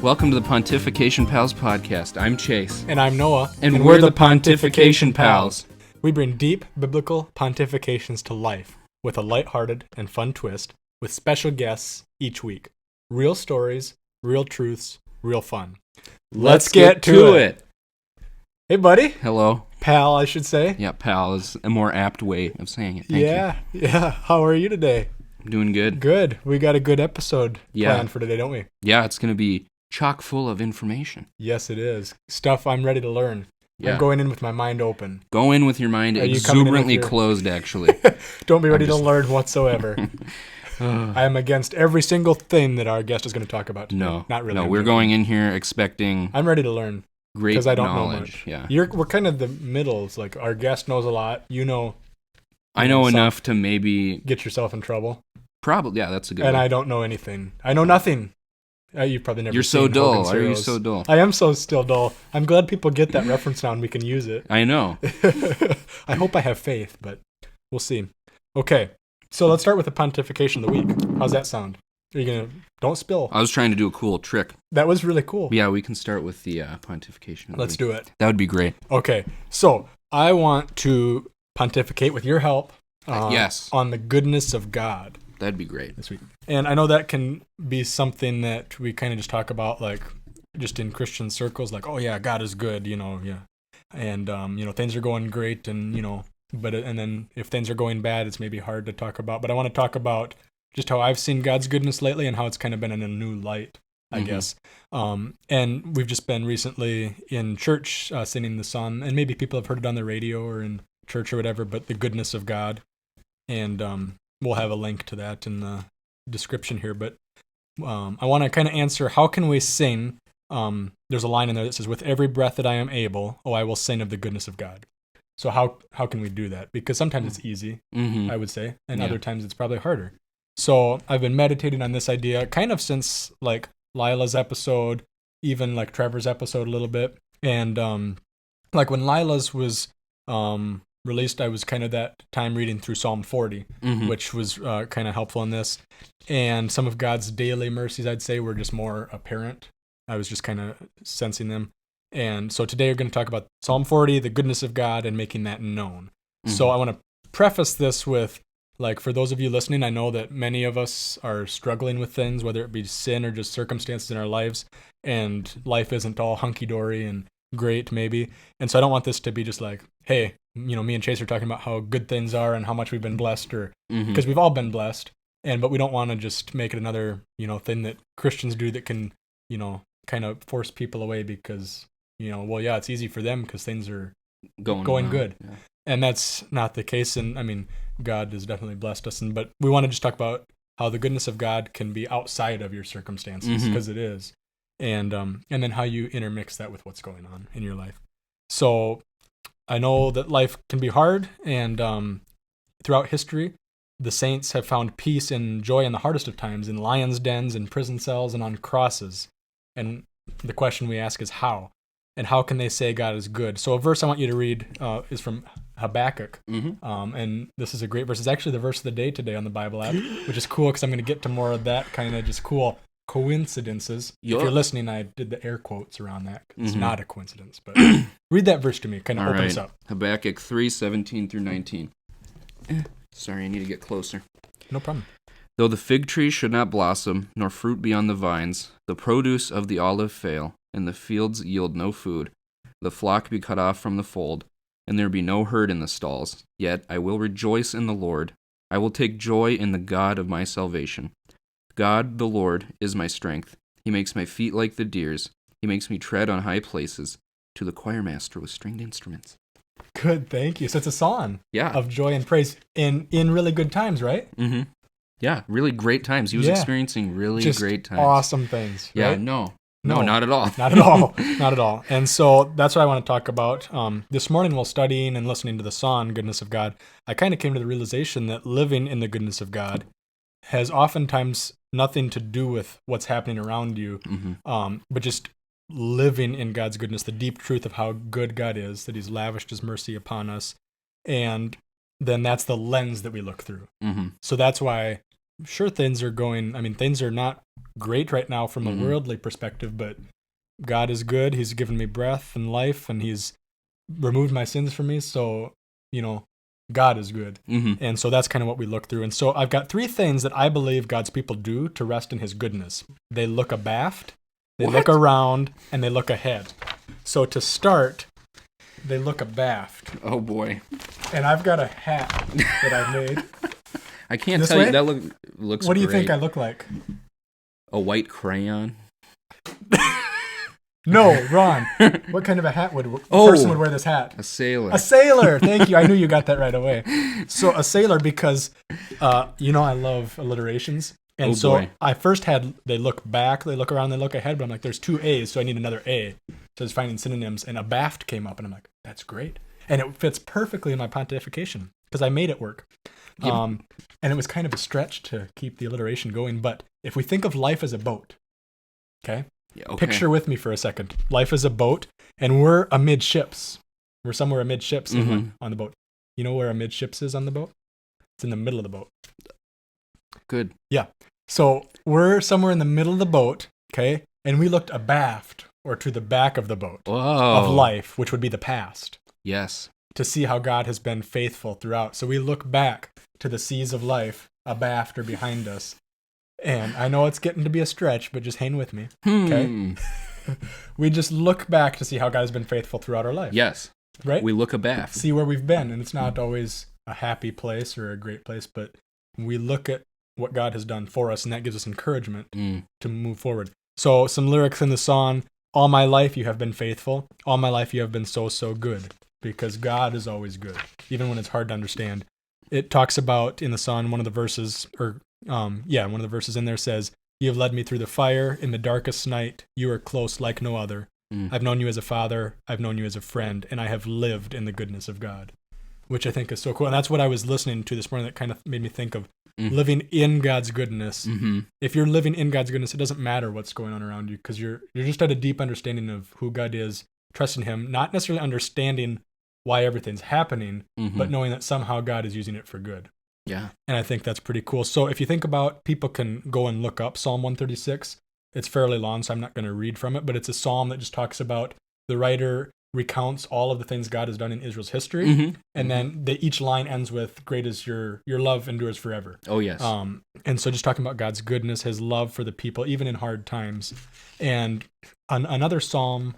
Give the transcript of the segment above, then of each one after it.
Welcome to the Pontification Pals podcast. I'm Chase. And I'm Noah. And we're the Pontification Pals. We bring deep biblical pontifications to life with a lighthearted and fun twist with special guests each week. Real stories, real truths, real fun. Let's get to it. Hey, buddy. Hello. Pal, I should say. Yeah, pal is a more apt way of saying it. Thank you. Yeah. How are you today? I'm doing good. Good. We got a good episode planned for today, don't we? Yeah, it's going to be chock full of information. Yes, it is. Stuff I'm ready to learn. Yeah. I'm going in with my mind open. Go in with your mind exuberantly closed, actually. Don't be ready to learn whatsoever. I am against every single thing that our guest is going to talk about today. No, not really. No, we're going in here expecting. I'm ready to learn. Great because I don't knowledge. know much. Yeah, we're kind of the middles. Like our guest knows a lot. I know enough to maybe get yourself in trouble. Probably, yeah. That's a good. And one. I don't know anything. I know nothing. You've probably never. You're so dull. Why are you so dull? I am still dull. I'm glad people get that reference now and we can use it. I know. I hope I have faith, but we'll see. Okay, so let's start with the pontification of the week. How's that sound? Are you gonna? Don't spill. I was trying to do a cool trick. That was really cool. Yeah, we can start with the pontification. Let's do it. That would be great. Okay, so I want to pontificate with your help. Yes. On the goodness of God. That'd be great. This week. And I know that can be something that we kind of just talk about, like, just in Christian circles, like, oh yeah, God is good, yeah. And, things are going great and, and then if things are going bad, it's maybe hard to talk about. But I want to talk about just how I've seen God's goodness lately and how it's kind of been in a new light, I guess. And we've just been recently in church singing the song, and maybe people have heard it on the radio or in church or whatever, but the goodness of God. And, we'll have a link to that in the description here, but I want to kind of answer, how can we sing? There's a line in there that says, with every breath that I am able, I will sing of the goodness of God. So how can we do that? Because sometimes it's easy, I would say, and other times it's probably harder. So I've been meditating on this idea kind of since like Lila's episode, even like Trevor's episode a little bit. And like when Lila's was released, I was kind of that time reading through Psalm 40, which was kind of helpful in this. And some of God's daily mercies, I'd say, were just more apparent. I was just kind of sensing them. And so today we're going to talk about Psalm 40, the goodness of God, and making that known. So I want to preface this with, like, for those of you listening, I know that many of us are struggling with things, whether it be sin or just circumstances in our lives, and life isn't all hunky-dory and great, maybe. And so I don't want this to be just like, hey, me and Chase are talking about how good things are and how much we've been blessed, or because we've all been blessed, but we don't want to just make it another, thing that Christians do that can, kind of force people away because, it's easy for them because things are going good. Yeah. And that's not the case. And I mean, God has definitely blessed us, but we want to just talk about how the goodness of God can be outside of your circumstances, because it is. And then how you intermix that with what's going on in your life. So I know that life can be hard, and throughout history, the saints have found peace and joy in the hardest of times, in lions' dens, in prison cells, and on crosses. And the question we ask is how? And how can they say God is good? So a verse I want you to read is from Habakkuk. And this is a great verse. It's actually the verse of the day today on the Bible app, which is cool because I'm going to get to more of that kind of just cool coincidences. If you're listening, I did the air quotes around that. It's not a coincidence, but read that verse to me. Kind of open us up. Habakkuk 3:17 through 19. Sorry, I need to get closer. No problem. Though the fig tree should not blossom, nor fruit be on the vines, the produce of the olive fail, and the fields yield no food, the flock be cut off from the fold, and there be no herd in the stalls, yet I will rejoice in the Lord. I will take joy in the God of my salvation. God, the Lord, is my strength. He makes my feet like the deer's. He makes me tread on high places. To the choir master with stringed instruments. Good, thank you. So it's a song of joy and praise in really good times, right? Yeah, really great times. He was experiencing really just great times. Awesome things. Yeah, right? No, not at all. Not at all. Not at all. And so that's what I want to talk about. This morning while studying and listening to the song, Goodness of God, I kind of came to the realization that living in the goodness of God has oftentimes nothing to do with what's happening around you, but just living in God's goodness, the deep truth of how good God is, that he's lavished his mercy upon us. And then that's the lens that we look through. So that's why sure, things are not great right now from a worldly perspective, but God is good. He's given me breath and life, and he's removed my sins from me. So, God is good. And so that's kind of what we look through. And so I've got 3 things that I believe God's people do to rest in his goodness. They look abaft, they look around, and they look ahead. So to start, they look abaft. Oh, boy. And I've got a hat that I made. I can't tell you. That looks What do you great. think I look like? A white crayon? No, Ron. What kind of a hat person would wear this hat? A sailor. A sailor. Thank you. I knew you got that right away. So a sailor because, I love alliterations. And boy. I first had, they look back, they look around, they look ahead, but I'm like, there's 2 A's, so I need another A. So I was finding synonyms, and abaft came up, and I'm like, that's great. And it fits perfectly in my pontification because I made it work. Yep. And it was kind of a stretch to keep the alliteration going. But if we think of life as a boat, okay? Yeah, okay. Picture with me for a second. Life is a boat, and we're amidships. We're somewhere amidships on the boat. You know where amidships is on the boat? It's in the middle of the boat. Good. Yeah. So we're somewhere in the middle of the boat, okay? And we looked abaft, or to the back of the boat, of life, which would be the past. Yes. To see how God has been faithful throughout. So we look back to the seas of life, abaft or behind us. And I know it's getting to be a stretch, but just hang with me, okay? We just look back to see how God has been faithful throughout our life. Yes. Right? We look abaft. See where we've been, and it's not always a happy place or a great place, but we look at what God has done for us, and that gives us encouragement to move forward. So some lyrics in the song, all my life you have been faithful. All my life you have been so, so good, because God is always good, even when it's hard to understand. It talks about in the song, one of the verses in there says, you have led me through the fire in the darkest night. You are close like no other. I've known you as a father. I've known you as a friend, and I have lived in the goodness of God, which I think is so cool. And that's what I was listening to this morning that kind of made me think of living in God's goodness. If you're living in God's goodness, it doesn't matter what's going on around you because you're just at a deep understanding of who God is, trusting him, not necessarily understanding why everything's happening, but knowing that somehow God is using it for good. Yeah. And I think that's pretty cool. So if you think about, people can go and look up Psalm 136. It's fairly long, so I'm not going to read from it, but it's a psalm that just talks about the writer recounts all of the things God has done in Israel's history. And then each line ends with, great is your love endures forever. Oh, yes. And so just talking about God's goodness, his love for the people, even in hard times. And another psalm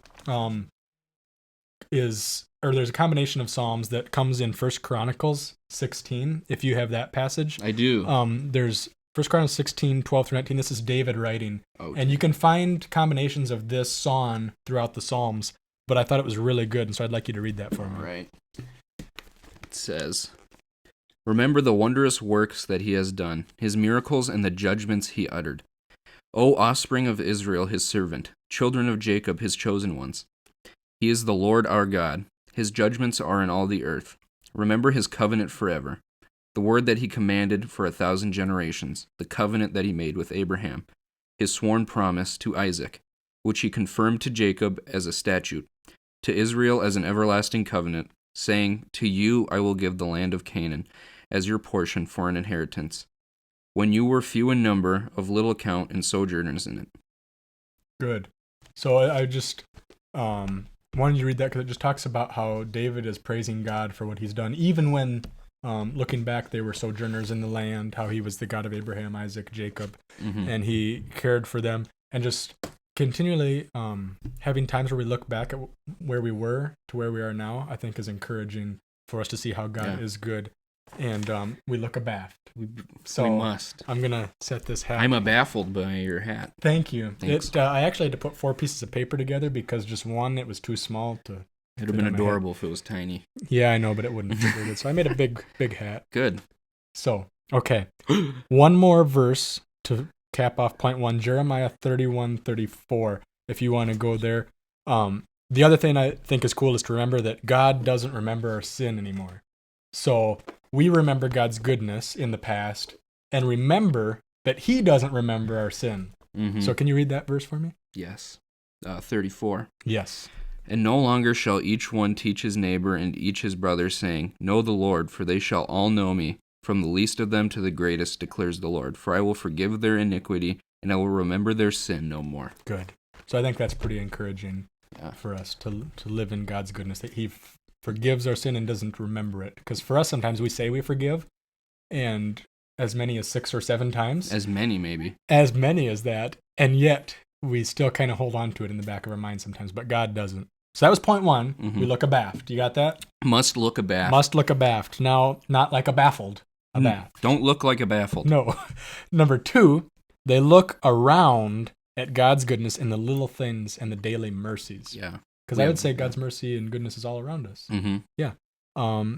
there's a combination of psalms that comes in 1 Chronicles 16, if you have that passage. I do. There's 1 Chronicles 16, 12 through 19. This is David writing. Okay. And you can find combinations of this song throughout the Psalms, but I thought it was really good, and so I'd like you to read that for me. All right. It says, remember the wondrous works that he has done, his miracles and the judgments he uttered. O offspring of Israel, his servant, children of Jacob, his chosen ones. He is the Lord our God. His judgments are in all the earth. Remember his covenant forever, the word that he commanded for 1,000 generations, the covenant that he made with Abraham, his sworn promise to Isaac, which he confirmed to Jacob as a statute, to Israel as an everlasting covenant, saying, to you I will give the land of Canaan as your portion for an inheritance, when you were few in number, of little account, and sojourners in it. Good. So I just wanted you to read that because it just talks about how David is praising God for what he's done, even when looking back, they were sojourners in the land, how he was the God of Abraham, Isaac, Jacob, and he cared for them. And just continually having times where we look back at where we were to where we are now, I think is encouraging for us to see how God is good. And we look abaft. We So must. I'm going to set this hat. I'm baffled by your hat. Thank you. Thanks. I actually had to put 4 pieces of paper together because just one, it was too small to... It would have been adorable if it was tiny. Yeah, I know, but it wouldn't fit very good. So I made a big hat. Good. So, okay. One more verse to cap off point 1, Jeremiah 31:34, if you want to go there. The other thing I think is cool is to remember that God doesn't remember our sin anymore. So we remember God's goodness in the past and remember that he doesn't remember our sin. So can you read that verse for me? Yes. 34. Yes. And no longer shall each one teach his neighbor and each his brother, saying, know the Lord, for they shall all know me, from the least of them to the greatest, declares the Lord. For I will forgive their iniquity, and I will remember their sin no more. Good. So I think that's pretty encouraging for us to live in God's goodness, that he forgives our sin and doesn't remember it. Because for us, sometimes we say we forgive, and as many as 6 or 7 times. As many, maybe. As many as that. And yet, we still kind of hold on to it in the back of our mind sometimes, but God doesn't. So that was point 1. Mm-hmm. We look abaft. You got that? Must look abaft. Must look abaft. Now, not like a baffled. Abaft. Don't look like a baffled. No. Number 2, they look around at God's goodness in the little things and the daily mercies. Yeah. Because I would say God's mercy and goodness is all around us. Mm-hmm. Yeah.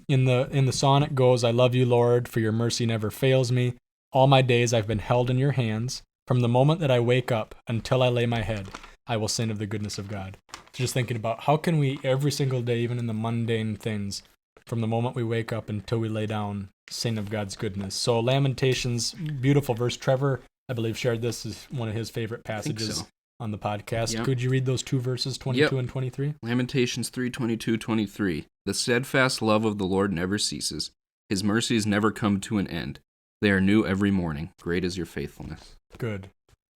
In the song it goes, I love you, Lord, for your mercy never fails me. All my days I've been held in your hands. From the moment that I wake up until I lay my head, I will sing of the goodness of God. So just thinking about how can we every single day, even in the mundane things, from the moment we wake up until we lay down, sing of God's goodness. So Lamentations, beautiful verse. Trevor, I believe, shared this as one of his favorite passages on the podcast. Yep. Could you read those 2 verses, 22 and 23? Lamentations 3:22-23. The steadfast love of the Lord never ceases. His mercies never come to an end. They are new every morning. Great is your faithfulness. Good.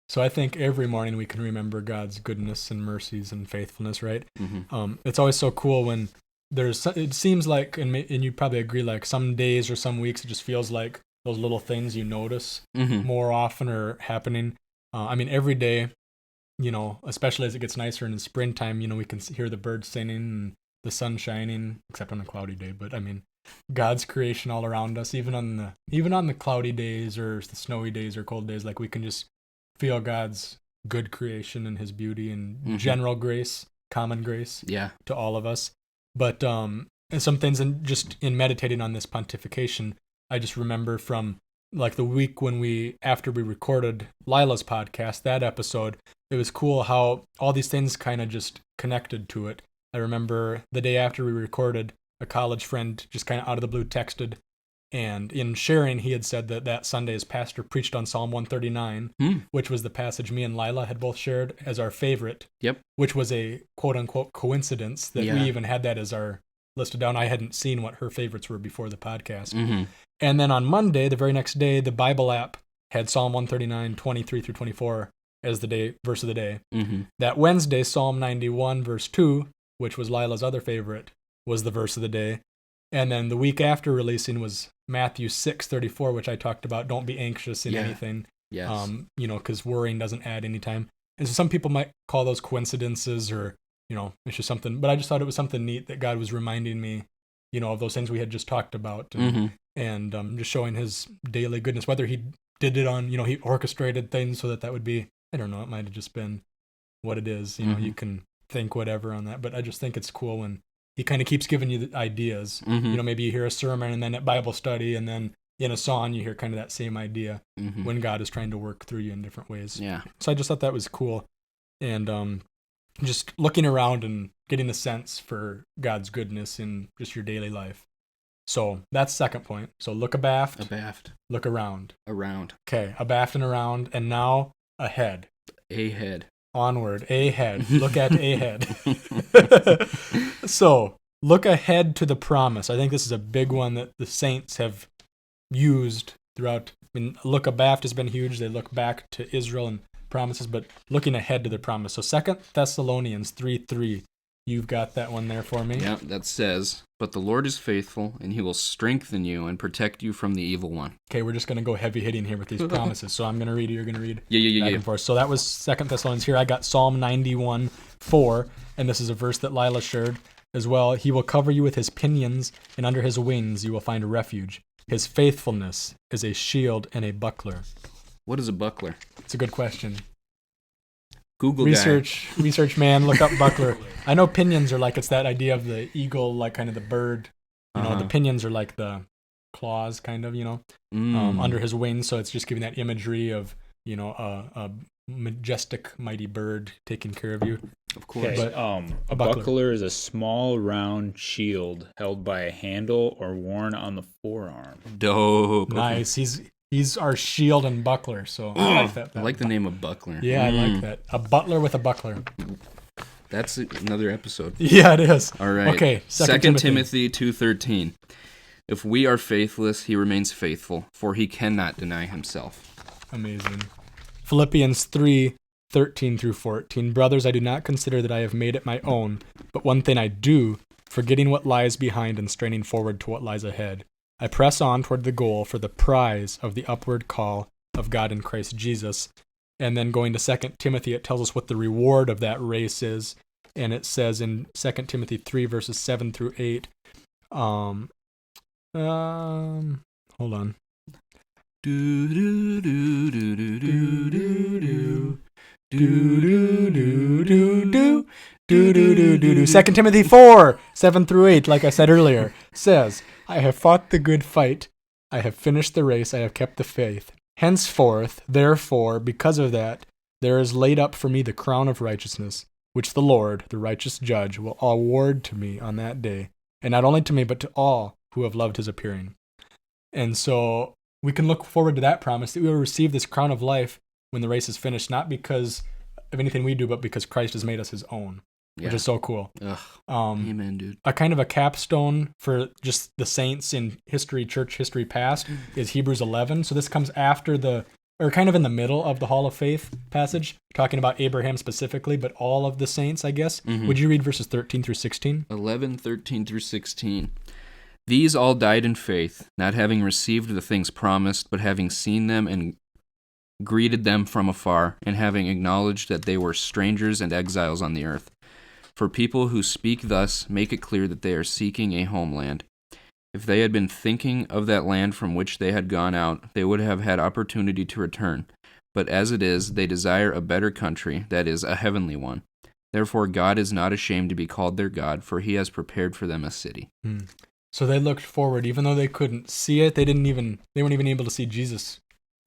So I think every morning we can remember God's goodness and mercies and faithfulness, right? Mm-hmm. It's always so cool when it seems like, and you probably agree, like some days or some weeks it just feels like those little things you notice more often are happening. Every day, especially as it gets nicer in the springtime, we can hear the birds singing and the sun shining, except on a cloudy day. But God's creation all around us, even on the cloudy days or the snowy days or cold days, like we can just feel God's good creation and his beauty and general grace, common grace to all of us. But and some things, and just in meditating on this pontification, I just remember from like the week after we recorded Lila's podcast, that episode, it was cool how all these things kind of just connected to it. I remember the day after we recorded, a college friend just kind of out of the blue texted, and in sharing, he had said that Sunday his pastor preached on Psalm 139, which was the passage me and Lila had both shared as our favorite, which was a quote-unquote coincidence that we even had that as our listed down. I hadn't seen what her favorites were before the podcast. Mm-hmm. And then on Monday, the very next day, the Bible app had Psalm 139, 23-24 as the verse of the day. Mm-hmm. That Wednesday, Psalm 91, verse 2, which was Lila's other favorite, was the verse of the day. And then the week after releasing was Matthew 6:34, which I talked about. Don't be anxious in anything. Yes. Because worrying doesn't add any time. And so some people might call those coincidences or, it's just something. But I just thought it was something neat that God was reminding me, of those things we had just talked about. And just showing his daily goodness, whether he did it on, he orchestrated things so that would be, I don't know, it might have just been what it is. You can think whatever on that. But I just think it's cool when he kind of keeps giving you the ideas. Maybe you hear a sermon and then at Bible study and then in a song you hear kind of that same idea when God is trying to work through you in different ways. Yeah. So I just thought that was cool. And just looking around and getting a sense for God's goodness in just your daily life. So that's the second point. So look abaft. Abaft. Look around. Around. Okay, abaft and around. And now ahead. Ahead. Onward. Ahead. Look at ahead. So look ahead to the promise. I think this is a big one that the saints have used throughout. Look abaft has been huge. They look back to Israel and promises, but looking ahead to the promise. So 2 Thessalonians 3:3. You've got that one there for me. Yeah, that says, but the Lord is faithful, and he will strengthen you and protect you from the evil one. Okay, we're just going to go heavy hitting here with these promises. So I'm going to read, you're going to read. Yeah. And forth. So that was 2 Thessalonians. Here I got Psalm 91:4, and this is a verse that Lila shared as well. He will cover you with his pinions, and under his wings you will find a refuge. His faithfulness is a shield and a buckler. What is a buckler? It's a good question. Google research, man. Look up buckler. I know pinions are like, it's that idea of the eagle, like kind of the bird. The pinions are like the claws, kind of. Under his wings. So it's just giving that imagery of a majestic, mighty bird taking care of you. Of course. Okay. But a buckler is a small, round shield held by a handle or worn on the forearm. Dope. Nice. He's our shield and buckler, so I like that. I like the name of buckler. Yeah, I like that. A butler with a buckler. That's another episode. Yeah, it is. All right. Okay, 2 Timothy 2:13. If we are faithless, he remains faithful, for he cannot deny himself. Amazing. Philippians 3:13 through 14. Brothers, I do not consider that I have made it my own, but one thing I do, forgetting what lies behind and straining forward to what lies ahead. I press on toward the goal for the prize of the upward call of God in Christ Jesus. And then going to 2 Timothy, it tells us what the reward of that race is. And it says in 2 Timothy 3, verses 7 through 8, hold on. Do do do do do do do do. 2 Timothy 4, 7 through 8, like I said earlier, says, I have fought the good fight, I have finished the race, I have kept the faith. Henceforth, therefore, because of that, there is laid up for me the crown of righteousness, which the Lord, the righteous judge, will award to me on that day, and not only to me, but to all who have loved his appearing. And so we can look forward to that promise, that we will receive this crown of life when the race is finished, not because of anything we do, but because Christ has made us his own, which is so cool. Amen, dude. A kind of a capstone for just the saints in history, church history past, is Hebrews 11. So this comes after or kind of in the middle of the Hall of Faith passage, talking about Abraham specifically, but all of the saints, I guess. Mm-hmm. Would you read verses 13 through 16? 11, 13 through 16. These all died in faith, not having received the things promised, but having seen them and greeted them from afar, and having acknowledged that they were strangers and exiles on the earth. For people who speak thus make it clear that they are seeking a homeland. If they had been thinking of that land from which they had gone out, they would have had opportunity to return. But as it is, they desire a better country, that is, a heavenly one. Therefore God is not ashamed to be called their God, for he has prepared for them a city. So they looked forward, even though they couldn't see it, they weren't even able to see Jesus,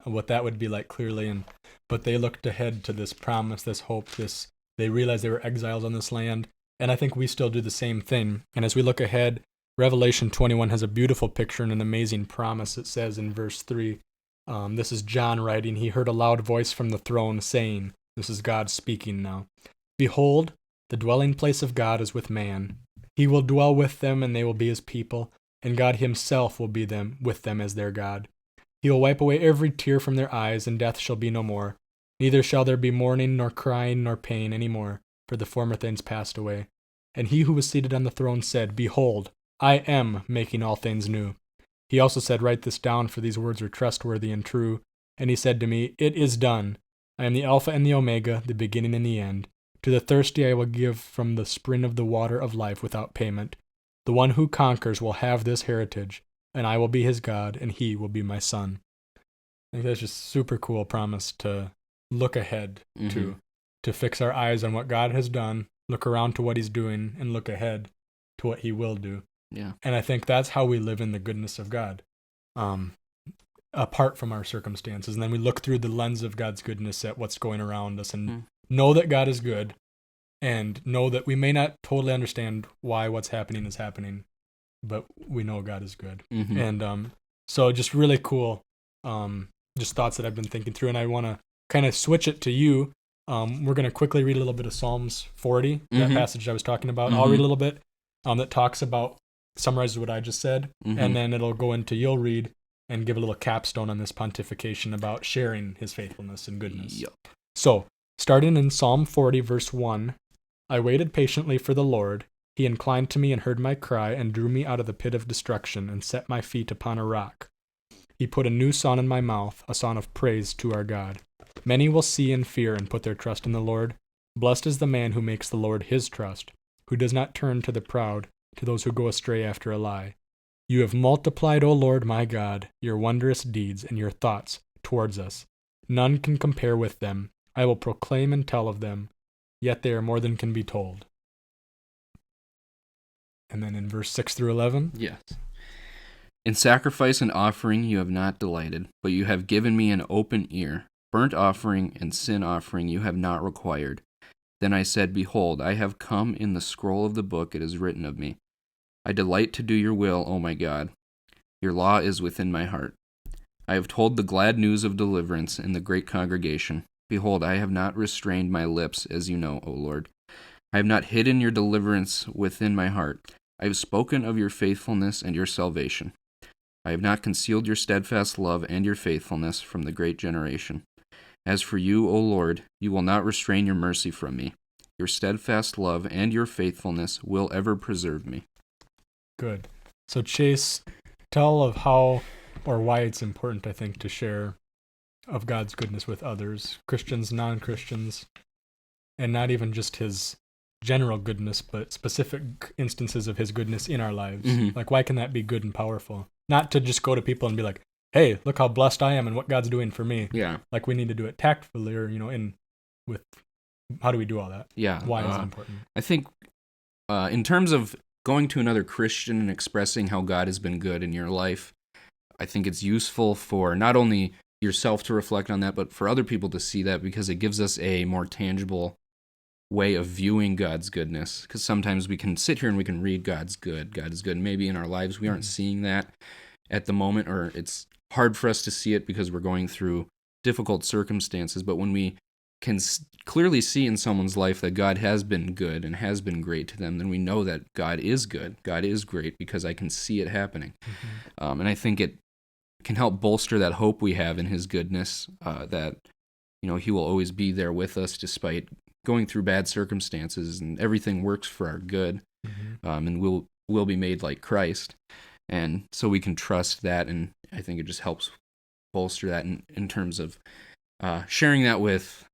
what that would be like clearly, but they looked ahead to this promise, this hope, they realized they were exiles on this land, and I think we still do the same thing. And as we look ahead, Revelation 21 has a beautiful picture and an amazing promise. It says in verse 3, this is John writing, he heard a loud voice from the throne saying, this is God speaking now, behold, the dwelling place of God is with man. He will dwell with them, and they will be his people, and God himself will be with them as their God. He will wipe away every tear from their eyes, and death shall be no more. Neither shall there be mourning, nor crying, nor pain any more, for the former things passed away. And he who was seated on the throne said, behold, I am making all things new. He also said, write this down, for these words are trustworthy and true. And he said to me, it is done. I am the Alpha and the Omega, the beginning and the end. To the thirsty I will give from the spring of the water of life without payment. The one who conquers will have this heritage, and I will be his God, and he will be my son. I think that's just super cool promise to look ahead to fix our eyes on what God has done, look around to what he's doing, and look ahead to what he will do. Yeah. And I think that's how we live in the goodness of God, apart from our circumstances. And then we look through the lens of God's goodness at what's going around us and know that God is good, and know that we may not totally understand why what's happening is happening, but we know God is good. And so just really cool, just thoughts that I've been thinking through, and I want to kind of switch it to you. We're going to quickly read a little bit of Psalms 40, that passage I was talking about. I'll read a little bit that talks about, summarizes what I just said, and then it'll go into, you'll read and give a little capstone on this pontification about sharing his faithfulness and goodness. Yep. So, starting in Psalm 40, verse 1, I waited patiently for the Lord. He inclined to me and heard my cry and drew me out of the pit of destruction and set my feet upon a rock. He put a new song in my mouth, a song of praise to our God. Many will see and fear and put their trust in the Lord. Blessed is the man who makes the Lord his trust, who does not turn to the proud, to those who go astray after a lie. You have multiplied, O Lord my God, your wondrous deeds and your thoughts towards us. None can compare with them. I will proclaim and tell of them, yet they are more than can be told. And then in verse 6 through 11. Yes. In sacrifice and offering you have not delighted, but you have given me an open ear. Burnt offering and sin offering you have not required. Then I said, behold, I have come. In the scroll of the book it is written of me. I delight to do your will, O my God. Your law is within my heart. I have told the glad news of deliverance in the great congregation. Behold, I have not restrained my lips, as you know, O Lord. I have not hidden your deliverance within my heart. I have spoken of your faithfulness and your salvation. I have not concealed your steadfast love and your faithfulness from the great generation. As for you, O Lord, you will not restrain your mercy from me. Your steadfast love and your faithfulness will ever preserve me. Good. So Chase, tell of how or why it's important, I think, to share of God's goodness with others, Christians, non-Christians, and not even just his general goodness, but specific instances of his goodness in our lives. Mm-hmm. Like, why can that be good and powerful? Not to just go to people and be like, hey, look how blessed I am and what God's doing for me. Yeah. Like, we need to do it tactfully, or, how do we do all that? Yeah. Why is it important? I think in terms of going to another Christian and expressing how God has been good in your life, I think it's useful for not only yourself to reflect on that, but for other people to see that, because it gives us a more tangible way of viewing God's goodness. Because sometimes we can sit here and we can read God is good. Maybe in our lives we aren't seeing that at the moment, or it's hard for us to see it because we're going through difficult circumstances. But when we can clearly see in someone's life that God has been good and has been great to them, then we know that God is good. God is great because I can see it happening. Mm-hmm. And I think it can help bolster that hope we have in his goodness, that he will always be there with us despite going through bad circumstances, and everything works for our good. Mm-hmm. And we'll be made like Christ. And so we can trust that, and I think it just helps bolster that in terms of sharing that with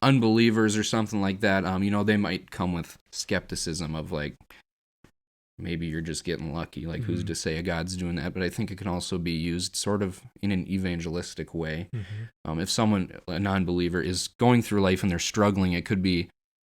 unbelievers or something like that. They might come with skepticism of like, maybe you're just getting lucky. Like, who's to say a God's doing that? But I think it can also be used sort of in an evangelistic way. Mm-hmm. If someone, a non-believer, is going through life and they're struggling, it could be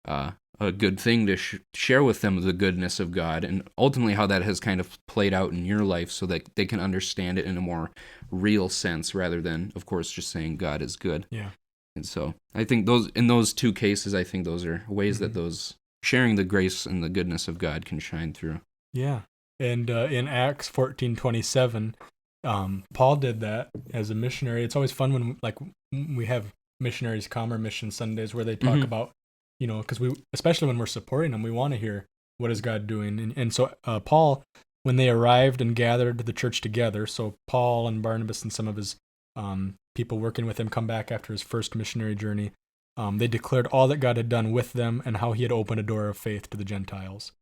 a good thing to share with them the goodness of God, and ultimately how that has kind of played out in your life, so that they can understand it in a more real sense, rather than, of course, just saying God is good. Yeah. And so I think in those two cases, I think those are ways that those sharing the grace and the goodness of God can shine through. Yeah. And in Acts 14:27, Paul did that as a missionary. It's always fun when we have missionaries come, or mission Sundays, where they talk about, because especially when we're supporting them, we want to hear, what is God doing? And so Paul, when they arrived and gathered the church together, so Paul and Barnabas and some of his people working with him come back after his first missionary journey, they declared all that God had done with them and how he had opened a door of faith to the Gentiles.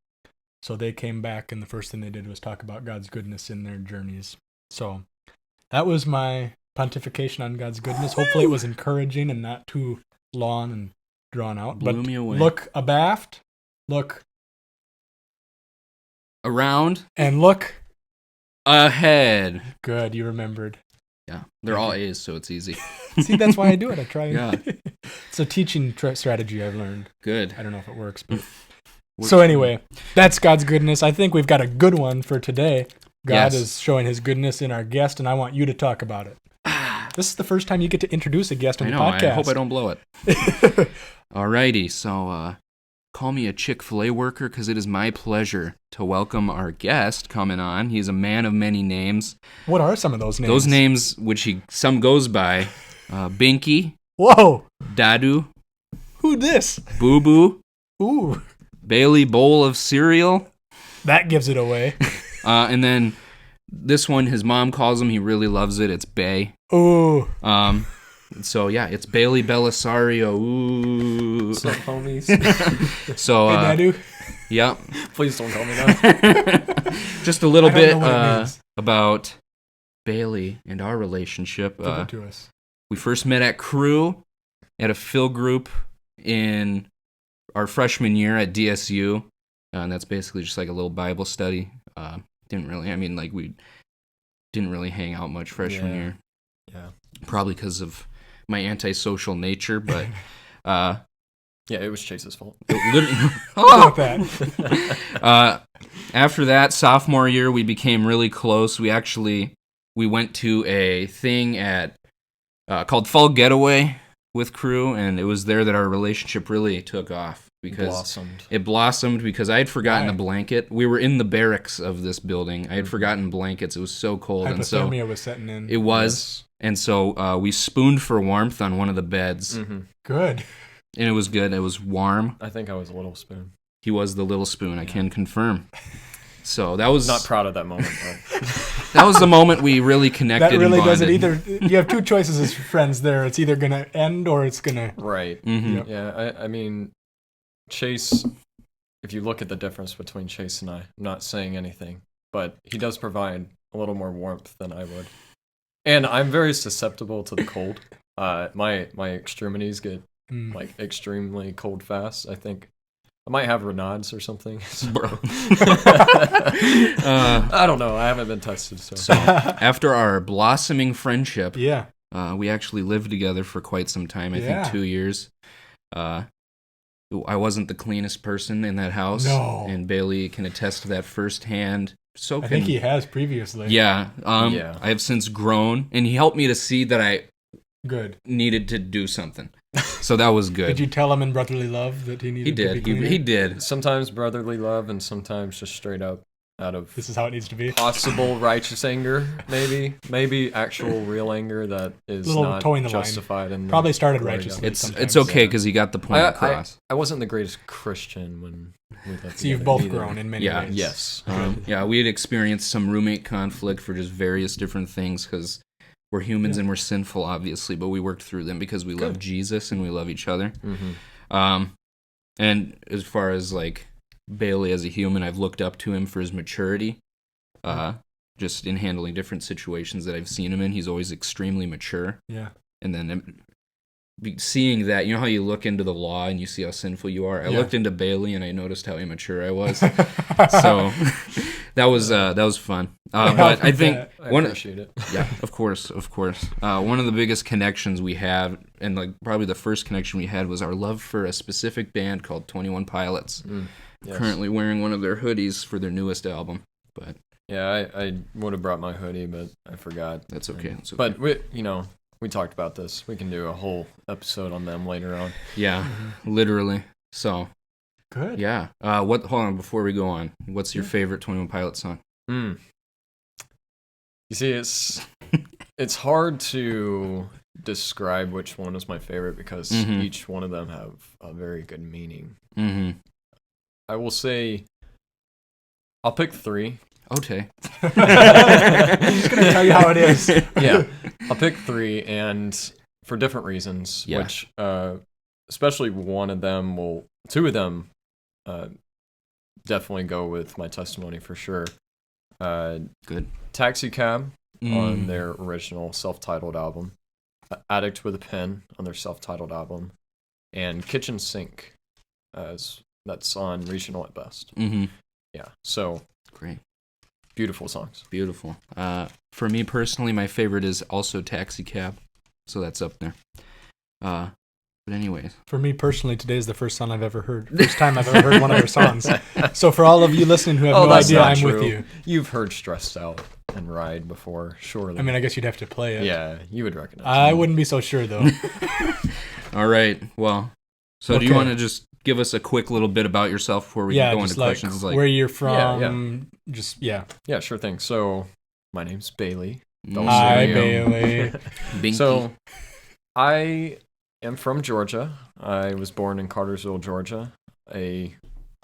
So they came back, and the first thing they did was talk about God's goodness in their journeys. So that was my pontification on God's goodness. Hopefully it was encouraging and not too long and drawn out. Blew me away. Look abaft, look around, and look ahead. Good, you remembered. Yeah, they're all A's, so it's easy. See, that's why I do it. I try. Yeah. It's a teaching strategy I've learned. Good. I don't know if it works, but... So anyway, that's God's goodness. I think we've got a good one for today. God is showing his goodness in our guest, and I want you to talk about it. This is the first time you get to introduce a guest on the podcast. I hope I don't blow it. Alrighty, so call me a Chick-fil-A worker, because it is my pleasure to welcome our guest coming on. He's a man of many names. What are some of those names? Those names, which some goes by, Binky. Whoa. Dadu. Who this? Boo Boo. Ooh. Bailey Bowl of Cereal. That gives it away. And then this one, his mom calls him. He really loves it. It's Bay. Ooh. So yeah, it's Bailey Belisario. Ooh. What's up, homies? So, hey, Dadu. Yep. Please don't call me that. Just a little bit about Bailey and our relationship. Give it to us. We first met at Crew at a Phil group in our freshman year at DSU, and that's basically just like a little Bible study. We didn't really hang out much freshman year. Yeah. Probably because of my antisocial nature, but yeah, it was Chase's fault. After that, sophomore year, we became really close. We went to a thing at called Fall Getaway with Crew, and it was there that our relationship really took off. Because it blossomed because I had forgotten a blanket. We were in the barracks of this building. I had forgotten blankets. It was so cold. Hypothermia was setting in. It was. Yes. And so we spooned for warmth on one of the beds. Mm-hmm. Good. And it was good. It was warm. I think I was a little spoon. He was the little spoon, I can confirm. So that was... Not proud of that moment, but... that was the moment we really connected. That really and does it. bonded. Either you have two choices as friends there. It's either gonna end or it's gonna. Right. Mhm. Yeah. I mean, Chase. If you look at the difference between Chase and I'm not saying anything, but he does provide a little more warmth than I would, and I'm very susceptible to the cold. My extremities get like extremely cold fast. I think I might have Raynaud's or something. So. Bro. I don't know. I haven't been tested. So after our blossoming friendship, Yeah. we actually lived together for quite some time. I think 2 years. I wasn't the cleanest person in that house. No. And Bailey can attest to that firsthand. So I think he has previously. Yeah. Yeah. I have since grown, and he helped me to see that I Good. needed to do something. So that was good. Did you tell him in brotherly love that he needed to be cleaner? He did. Sometimes brotherly love, and sometimes just straight up out of This is how it needs to be. possible righteous anger, maybe actual real anger that is Little not towing the line. justified. And Probably started righteously. It's okay because he got the point across. I wasn't the greatest Christian when we lived So you've together both either. grown in many ways. Yes. Yeah, we had experienced some roommate conflict for just various different things because we're humans and we're sinful, obviously, but we worked through them because we love Jesus and we love each other. Mm-hmm. And as far as like Bailey as a human, I've looked up to him for his maturity, just in handling different situations that I've seen him in. He's always extremely mature. Yeah. And then seeing that, you know how you look into the law and you see how sinful you are? I looked into Bailey and I noticed how immature I was. So that was fun. But I think I appreciate it. Yeah, of course. One of the biggest connections we have, and like probably the first connection we had, was our love for a specific band called 21 Pilots. Yes. Currently wearing one of their hoodies for their newest album. But yeah, I would have brought my hoodie, but I forgot. That's okay. That's okay. But we talked about this. We can do a whole episode on them later on. Yeah, literally. So Good. yeah. Hold on before we go on. What's your favorite 21 Pilots song? You see, it's hard to describe which one is my favorite because each one of them have a very good meaning. Mm-hmm. I will say, I'll pick 3. Okay. I'm just gonna tell you how it is. Yeah, I'll pick 3, and for different reasons. Yeah. Which, especially two of them, definitely go with my testimony for sure. Good. Taxi Cab on their original self-titled album, Addict with a Pen on their self-titled album, and Kitchen Sink, that's on Regional at Best. Mm-hmm. Yeah, so Great. beautiful songs. Beautiful. For me personally, my favorite is also Taxi Cab, so that's up there. But anyways. For me personally, today is the first song I've ever heard. First time I've ever heard one of their songs. So for all of you listening who have no that's idea, not I'm true. with you. You've heard Stressed Out and Ride before, surely. I mean, I guess you'd have to play it. Yeah, you would recognize I it. wouldn't be so sure, though. All right. Well, so do you Okay. want to just give us a quick little bit about yourself before we go into just like questions? Like where you're from. Yeah. Just, Yeah, sure thing. So, my name's Bailey. Hi, Belisario. Bailey. Binky. So, I am from Georgia. I was born in Cartersville, Georgia, a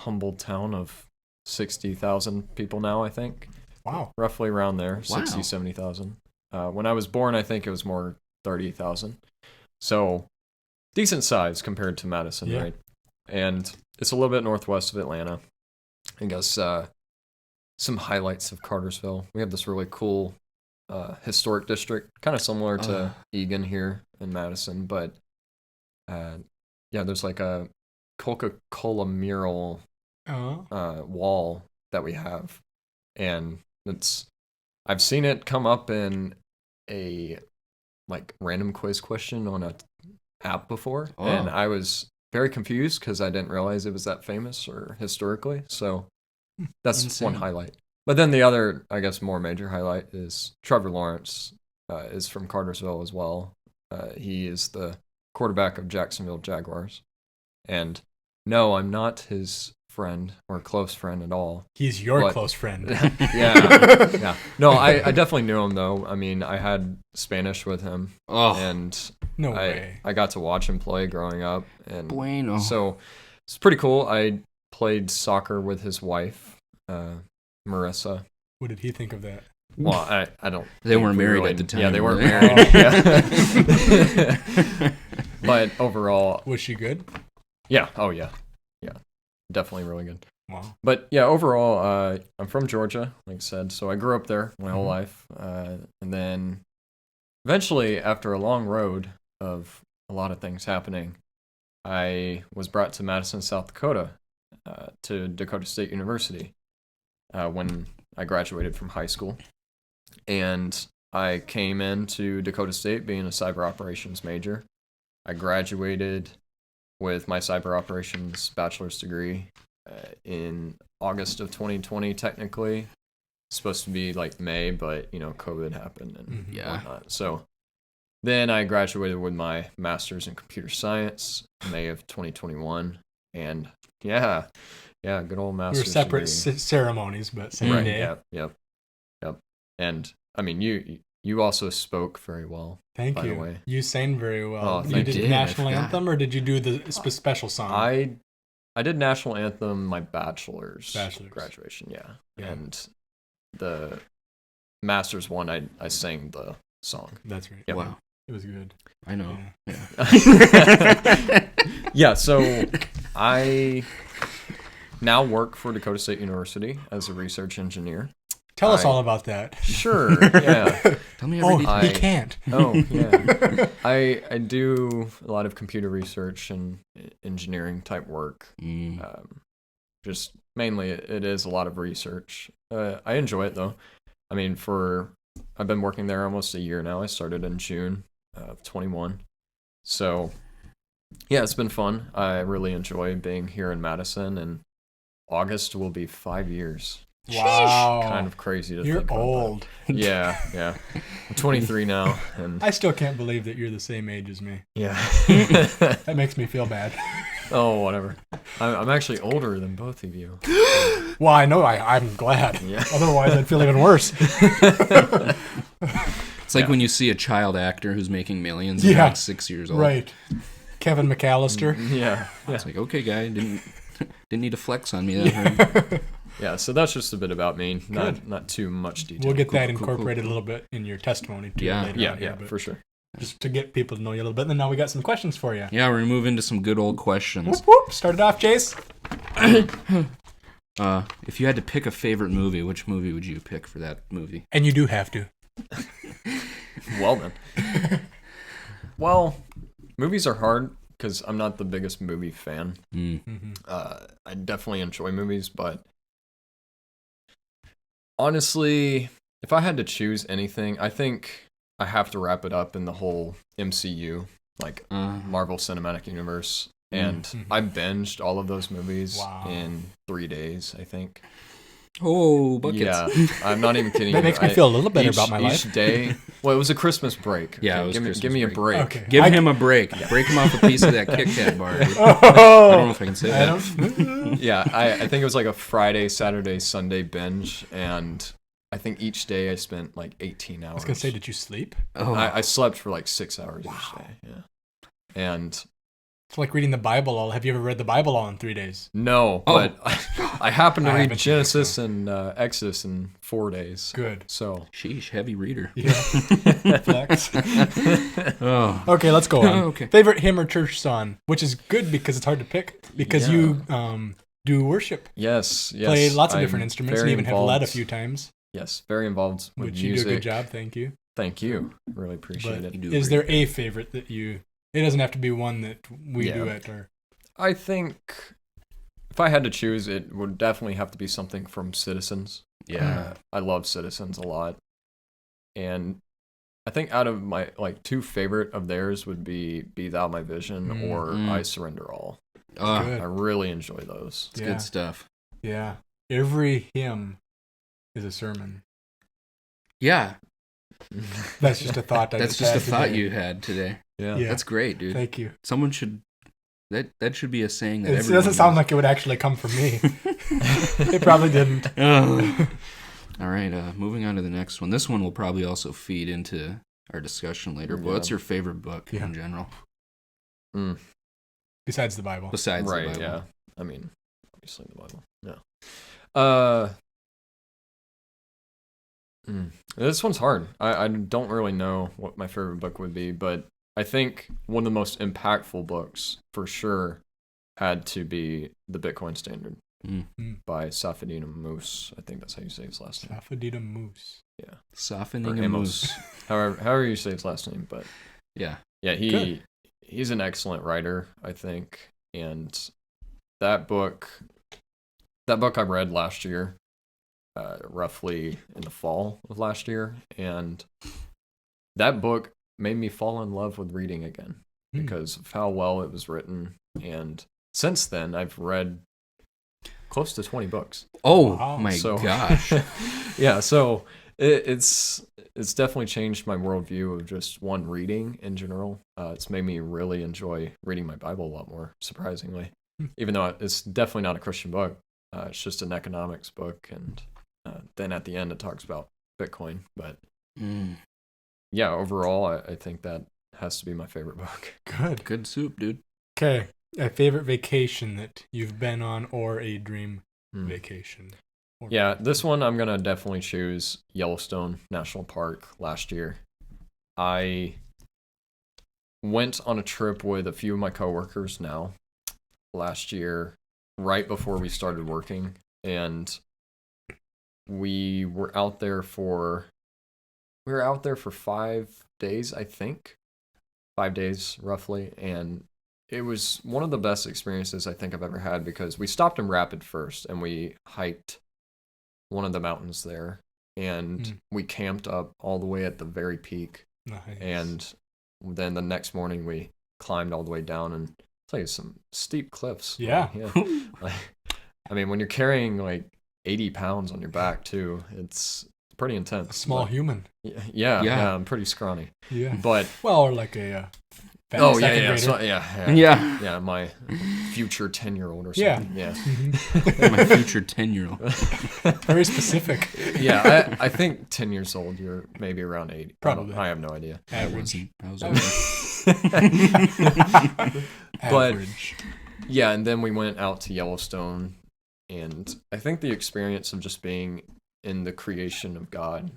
humble town of 60,000 people now, I think. Wow. Roughly around there, Wow. 60, 70,000. When I was born, I think it was more 30,000. So, decent size compared to Madison, Yeah. right? And it's a little bit northwest of Atlanta. I guess some highlights of Cartersville. We have this really cool historic district, kind of similar to Egan here in Madison, but there's like a Coca-Cola mural wall that we have, and I've seen it come up in a like random quiz question on a app before, and I was very confused because I didn't realize it was that famous or historically. So that's Insane. one highlight. But then the other, I guess, more major highlight is Trevor Lawrence is from Cartersville as well. He is the quarterback of Jacksonville Jaguars. And no, I'm not his friend or close friend at all. He's your But- close friend. Yeah. No, I definitely knew him, though. I mean, I had Spanish with him, and No way. I got to watch him play growing up. And Bueno. so it's pretty cool. I played soccer with his wife, Marissa. What did he think of that? Well, I don't. They think weren't we married really- at the time. Yeah, they were weren't married. Yeah. But overall, Was she good? yeah. Oh yeah, yeah. Definitely really good. Wow. But yeah, overall, I'm from Georgia, like I said, so I grew up there my whole life, and then eventually, after a long road of a lot of things happening, I was brought to Madison, South Dakota, to Dakota State University, when I graduated from high school, and I came into Dakota State being a cyber operations major. I graduated with my cyber operations bachelor's degree in August of 2020, technically. It's supposed to be like May, but COVID happened and whatnot. So then I graduated with my master's in computer science May of 2021, and yeah, good old We were master's separate degree. ceremonies, but same Right? day. Yep. And I mean, you also spoke very well. Thank by you. the way. You sang very well. Oh, You thank did you. national I forgot. anthem, or did you do the special song? I did national anthem my bachelor's Bachelor's. graduation, yeah. Yeah. And the master's one, I sang the song. That's right. Yep. Wow. It was good. I know. Yeah. Yeah. Yeah, so I now work for Dakota State University as a research engineer. Tell us all about that. Sure, yeah. Tell me every Oh, detail. he can't. Oh, yeah. I do a lot of computer research and engineering type work. Just mainly it is a lot of research. I enjoy it though. I mean, I've been working there almost a year now. I started in June of 21. So yeah, it's been fun. I really enjoy being here in Madison, and August will be 5 years. Wow. Kind of crazy to You're think about that. old. Yeah. I'm 23 now, and I still can't believe that you're the same age as me. yeah. That makes me feel bad. Oh, whatever. I'm actually older than both of you. Well, I know. I'm glad. Yeah. Otherwise, I'd feel even worse. It's like when you see a child actor who's making millions and Yeah. they're like 6 years old. Right. Kevin McAllister. Yeah. It's like, okay, guy, didn't need to flex on me that hard. Yeah, so that's just a bit about me. Not too much detail. We'll get that Cool, cool, incorporated cool. a little bit in your testimony too. Yeah. Later on here, Yeah, but for sure. just to get people to know you a little bit. And now we got some questions for you. Yeah, we're gonna move into some good old questions. Whoop, whoop. Start it off, Chase. If you had to pick a favorite movie, which movie would you pick for that movie? And you do have to. Well then. Well, movies are hard because I'm not the biggest movie fan. I definitely enjoy movies, but honestly, if I had to choose anything, I think I have to wrap it up in the whole MCU, like Marvel Cinematic Universe. And I binged all of those movies in 3 days, I think. Oh, buckets. Yeah, I'm not even kidding. That makes me feel a little better about my life. Each day. Well, it was a Christmas break. Yeah, Okay, it was Christmas give me a break. Okay. Give him a break. Break him off a piece of that Kit Kat bar. Dude. I Oh, don't know if I can say that. Yeah, I think it was like a Friday, Saturday, Sunday binge, and I think each day I spent like 18 hours. I was going to say, did you sleep? Oh, I slept for like 6 hours each day. Yeah, and It's like reading the Bible all. Have you ever read the Bible all in 3 days? no, Oh. but I happened to I read haven't either, Genesis and Exodus in 4 days. Good. So sheesh, heavy reader. Yeah. Flex. Oh, Okay, let's go on. Okay. Favorite hymn or church song, which is good because it's hard to pick because Yeah. you do worship, yes, play lots of I'm different instruments, and very even have led a involved- few times, Yes, very involved with which music. you do a good job. Thank you. Thank you. Really appreciate But it. You do a is great there a favorite that you? It doesn't have to be one that we Yeah. do it or. I think if I had to choose, it would definitely have to be something from Citizens. Yeah. I love Citizens a lot. And I think out of my two favorite of theirs would be Thou My Vision or I Surrender All. Good. I really enjoy those. It's Yeah. good stuff. Yeah. Every hymn is a sermon. Yeah, That's just a thought. that's just a thought you had today. Yeah. Yeah. That's great, dude. Thank you. Someone should. That should be a saying that It everyone doesn't sound does. like it would actually come from me. It probably didn't. Oh. All right, moving on to the next one. This one will probably also feed into our discussion later. But what's your favorite book in general? Besides the Bible. Besides Right, the Bible. yeah. I mean, obviously the Bible. Yeah. This one's hard. I don't really know what my favorite book would be, but I think one of the most impactful books for sure had to be The Bitcoin Standard by Safedina Moose. I think that's how you say his last name. Safedina Moose. Yeah. Safedina Moose. However you say his last name, but yeah. Yeah, he's an excellent writer, I think. And that book I read last year, roughly in the fall of last year, and that book made me fall in love with reading again because of how well it was written. And since then, I've read close to 20 books. Oh, wow. My gosh. Yeah, so it's definitely changed my worldview of just reading in general. It's made me really enjoy reading my Bible a lot more, surprisingly. Even though it's definitely not a Christian book. It's just an economics book, and then at the end it talks about Bitcoin. But yeah, overall, I think that has to be my favorite book. Good soup, dude. Okay, a favorite vacation that you've been on, or a dream vacation? Yeah, this one I'm gonna definitely choose Yellowstone National Park. Last year, I went on a trip with a few of my coworkers now last year, right before we started working, and we were out there for 5 days, I think. 5 days roughly, and it was one of the best experiences I think I've ever had because we stopped in Rapid first and we hiked one of the mountains there, and we camped up all the way at the very peak. Nice. And then the next morning we climbed all the way down, and it's like some steep cliffs. Yeah. Like, I mean, when you're carrying like 80 pounds on your back too, it's pretty intense. A small human. Yeah, I'm pretty scrawny. Yeah. But or like a yeah, my future 10-year-old or something. Yeah. My future 10-year-old. Very specific. Yeah, I think 10 years old, you're maybe around 80. Probably. I have no idea. Average. I was But yeah, and then we went out to Yellowstone, and I think the experience of just being in the creation of God,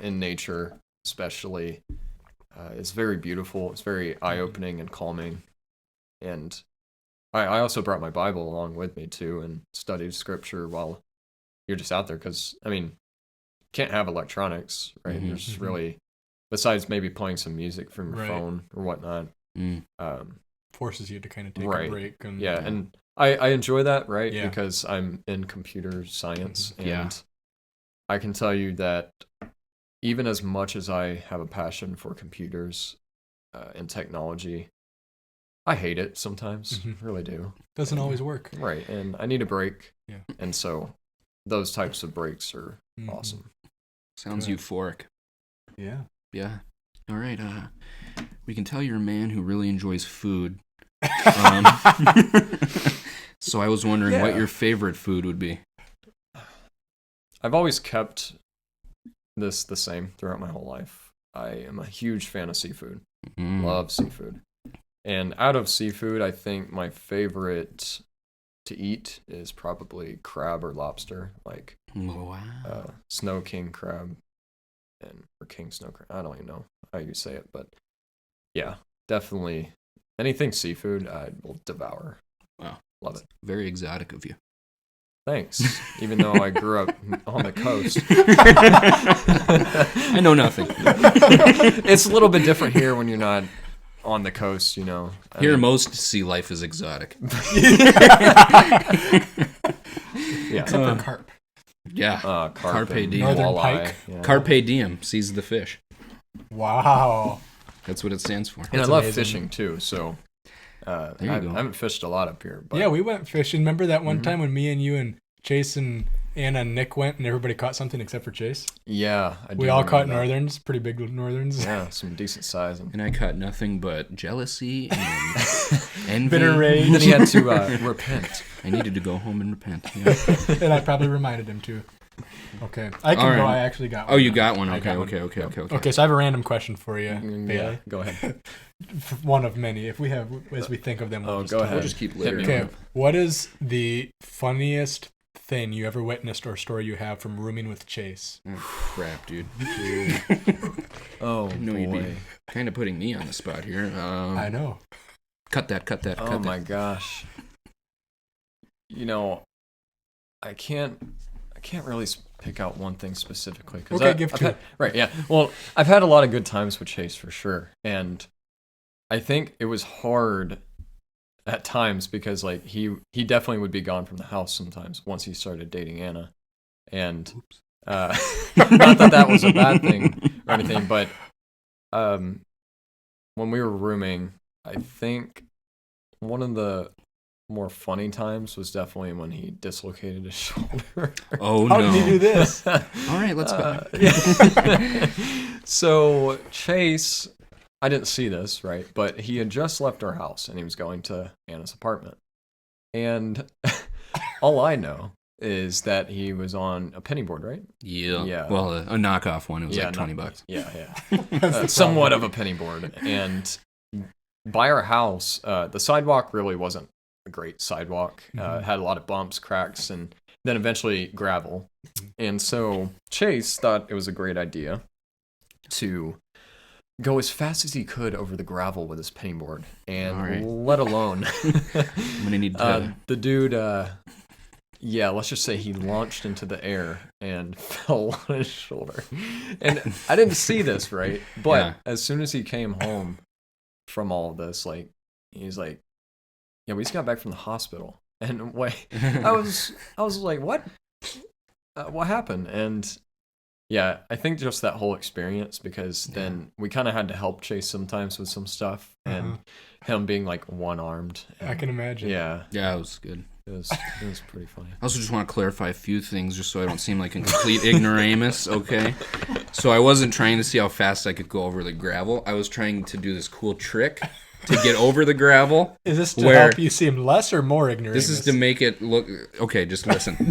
in nature especially, is very beautiful. It's very eye-opening and calming. And I also brought my Bible along with me too and studied scripture while you're just out there, because I mean, can't have electronics, right? There's just really, besides maybe playing some music from your phone or whatnot, forces you to kind of take a break. And, and I enjoy that, right? Yeah. Because I'm in computer science, and I can tell you that even as much as I have a passion for computers and technology, I hate it sometimes. Really do. Doesn't always work. Right, and I need a break. Yeah. And so those types of breaks are awesome. Sounds euphoric. Yeah. Yeah. All right. We can tell you're a man who really enjoys food. So I was wondering what your favorite food would be. I've always kept this the same throughout my whole life. I am a huge fan of seafood. Love seafood. And out of seafood, I think my favorite to eat is probably crab or lobster, like snow king crab or king snow crab. I don't even know how you say it, but yeah, definitely anything seafood I will devour. Wow. Love it. Very exotic of you. Thanks. Even though I grew up on the coast. I know nothing. It's a little bit different here when you're not on the coast, you know. Here, most sea life is exotic. Except for carp. Yeah. Carpe diem. Northern pike. Yeah. Carpe diem. Seize the fish. Wow. That's what it stands for. And I love fishing, too, so... I go. haven't fished a lot up here. But... Yeah, we went fishing. Remember that one time when me and you and Chase and Anna and Nick went and everybody caught something except for Chase? Yeah. We all caught northerns, pretty big northerns. Yeah, some decent size. And I caught nothing but jealousy and envy. Bitter rage. And then he had to repent. I needed to go home and repent. Yeah. And I probably reminded him too. Okay. I can go. I actually got one. Oh, you got one. I Okay, got okay, one. okay, okay, okay. Okay, so I have a random question for you, Bailey. Yeah, go ahead. One of many. If we have, as we think of them, go ahead. We'll just keep littering. Okay, what is the funniest thing you ever witnessed or story you have from rooming with Chase? Oh, crap, dude. Oh, No, you'd boy. be kind of putting me on the spot here. I know. Cut that. Oh, my gosh. You know, I can't really pick out one thing specifically. Okay, give two. Right, yeah. Well, I've had a lot of good times with Chase for sure. And I think it was hard at times because like he definitely would be gone from the house sometimes once he started dating Anna. And not that was a bad thing or anything, but when we were rooming, I think one of the more funny times was definitely when he dislocated his shoulder. Oh, How no. did he do this? All right, let's go. Yeah. So Chase, I didn't see this, right? But he had just left our house and he was going to Anna's apartment. And all I know is that he was on a penny board, right? Yeah. Yeah. Well, a knockoff one. It was like $20. Yeah. Somewhat of a penny board. And by our house, the sidewalk really wasn't a great sidewalk. It had a lot of bumps, cracks, and then eventually gravel. And so Chase thought it was a great idea to go as fast as he could over the gravel with his penny board. And All right. let alone I'm going to need to... the dude, let's just say he launched into the air and fell on his shoulder. And I didn't see this, right? But Yeah. as soon as he came home from all of this, like, he's like, yeah, we just got back from the hospital. And I was like, what? What happened? And yeah, I think just that whole experience, because then we kind of had to help Chase sometimes with some stuff, and him being like one-armed. I can imagine. Yeah. Yeah, it was good. It was pretty funny. I also just want to clarify a few things just so I don't seem like a complete ignoramus, okay? So I wasn't trying to see how fast I could go over the gravel. I was trying to do this cool trick to get over the gravel. Is this to help you seem less or more ignoramus? This is to make it look... Okay, just listen.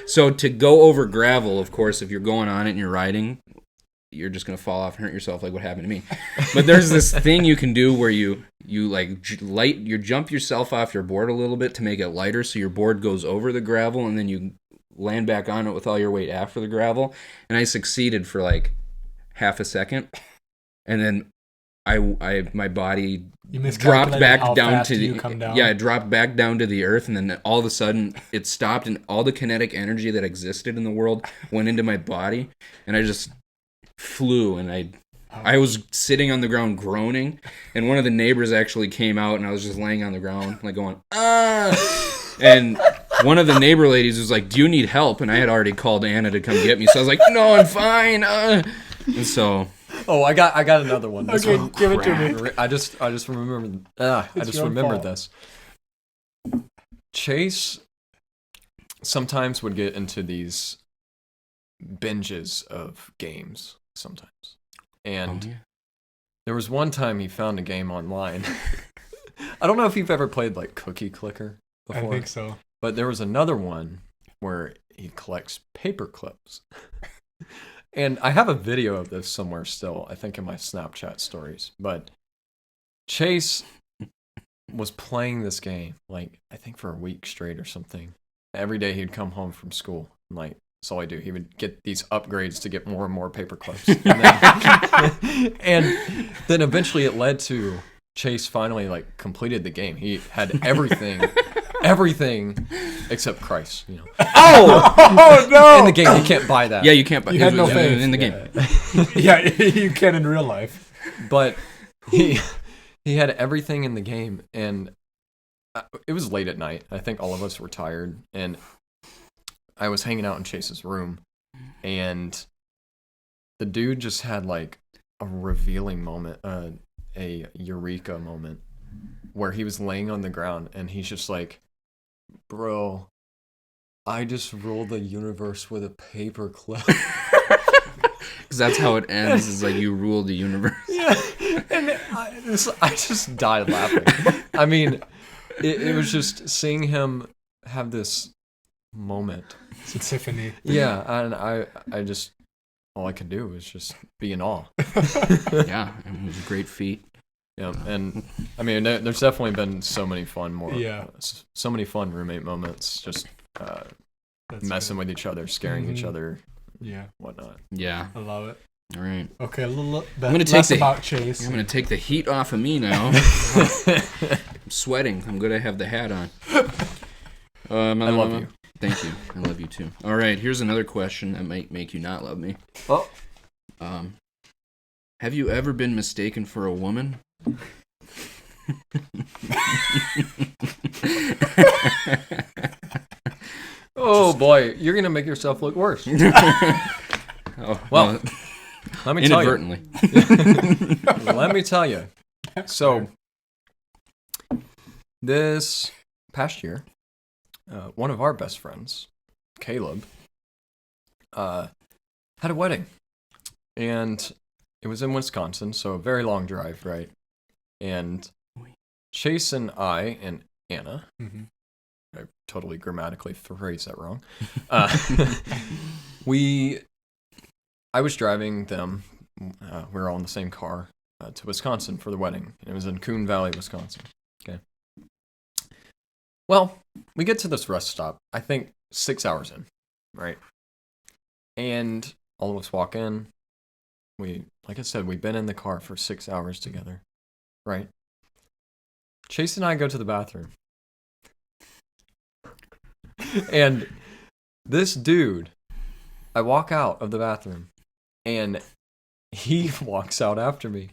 So to go over gravel, of course, if you're going on it and you're riding, you're just going to fall off and hurt yourself like what happened to me. But there's this thing you can do where you jump yourself off your board a little bit to make it lighter, so your board goes over the gravel and then you land back on it with all your weight after the gravel. And I succeeded for like half a second. And then my body dropped back down to it dropped back down to the earth, and then all of a sudden it stopped, and all the kinetic energy that existed in the world went into my body, and I just flew, and I was sitting on the ground groaning, and one of the neighbors actually came out, and I was just laying on the ground like going and one of the neighbor ladies was like, "Do you need help?" And I had already called Anna to come get me, so I was like, "No, I'm fine." And so. Oh, I got another one. Okay, give it to me. I just remembered. I just remembered this. Chase sometimes would get into these binges of games sometimes, and there was one time he found a game online. I don't know if you've ever played like Cookie Clicker before. I think so. But there was another one where he collects paper clips. And I have a video of this somewhere still, I think in my Snapchat stories. But Chase was playing this game, like, I think for a week straight or something. Every day he'd come home from school, and, like, that's all I do. He would get these upgrades to get more and more paper clips. And then eventually it led to Chase finally, like, completed the game. He had everything except Christ, you know. Oh no! In the game, you can't buy that. Yeah, you can't buy. You had no faith in the game. Yeah, you can in real life. But he had everything in the game, and it was late at night. I think all of us were tired, and I was hanging out in Chase's room, and the dude just had like a revealing moment, a eureka moment, where he was laying on the ground, and he's just like, "Bro, I just ruled the universe with a paper clip." Because that's how it ends, is like you ruled the universe. Yeah, and I just died laughing. I mean, it was just seeing him have this moment. It's a Tiffany. Yeah, and I just, all I could do was just be in awe. Yeah, it was a great feat. Yeah, and I mean, there's definitely been so many fun roommate moments. Just messing with each other, scaring each other, whatnot. Yeah. I love it. All right. Okay, a little bit I'm gonna less about Chase. I'm going to take the heat off of me now. I'm sweating. I'm going to have the hat on. I love you. Thank you. I love you too. All right, here's another question that might make you not love me. Oh. Have you ever been mistaken for a woman? Oh boy, you're gonna make yourself look worse. Oh, well, let me tell you. Inadvertently. Let me tell you. So, this past year, one of our best friends, Caleb, had a wedding, and it was in Wisconsin, so a very long drive, right? And Chase and I and Anna. I totally grammatically phrased that wrong. I was driving them. We were all in the same car to Wisconsin for the wedding. It was in Coon Valley, Wisconsin. Okay. Well, we get to this rest stop. I think 6 hours in, right? And all of us walk in. Like I said, we've been in the car for 6 hours together, right? Chase and I go to the bathroom. And this dude, I walk out of the bathroom, and he walks out after me.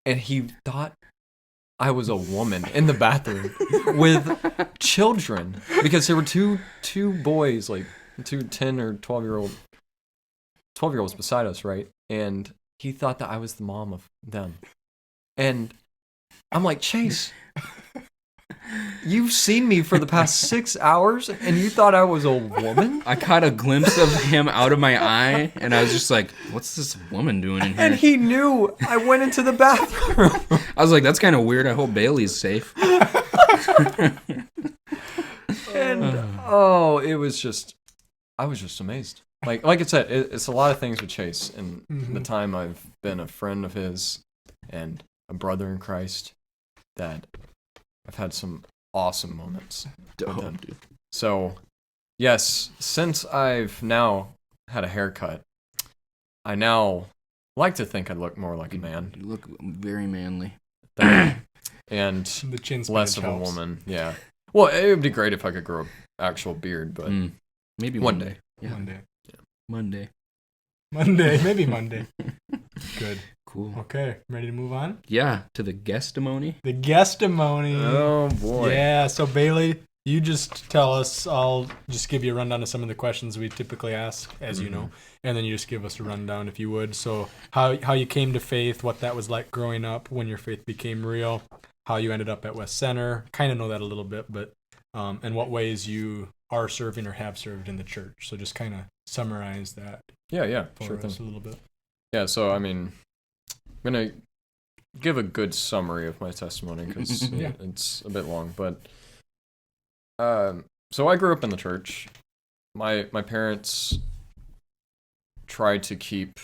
And he thought I was a woman in the bathroom with children. Because there were two boys, like two 10 or 12-year-olds beside us, right? And he thought that I was the mom of them. And I'm like, Chase, you've seen me for the past 6 hours, and you thought I was a woman? I caught a glimpse of him out of my eye, and I was just like, what's this woman doing in here? And he knew I went into the bathroom. I was like, that's kind of weird. I hope Bailey's safe. And, it was just, I was just amazed. Like I said, it's a lot of things with Chase, and the time I've been a friend of his and a brother in Christ, that I've had some awesome moments with him. Dude. So, yes, since I've now had a haircut, I now like to think I look more like a man. You look very manly. And the chin's less of a woman. Yeah. Well, it would be great if I could grow an actual beard, but maybe one day. Yeah. One day. Yeah. Monday. Maybe Monday. Good. Cool. Okay, ready to move on? Yeah, to the guestimony. The guestimony. Oh, boy. Yeah, so Bailey, you just tell us. I'll just give you a rundown of some of the questions we typically ask, as you know, and then you just give us a rundown, if you would. So how you came to faith, what that was like growing up, when your faith became real, how you ended up at West Center. Kind of know that a little bit, but and what ways you are serving or have served in the church. So just kind of summarize that. Yeah, for sure us thing. a little bit. Yeah, so I mean, I'm going to give a good summary of my testimony because it's a bit long. But so I grew up in the church. My parents tried to keep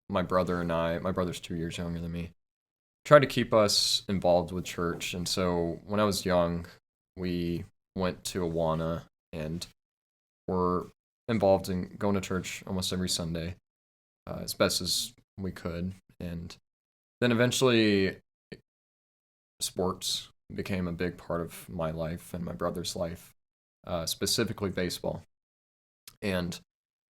my brother and I, my brother's 2 years younger than me, tried to keep us involved with church. And so when I was young, we went to Awana and were involved in going to church almost every Sunday as best as we could. And then eventually sports became a big part of my life and my brother's life, specifically baseball. And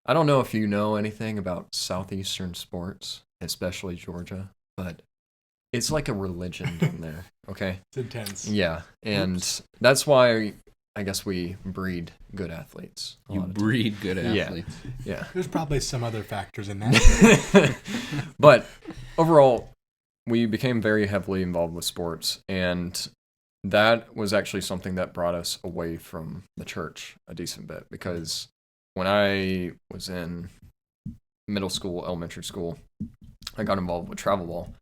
I don't know if you know anything about Southeastern sports, especially Georgia, but it's like a religion down there, okay? It's intense. Yeah, and that's why I guess we breed good athletes. You breed good athletes. Yeah. There's probably some other factors in that. But overall, we became very heavily involved with sports, and that was actually something that brought us away from the church a decent bit, because when I was in middle school, elementary school, I got involved with travel ball.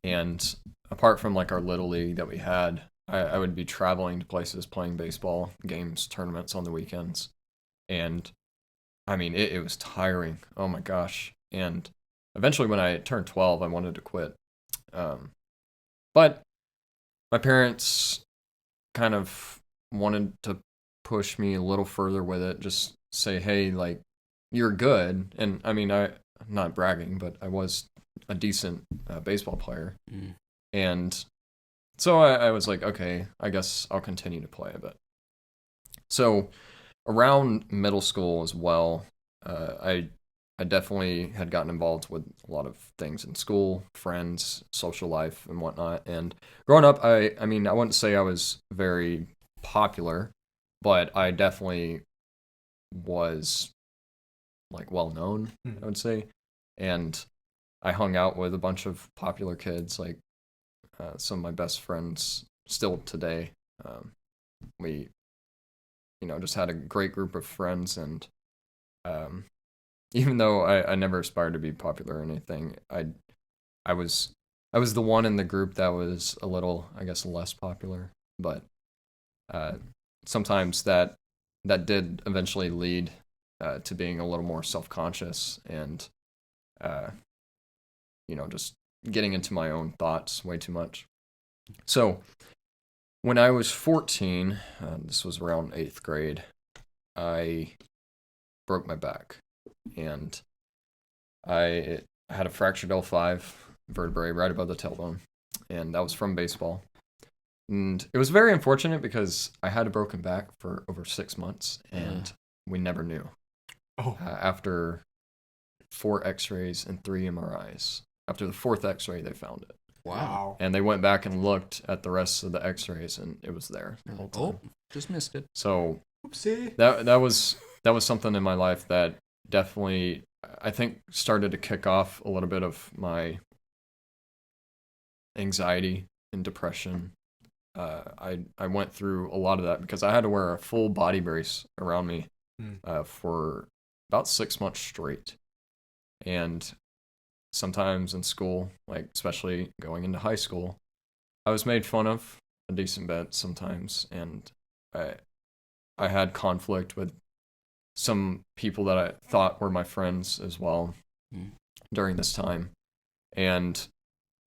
And apart from like our little league that we had, I would be traveling to places playing baseball games, tournaments on the weekends. And I mean, it was tiring. Oh my gosh. And eventually when I turned 12, I wanted to quit. But my parents kind of wanted to push me a little further with it. Just say, hey, like, you're good. And I mean, I'm not bragging, but I was a decent baseball player. Mm. And so I was like, okay, I guess I'll continue to play a bit. So around middle school as well, I definitely had gotten involved with a lot of things in school, friends, social life, and whatnot. And growing up, I mean, I wouldn't say I was very popular, but I definitely was like well known, I would say. And I hung out with a bunch of popular kids, like some of my best friends still today. We, just had a great group of friends, and even though I never aspired to be popular or anything, I was the one in the group that was a little, I guess, less popular. But sometimes that did eventually lead to being a little more self-conscious and, just getting into my own thoughts way too much. So when I was 14, this was around 8th grade, I broke my back. And I had a fractured L5 vertebrae right above the tailbone, and that was from baseball. And it was very unfortunate because I had a broken back for over 6 months, and we never knew. After 4 x-rays and 3 MRIs. After the 4th x-ray, they found it. Wow. And they went back and looked at the rest of the x-rays, and it was there the whole time. Oh, just missed it. So oopsie. That was something in my life that definitely, I think, started to kick off a little bit of my anxiety and depression. I went through a lot of that because I had to wear a full body brace around me for about 6 months straight. And sometimes in school, like especially going into high school, I was made fun of a decent bit sometimes, and I had conflict with some people that I thought were my friends as well during this time. And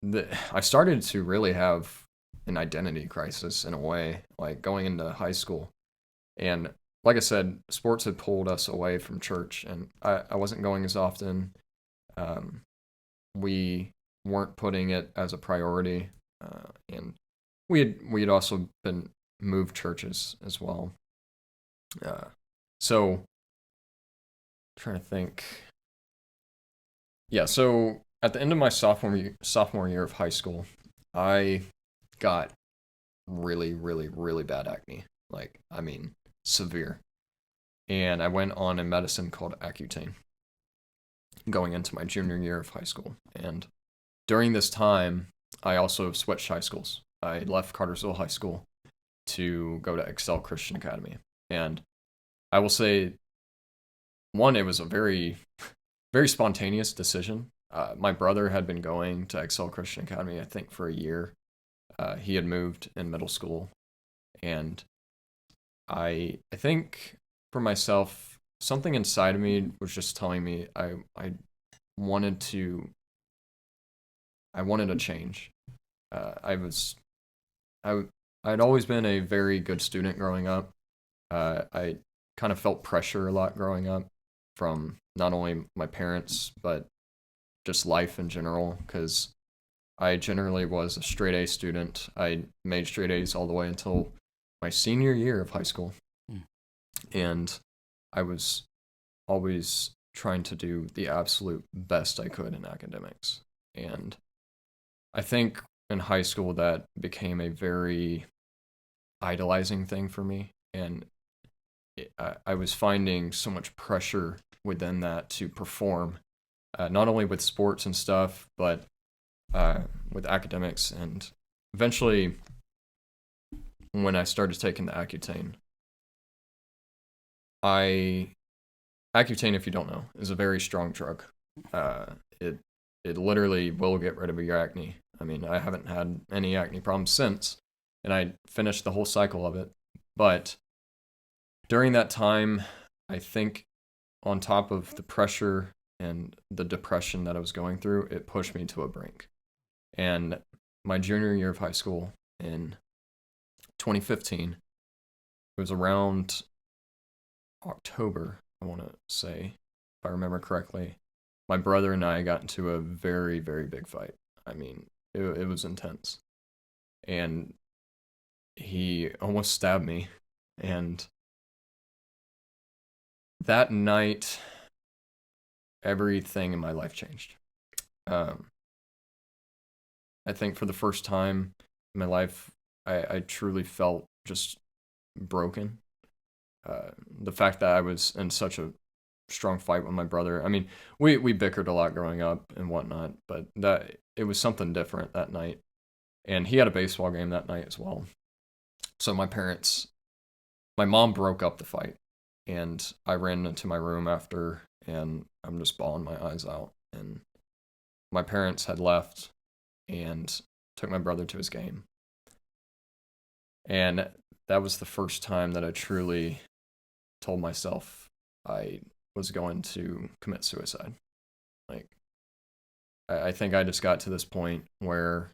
I started to really have an identity crisis in a way, like going into high school. And like I said, sports had pulled us away from church, and I wasn't going as often. We weren't putting it as a priority. And we had also been moved churches as well. So trying to think. Yeah, so at the end of my sophomore year of high school, I got really, really, really bad acne. Like, I mean, severe. And I went on a medicine called Accutane going into my junior year of high school. And during this time, I also switched high schools. I left Cartersville High School to go to Excel Christian Academy. And I will say, one, it was a very, very spontaneous decision. My brother had been going to Excel Christian Academy, I think, for a year. He had moved in middle school. And I think for myself, something inside of me was just telling me I wanted a change. I'd always been a very good student growing up. I kind of felt pressure a lot growing up from not only my parents, but just life in general, because I generally was a straight A student. I made straight A's all the way until my senior year of high school. And I was always trying to do the absolute best I could in academics. And I think in high school that became a very idolizing thing for me. And I was finding so much pressure within that to perform, not only with sports and stuff, but with academics. And eventually, when I started taking the Accutane, Accutane, if you don't know, is a very strong drug. It literally will get rid of your acne. I mean, I haven't had any acne problems since, and I finished the whole cycle of it. But during that time, I think on top of the pressure and the depression that I was going through, it pushed me to a brink. And my junior year of high school in 2015, it was around October, I want to say, if I remember correctly. My brother and I got into a very, very big fight. I mean, it was intense. And he almost stabbed me. And that night, everything in my life changed. I think for the first time in my life, I truly felt just broken. The fact that I was in such a strong fight with my brother. I mean, we bickered a lot growing up and whatnot, but that it was something different that night. And he had a baseball game that night as well. So my mom broke up the fight, and I ran into my room after, and I'm just bawling my eyes out. And my parents had left and took my brother to his game. And that was the first time that I truly told myself I was going to commit suicide. Like, I think I just got to this point where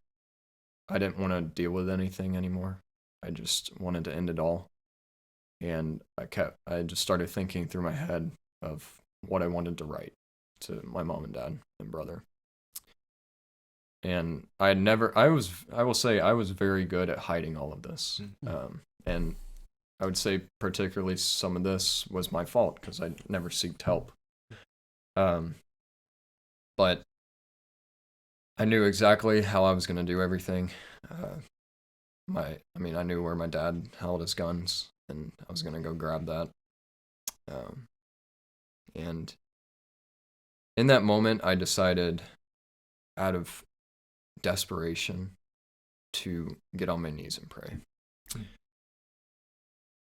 I didn't want to deal with anything anymore. I just wanted to end it all. And I just started thinking through my head of what I wanted to write to my mom and dad and brother. And I will say I was very good at hiding all of this. And I would say particularly some of this was my fault because I never sought help. But I knew exactly how I was going to do everything. I knew where my dad held his guns, and I was going to go grab that. And in that moment, I decided, out of desperation, to get on my knees and pray.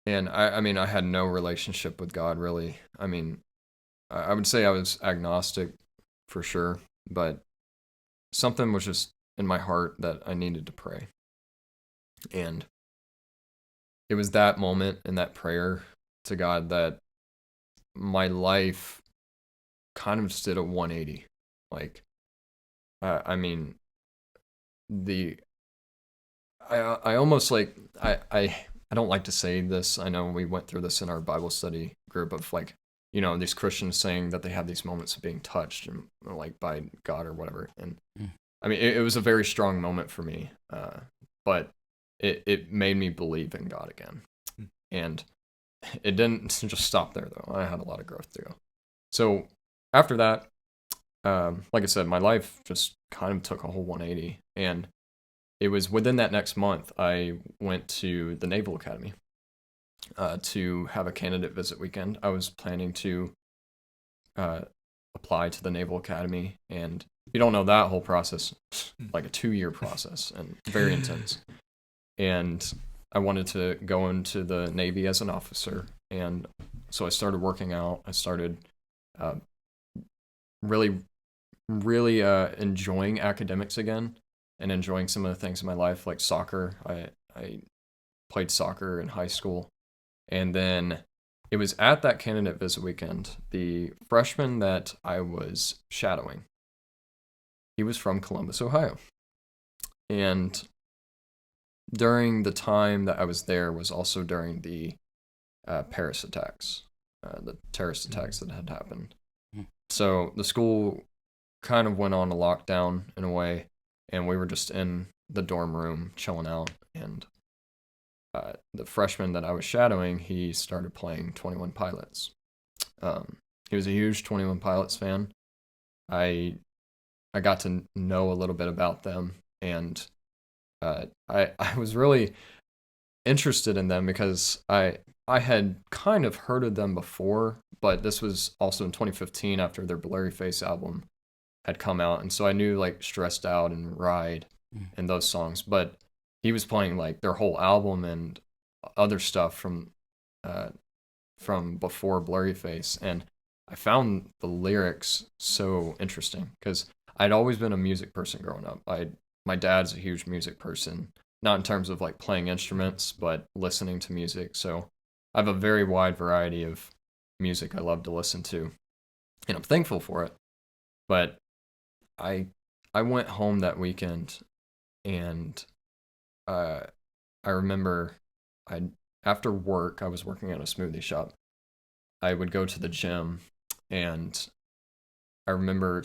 And I had no relationship with God, really. I mean, I would say I was agnostic for sure, but something was just in my heart that I needed to pray. And it was that moment and that prayer to God that my life kind of just did a 180. Like, I almost like, I don't like to say this. I know we went through this in our Bible study group of like, these Christians saying that they have these moments of being touched and like by God or whatever. And I mean, it was a very strong moment for me. But it made me believe in God again. And it didn't just stop there though. I had a lot of growth to go. So after that, like I said, my life just kind of took a whole 180. And it was within that next month, I went to the Naval Academy to have a candidate visit weekend. I was planning to apply to the Naval Academy. And if you don't know that whole process, like a 2-year process and very intense. And I wanted to go into the Navy as an officer. And so I started working out. I started really enjoying academics again and enjoying some of the things in my life, like soccer. I played soccer in high school. And then it was at that candidate visit weekend, the freshman that I was shadowing, he was from Columbus, Ohio. And during the time that I was there was also during the Paris attacks, the terrorist attacks that had happened. So the school kind of went on a lockdown in a way, and we were just in the dorm room chilling out. And the freshman that I was shadowing, he started playing 21 Pilots. He was a huge 21 Pilots fan. I got to know a little bit about them, and I was really interested in them because I had kind of heard of them before, but this was also in 2015 after their Blurry Face album had come out, and so I knew like Stressed Out and Ride and those songs, but he was playing like their whole album and other stuff from before Blurry Face, and I found the lyrics so interesting because I'd always been a music person growing up. My dad's a huge music person, not in terms of like playing instruments, but listening to music. So I have a very wide variety of music I love to listen to, and I'm thankful for it. But I went home that weekend, and I remember after work, I was working at a smoothie shop. I would go to the gym, and I remember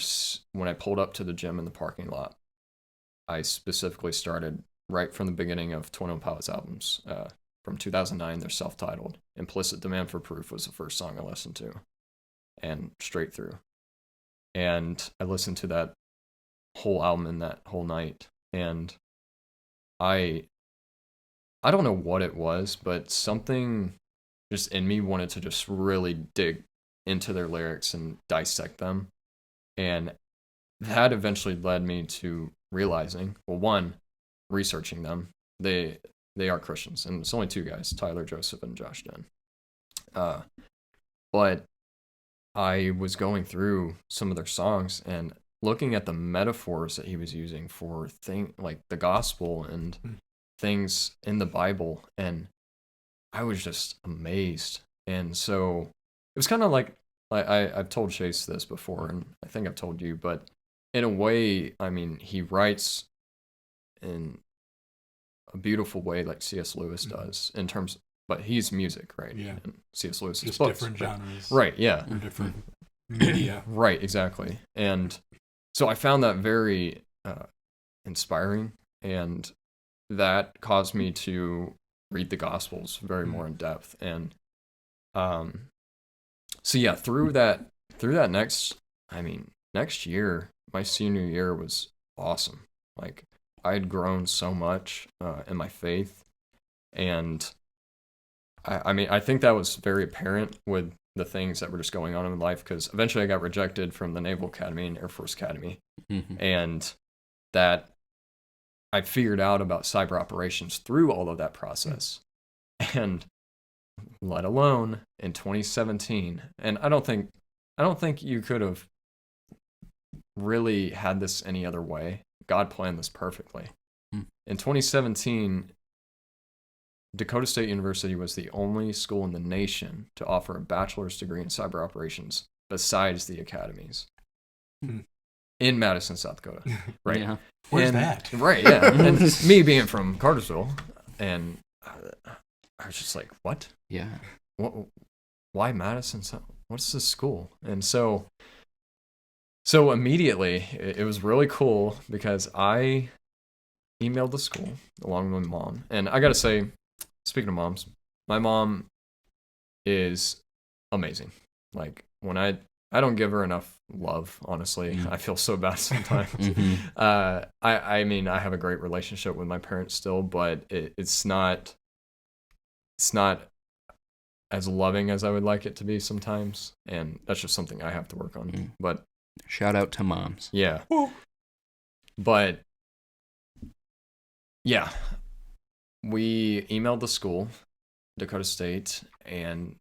when I pulled up to the gym in the parking lot, I specifically started right from the beginning of 21 Pilots albums. From 2009, they're self-titled. Implicit Demand for Proof was the first song I listened to, and straight through. And I listened to that whole album in that whole night, and I don't know what it was, but something just in me wanted to just really dig into their lyrics and dissect them. And that eventually led me to realizing, well, one, researching them. They are Christians, and it's only two guys, Tyler, Joseph, and Josh Dunn. But I was going through some of their songs and looking at the metaphors that he was using for like the gospel and things in the Bible, and I was just amazed. And so it was kind of like I've told Chase this before, and I think I've told you, but in a way, I mean, he writes in a beautiful way like C.S. Lewis does in terms, but he's music, right? Yeah. And C.S. Lewis is just books, different genres. right? Yeah. Or different media. Right, exactly. And so I found that very inspiring, and that caused me to read the Gospels very more in depth. And so yeah, through that next year, my senior year was awesome. Like, I had grown so much in my faith, and I mean, I think that was very apparent with the things that were just going on in my life, because eventually I got rejected from the Naval Academy and Air Force Academy, and that I figured out about cyber operations through all of that process, and let alone in 2017. And I don't think you could have really had this any other way. God planned this perfectly. In 2017, Dakota State University was the only school in the nation to offer a bachelor's degree in cyber operations besides the academies in Madison, South Dakota. Right? Yeah. Where's that? Right, yeah. And me being from Cartersville, and I was just like, what? Yeah. Why Madison? What's this school? And so immediately, it was really cool because I emailed the school along with my mom. And I got to say, speaking of moms, my mom is amazing. Like, when I don't give her enough love, honestly. I feel so bad sometimes. I mean, I have a great relationship with my parents still, but it's not as loving as I would like it to be sometimes. And that's just something I have to work on. But shout out to moms. Yeah. But yeah, we emailed the school, Dakota State, and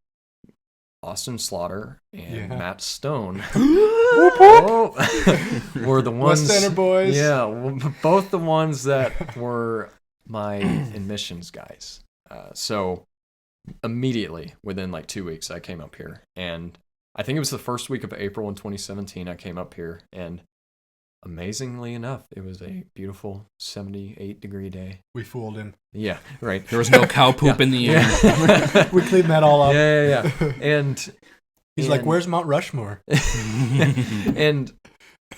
Austin Slaughter and Matt Stone were the ones. West Center boys. Yeah, both the ones that were my admissions guys. So immediately, within like 2 weeks, I came up here, and I think it was the first week of April in 2017. I came up here, and amazingly enough, it was a beautiful 78-degree day. We fooled him. Yeah, right. There was no cow poop in the air. We cleaned that all up. Yeah. And he's like, "Where's Mount Rushmore?" And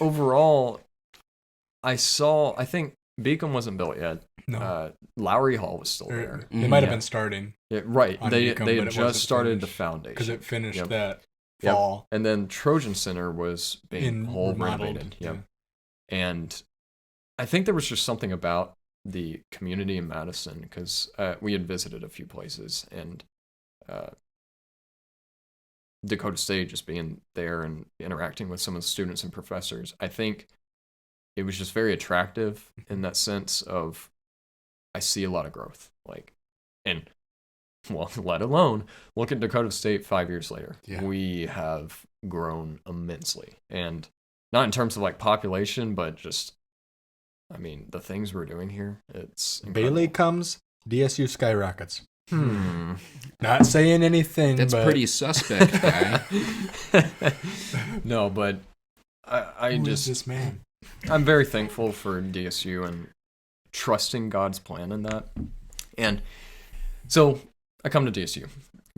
overall, I think Beacom wasn't built yet. No. Lowry Hall was still there. They might have been starting. Yeah, right. They Beacom, had just started the foundation. Because it finished that fall. And then Trojan Center was being whole renovated. Yep. And I think there was just something about the community in Madison, because we had visited a few places, and Dakota State, just being there and interacting with some of the students and professors, I think it was just very attractive in that sense of, I see a lot of growth. Like, and well, let alone look at Dakota State 5 years later. Yeah. We have grown immensely, and not in terms of like population, but just, I mean, the things we're doing here, it's incredible. Bailey comes, DSU skyrockets. Not saying anything. That's pretty suspect, guy. No, but I Who just, is this man? I'm very thankful for DSU and trusting God's plan in that. And so I come to DSU,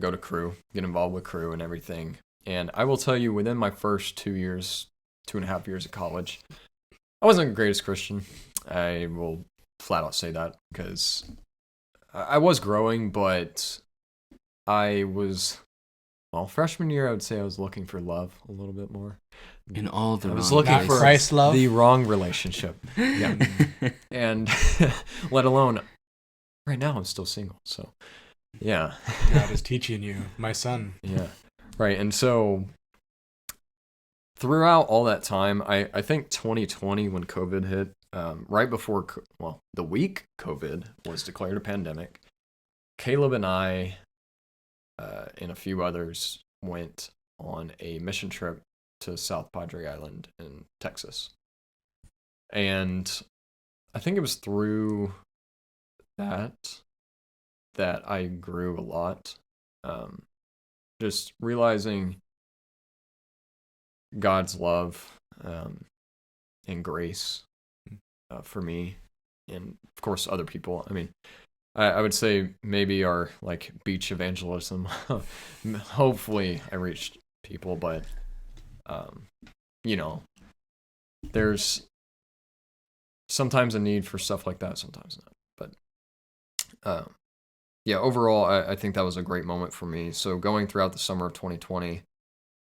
go to crew, get involved with crew and everything. And I will tell you, within my first 2.5 years of college, I wasn't the greatest Christian. I will flat out say that, because I was growing, but I was, well, freshman year, I would say I was looking for love a little bit more. In all the I was wrong looking places. for Christ love? the wrong relationship. Yeah. And let alone, right now I'm still single. So, yeah. God is teaching you, my son. Yeah. Right. And so throughout all that time, I think 2020, when COVID hit, right before, the week COVID was declared a pandemic, Caleb and I and a few others went on a mission trip to South Padre Island in Texas. And I think it was through that I grew a lot. Just realizing God's love and grace for me, and of course other people. I mean, I would say maybe our like beach evangelism. Hopefully I reached people, but there's sometimes a need for stuff like that, sometimes not. But overall, I think that was a great moment for me. So going throughout the summer of 2020,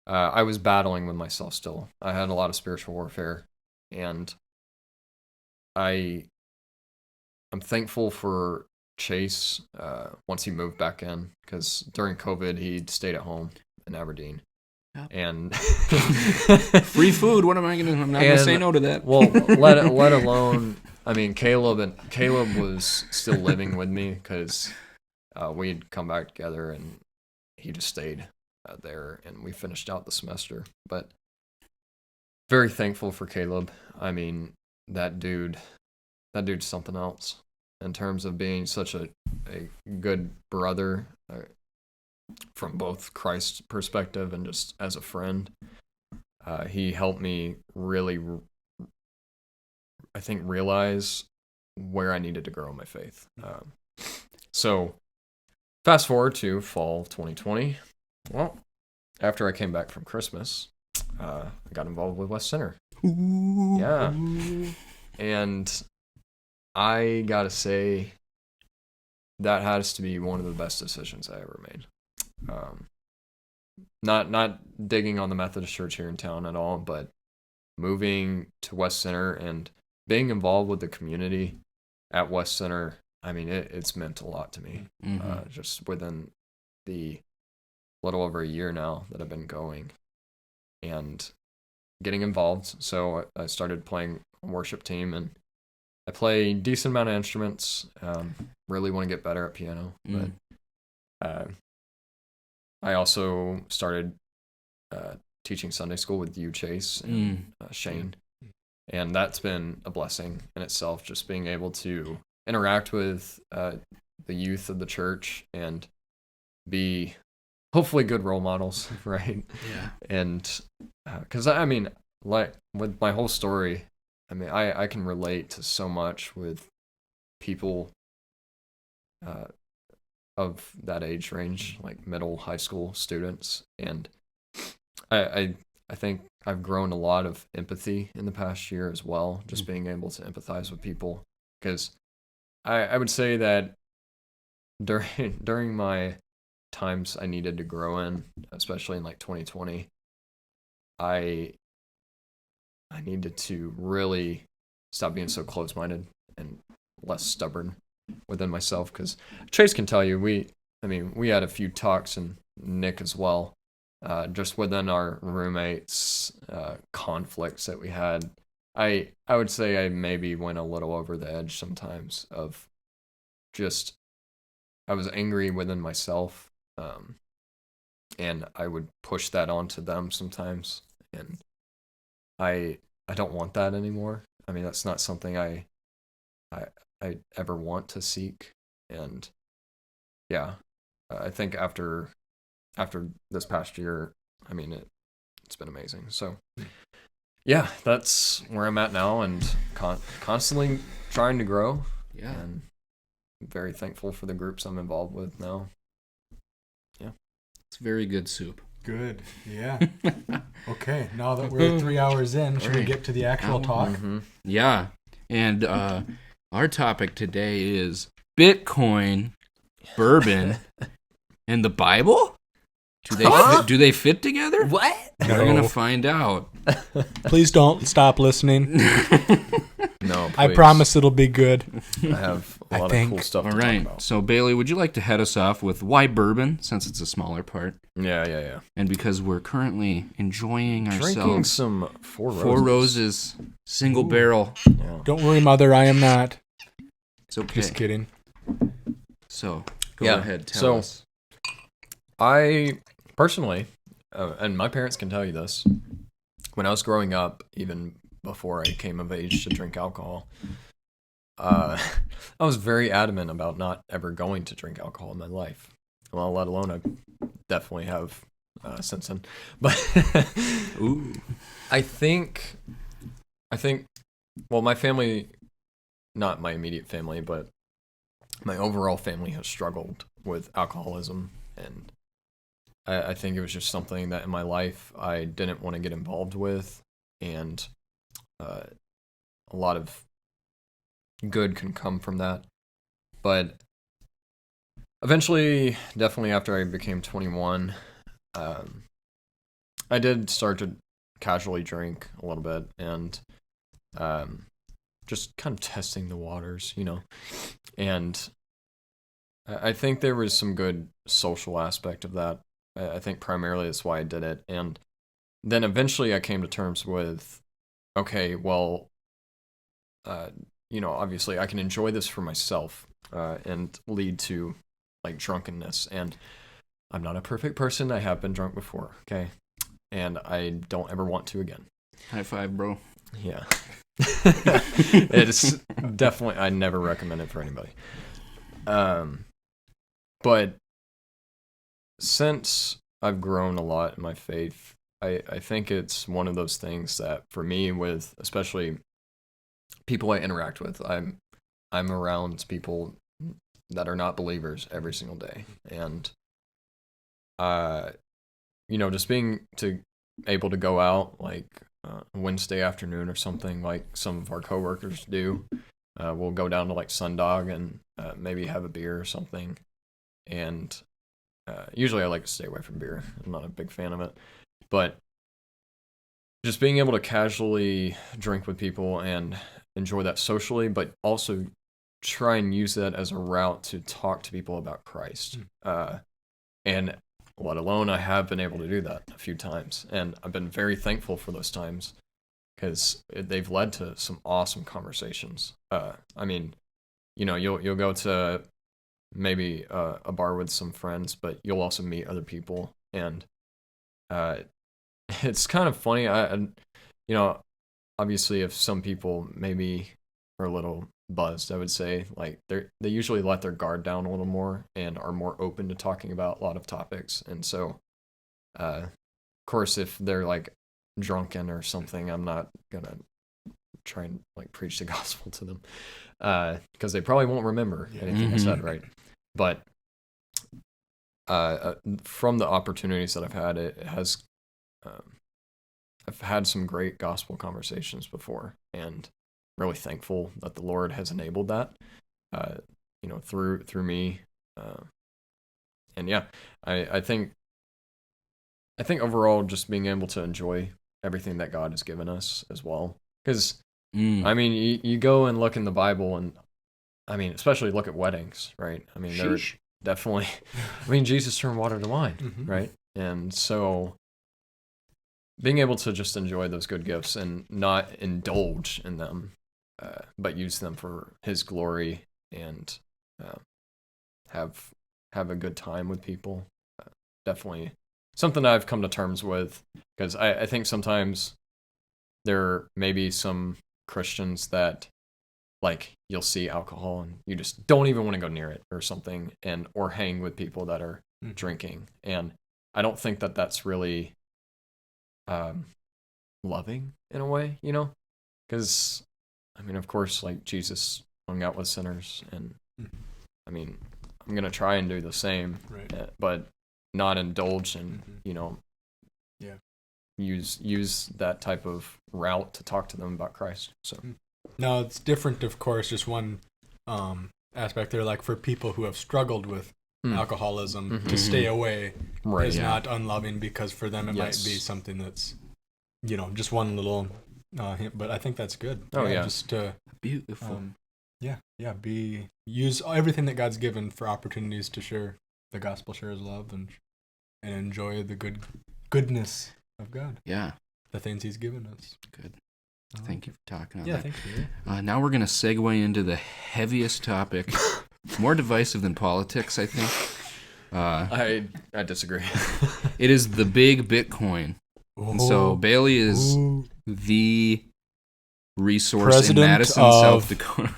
I was battling with myself still. I had a lot of spiritual warfare, and I'm thankful for Chase once he moved back in, because during COVID he stayed at home in Aberdeen. Yep. And free food. What am I gonna? I'm not gonna say no to that. Well, let alone. I mean, Caleb was still living with me, because we'd come back together, and he just stayed there, and we finished out the semester. But very thankful for Caleb. I mean, that dude's something else in terms of being such a good brother. From both Christ's perspective and just as a friend. He helped me really, I think, realize where I needed to grow in my faith. So fast forward to fall of 2020. Well, after I came back from Christmas, I got involved with West Center. Ooh. Yeah. And I gotta say, that has to be one of the best decisions I ever made. Not digging on the Methodist Church here in town at all, but moving to West Center and being involved with the community at West Center, I mean, it's meant a lot to me. Mm-hmm. Just within the little over a year now that I've been going and getting involved. So I started playing a worship team, and I play a decent amount of instruments. Really want to get better at piano, but I also started teaching Sunday school with you, Chase, and Shane. And that's been a blessing in itself, just being able to interact with the youth of the church and be hopefully good role models, right? Yeah. And because, I mean, like with my whole story, I mean, I can relate to so much with people of that age range, like middle, high school students. And I think I've grown a lot of empathy in the past year as well, just being able to empathize with people. Because I would say that during my times I needed to grow in, especially in like 2020, I needed to really stop being so close-minded and less stubborn within myself. Because Chase can tell you, we had a few talks, and Nick as well, just within our roommates conflicts that we had. I would say I maybe went a little over the edge sometimes of just, I was angry within myself, and I would push that onto them sometimes, and I don't want that anymore. I mean, that's not something I ever want to seek. And yeah, I think after this past year, I mean, it's been amazing. So yeah, that's where I'm at now, and constantly trying to grow. Yeah. And I'm very thankful for the groups I'm involved with now. It's very good soup. Good. Yeah. Okay. Now that we're 3 hours in, should we get to the actual talk? Mm-hmm. Yeah. And our topic today is Bitcoin, bourbon, and the Bible? Do they fit together? What? We're going to find out. Please don't stop listening. No, I please. promise it'll be good. I have a lot of cool stuff All to right. talk about. So, Bailey, would you like to head us off with why bourbon, since it's a smaller part? Yeah. And because we're currently enjoying Drinking ourselves some Four Roses. Four Roses, single barrel. Yeah. Don't worry, Mother, I am not. It's okay. Just kidding. So, go ahead, tell us. I personally, and my parents can tell you this, when I was growing up, even before I came of age to drink alcohol, I was very adamant about not ever going to drink alcohol in my life. Well, let alone I definitely have since then. But Ooh. I think, well, my family, not my immediate family, but my overall family has struggled with alcoholism, and I think it was just something that in my life I didn't want to get involved with, and a lot of good can come from that. But eventually, definitely after I became 21, I did start to casually drink a little bit, and just kind of testing the waters, and I think there was some good social aspect of that. I think primarily that's why I did it. And then eventually I came to terms with, okay, well, obviously I can enjoy this for myself and lead to like drunkenness. And I'm not a perfect person. I have been drunk before, okay? And I don't ever want to again. High five, bro. Yeah. It's definitely, I never recommend it for anybody. But since I've grown a lot in my faith, I think it's one of those things that for me, with especially people I interact with, I'm around people that are not believers every single day. And, just being able to go out like Wednesday afternoon or something like some of our coworkers do. We'll go down to like Sundog and maybe have a beer or something. And usually I like to stay away from beer. I'm not a big fan of it. But just being able to casually drink with people and enjoy that socially, but also try and use that as a route to talk to people about Christ. And let alone I have been able to do that a few times. And I've been very thankful for those times because they've led to some awesome conversations. You'll go to maybe a bar with some friends, but you'll also meet other people. And it's kind of funny. Obviously if some people maybe are a little buzzed, I would say, like they usually let their guard down a little more and are more open to talking about a lot of topics. And so, of course, if they're like drunken or something, I'm not gonna try and like preach the gospel to them because they probably won't remember anything I said, right? But from the opportunities that I've had, I've had some great gospel conversations before, and really thankful that the Lord has enabled that, through me. And yeah, I think overall just being able to enjoy everything that God has given us as well. Because, you go and look in the Bible and, especially look at weddings, right? They're definitely, Jesus turned water to wine, right? And so being able to just enjoy those good gifts and not indulge in them, but use them for His glory and have a good time with people. Definitely something that I've come to terms with, because I think sometimes there may be some Christians that like you'll see alcohol and you just don't even want to go near it or something, or hang with people that are drinking. And I don't think that that's really loving in a way, because of course, like Jesus hung out with sinners, and I'm gonna try and do the same, right. But not indulge and use that type of route to talk to them about Christ. So no, it's different, of course. Just one aspect there, like for people who have struggled with alcoholism, to stay away is not unloving, because for them it might be something that's just one little hint. But I think that's good. Just beautiful. Use everything that God's given for opportunities to share the gospel, share His love, and enjoy the goodness of God. Yeah, the things He's given us. Good. Thank you for talking on that. Thank you. Now we're going to segue into the heaviest topic, more divisive than politics, I think. I disagree. It is the big Bitcoin. And so Bailey is the resource President in Madison, South Dakota.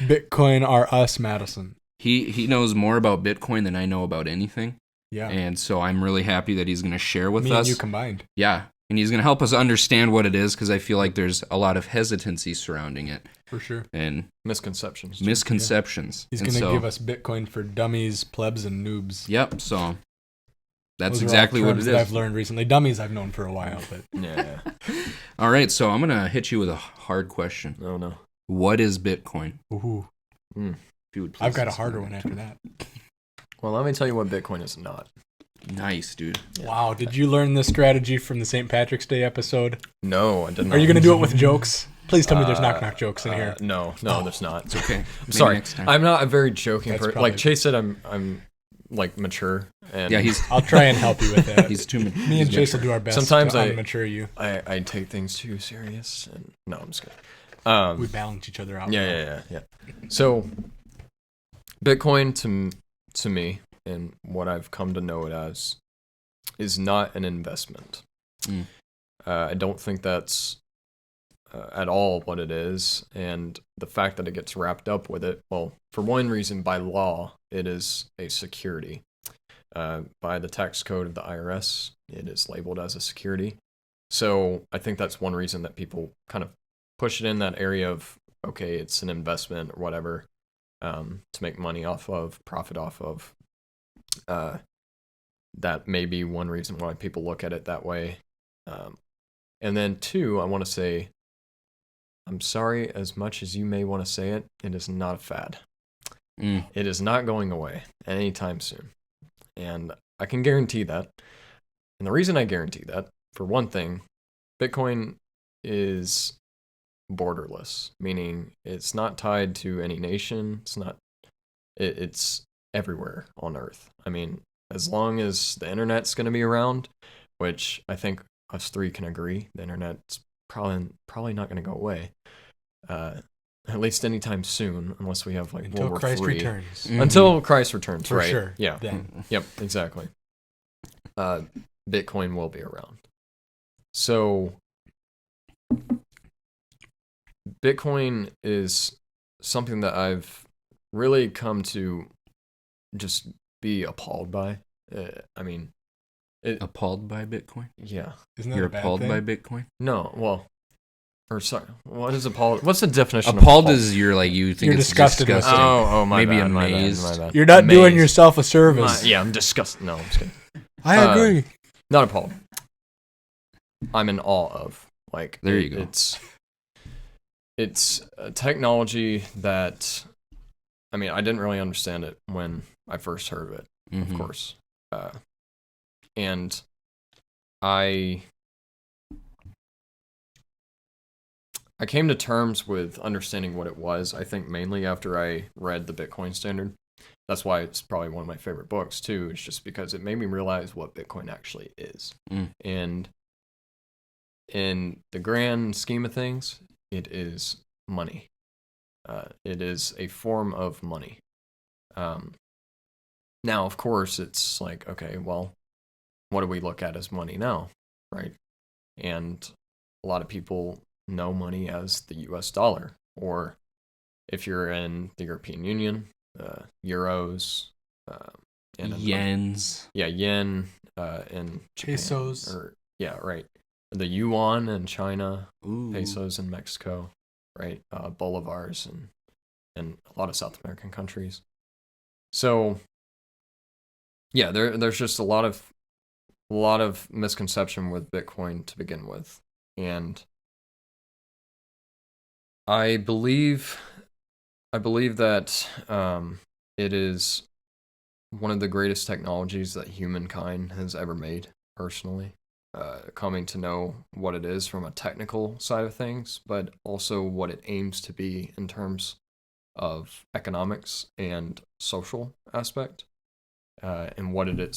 Bitcoin are us, Madison. He knows more about Bitcoin than I know about anything. Yeah. And so I'm really happy that he's going to share with us. Me and you combined. Yeah. And he's going to help us understand what it is, because I feel like there's a lot of hesitancy surrounding it. For sure. And misconceptions. He's going to give us Bitcoin for dummies, plebs, and noobs. Yep. So that's Those exactly are all what it terms is. that I've learned recently. Dummies I've known for a while, but yeah. All right. So I'm going to hit you with a hard question. Oh, no. What is Bitcoin? Ooh. If you would please I've got a harder one after that. Well, let me tell you what Bitcoin is not. Nice, dude. Yeah. Wow, did you learn this strategy from the St. Patrick's Day episode? No, I didn't. Are you going to do it with jokes? Please tell me there's knock-knock jokes in here. No, there's not. It's okay. I'm sorry. Next time. I'm not a very joking person. probably- Like Chase said, I'm like mature. And Yeah, I'll try and help you with that. he's too mature. Me and Chase will do our best Sometimes to I- unmature you. I take things too serious. And no, I'm just kidding. We balance each other out. Yeah. So, Bitcoin to me, and what I've come to know it as, is not an investment. I don't think that's at all what it is, and the fact that it gets wrapped up with it, well, for one reason, by law, it is a security. By the tax code of the IRS, it is labeled as a security. So I think that's one reason that people kind of push it in that area of, okay, it's an investment or whatever, to make money off of, profit off of. That may be one reason why people look at it that way. And then two, I want to say, I'm sorry, as much as you may want to say it, it is not a fad. It is not going away anytime soon. And I can guarantee that. And the reason I guarantee that, for one thing, Bitcoin is borderless, meaning it's not tied to any nation. It's everywhere on Earth. I mean, as long as the internet's going to be around, which I think us three can agree, the internet's probably not going to go away, at least anytime soon, unless we have like Until World War Christ III. returns. Until Christ returns, For right? sure. Yeah. Then. Yep. Exactly. Bitcoin will be around. So Bitcoin is something that I've really come to just be appalled by. I mean, Appalled by Bitcoin? yeah. Isn't that You're a bad appalled thing? by Bitcoin? No, well, or sorry, what is appalled? What's the definition Appalled of is you think You're it's disgusted disgusting. with it. Oh, my Maybe bad, amazed. my bad. You're not doing Amazed. yourself a service. Yeah, I'm disgusted. No, I'm just kidding. I agree. Not appalled. I'm in awe of. Like, There you go. It's a technology that, I mean, I didn't really understand it when I first heard of it, of course. And I came to terms with understanding what it was, I think mainly after I read the Bitcoin Standard. That's why it's probably one of my favorite books, too. It's just because it made me realize what Bitcoin actually is. And in the grand scheme of things, it is money. It is a form of money. Now, of course, it's like, okay, well, what do we look at as money now, right? And a lot of people know money as the US dollar, or if you're in the European Union, euros, and Yens. yen, in Japan, Pesos. right. The yuan in China, Ooh. pesos in Mexico, right? Bolivars and a lot of South American countries. So yeah, there's just a lot of misconception with Bitcoin to begin with, and I believe that it is one of the greatest technologies that humankind has ever made. Personally, coming to know what it is from a technical side of things, but also what it aims to be in terms of economics and social aspect, and what it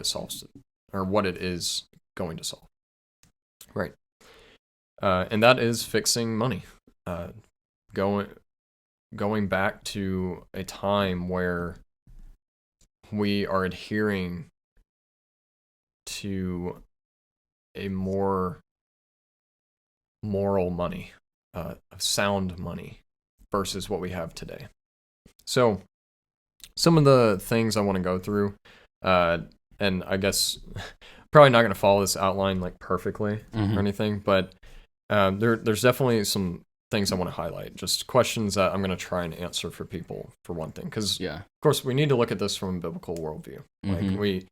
solves, or what it is going to solve. Right. And that is fixing money. Going back to a time where we are adhering to a more moral money, sound money, versus what we have today. So, some of the things I want to go through, and I guess probably not going to follow this outline like perfectly or anything, but there's definitely some things I want to highlight, just questions that I'm going to try and answer for people, for one thing, because of course we need to look at this from a biblical worldview. Like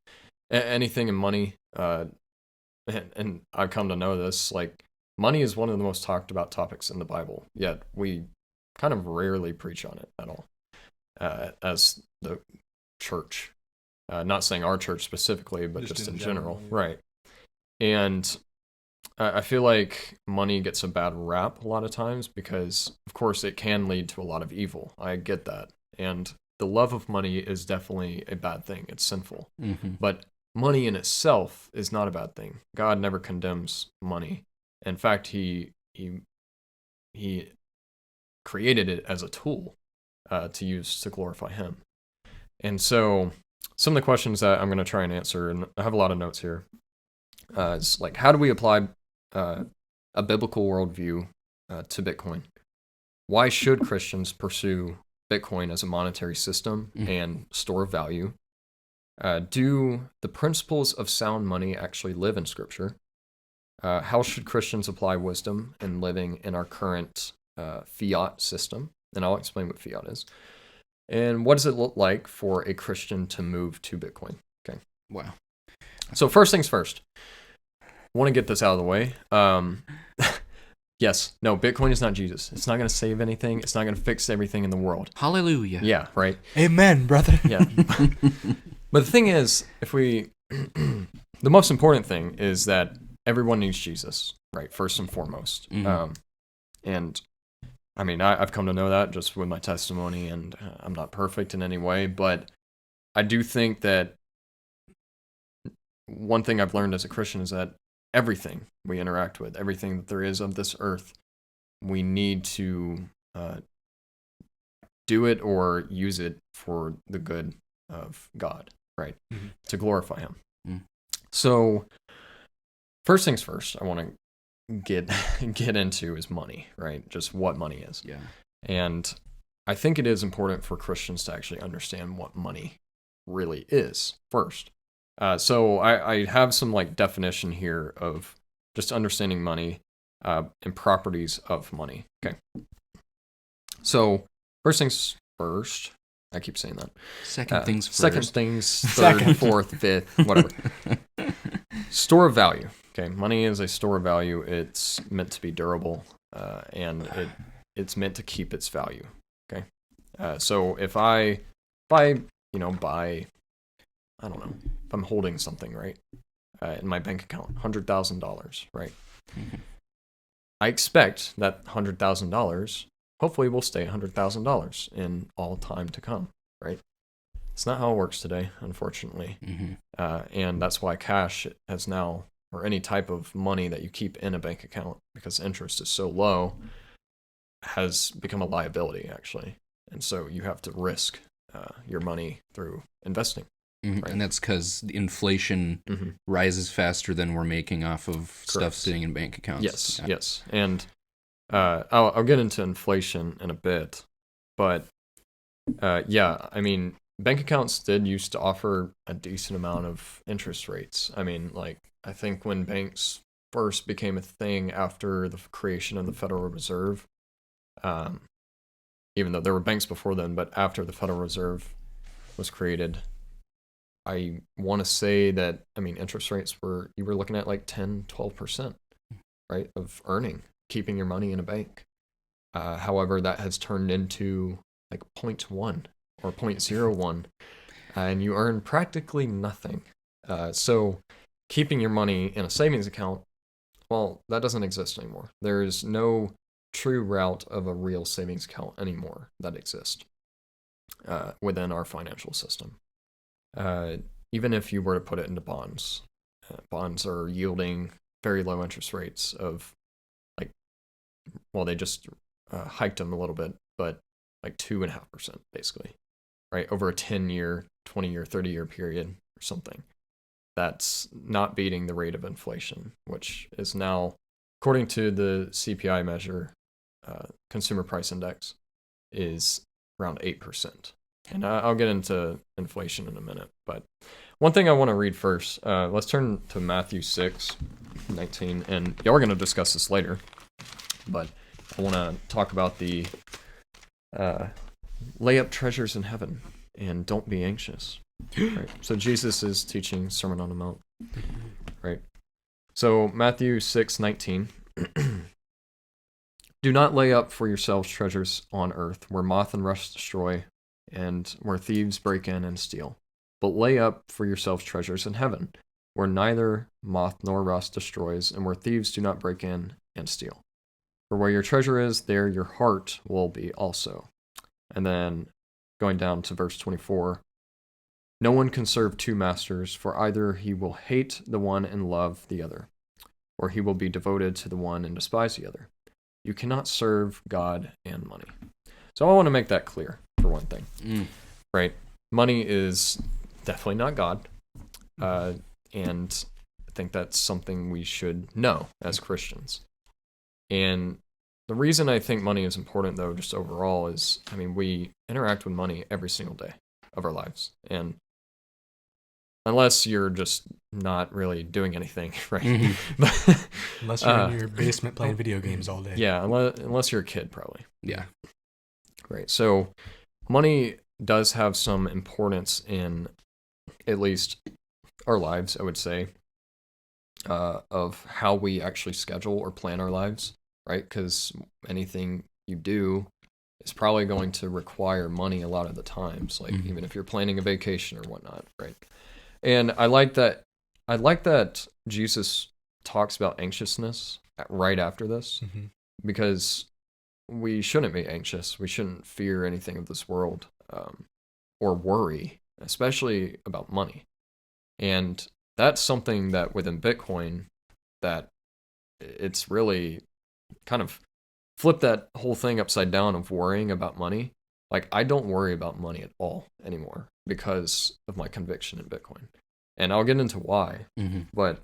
anything in money, and I've come to know this, like money is one of the most talked about topics in the Bible, yet we kind of rarely preach on it at all, as the church. Not saying our church specifically, but just in general. Right. And I feel like money gets a bad rap a lot of times because, of course, it can lead to a lot of evil. I get that. And the love of money is definitely a bad thing. It's sinful. But money in itself is not a bad thing. God never condemns money. In fact, he created it as a tool to use to glorify him. And so some of the questions that I'm going to try and answer, and I have a lot of notes here, is like, how do we apply a biblical worldview to Bitcoin? Why should Christians pursue Bitcoin as a monetary system and store of value? Do the principles of sound money actually live in Scripture? How should Christians apply wisdom in living in our current fiat system? And I'll explain what fiat is. And what does it look like for a Christian to move to Bitcoin? Okay. Wow. So first things first. I want to get this out of the way. Yes, no, Bitcoin is not Jesus. It's not going to save anything. It's not going to fix everything in the world. Hallelujah. Yeah, right. Amen, brother. Yeah. But the thing is, the most important thing is that everyone needs Jesus, right? First and foremost. And I mean, I've come to know that just with my testimony, and I'm not perfect in any way, but I do think that one thing I've learned as a Christian is that everything we interact with, everything that there is of this earth, we need to do it or use it for the good of God, right? To glorify him. So, first things first, I want to get into is money, right? Just what money is. Yeah. And I think it is important for Christians to actually understand what money really is first. So I have some like definition here of just understanding money and properties of money. Okay. So first things first. I keep saying that. Second things first. Second things third, fourth, fifth, whatever. Store of value. Okay, money is a store of value. It's meant to be durable, and it's meant to keep its value. Okay, so if I buy, I don't know, if I'm holding something right in my bank account, $100,000, right? I expect that $100,000 hopefully will stay $100,000 in all time to come, right? It's not how it works today, unfortunately, and that's why cash has now, or any type of money that you keep in a bank account, because interest is so low, has become a liability, actually. And so you have to risk your money through investing. Right? And that's because inflation rises faster than we're making off of stuff sitting in bank accounts. Yes. And I'll get into inflation in a bit. But I mean, bank accounts did used to offer a decent amount of interest rates. I mean, like, I think when banks first became a thing after the creation of the Federal Reserve, even though there were banks before then, but after the Federal Reserve was created, I want to say that, interest rates you were looking at like 10, 12%, right, of earning, keeping your money in a bank. However, that has turned into like 0.1 or 0.01, and you earn practically nothing. So keeping your money in a savings account, well, that doesn't exist anymore. There's no true route of a real savings account anymore that exists within our financial system. Even if you were to put it into bonds, bonds are yielding very low interest rates of they just hiked them a little bit, but like 2.5% basically, right? Over a 10-year, 20-year, 30-year period or something. That's not beating the rate of inflation, which is now, according to the CPI measure, Consumer Price Index, is around 8%. And I'll get into inflation in a minute. But one thing I want to read first, let's turn to Matthew 6:19, and y'all are going to discuss this later. But I want to talk about the lay up treasures in heaven and don't be anxious. Right? So Jesus is teaching Sermon on the Mount. Right? So Matthew 6:19. Do not lay up for yourselves treasures on earth, where moth and rust destroy, and where thieves break in and steal. But lay up for yourselves treasures in heaven, where neither moth nor rust destroys, and where thieves do not break in and steal. For where your treasure is, there your heart will be also. And then going down to verse 24, no one can serve two masters, for either he will hate the one and love the other, or he will be devoted to the one and despise the other. You cannot serve God and money. So I want to make that clear, for one thing. Right? Money is definitely not God. And I think that's something we should know as Christians. And the reason I think money is important, though, just overall, is, we interact with money every single day of our lives. And unless you're just not really doing anything, right? Unless you're in your basement playing video games all day. Yeah, unless you're a kid, probably. Yeah. Right. So money does have some importance in at least our lives, I would say, of how we actually schedule or plan our lives, right? Because anything you do is probably going to require money a lot of the times, like even if you're planning a vacation or whatnot, right? And I like that Jesus talks about anxiousness right after this, because we shouldn't be anxious. We shouldn't fear anything of this world, or worry, especially about money. And that's something that within Bitcoin, that it's really kind of flipped that whole thing upside down of worrying about money. Like, I don't worry about money at all anymore because of my conviction in Bitcoin. And I'll get into why, but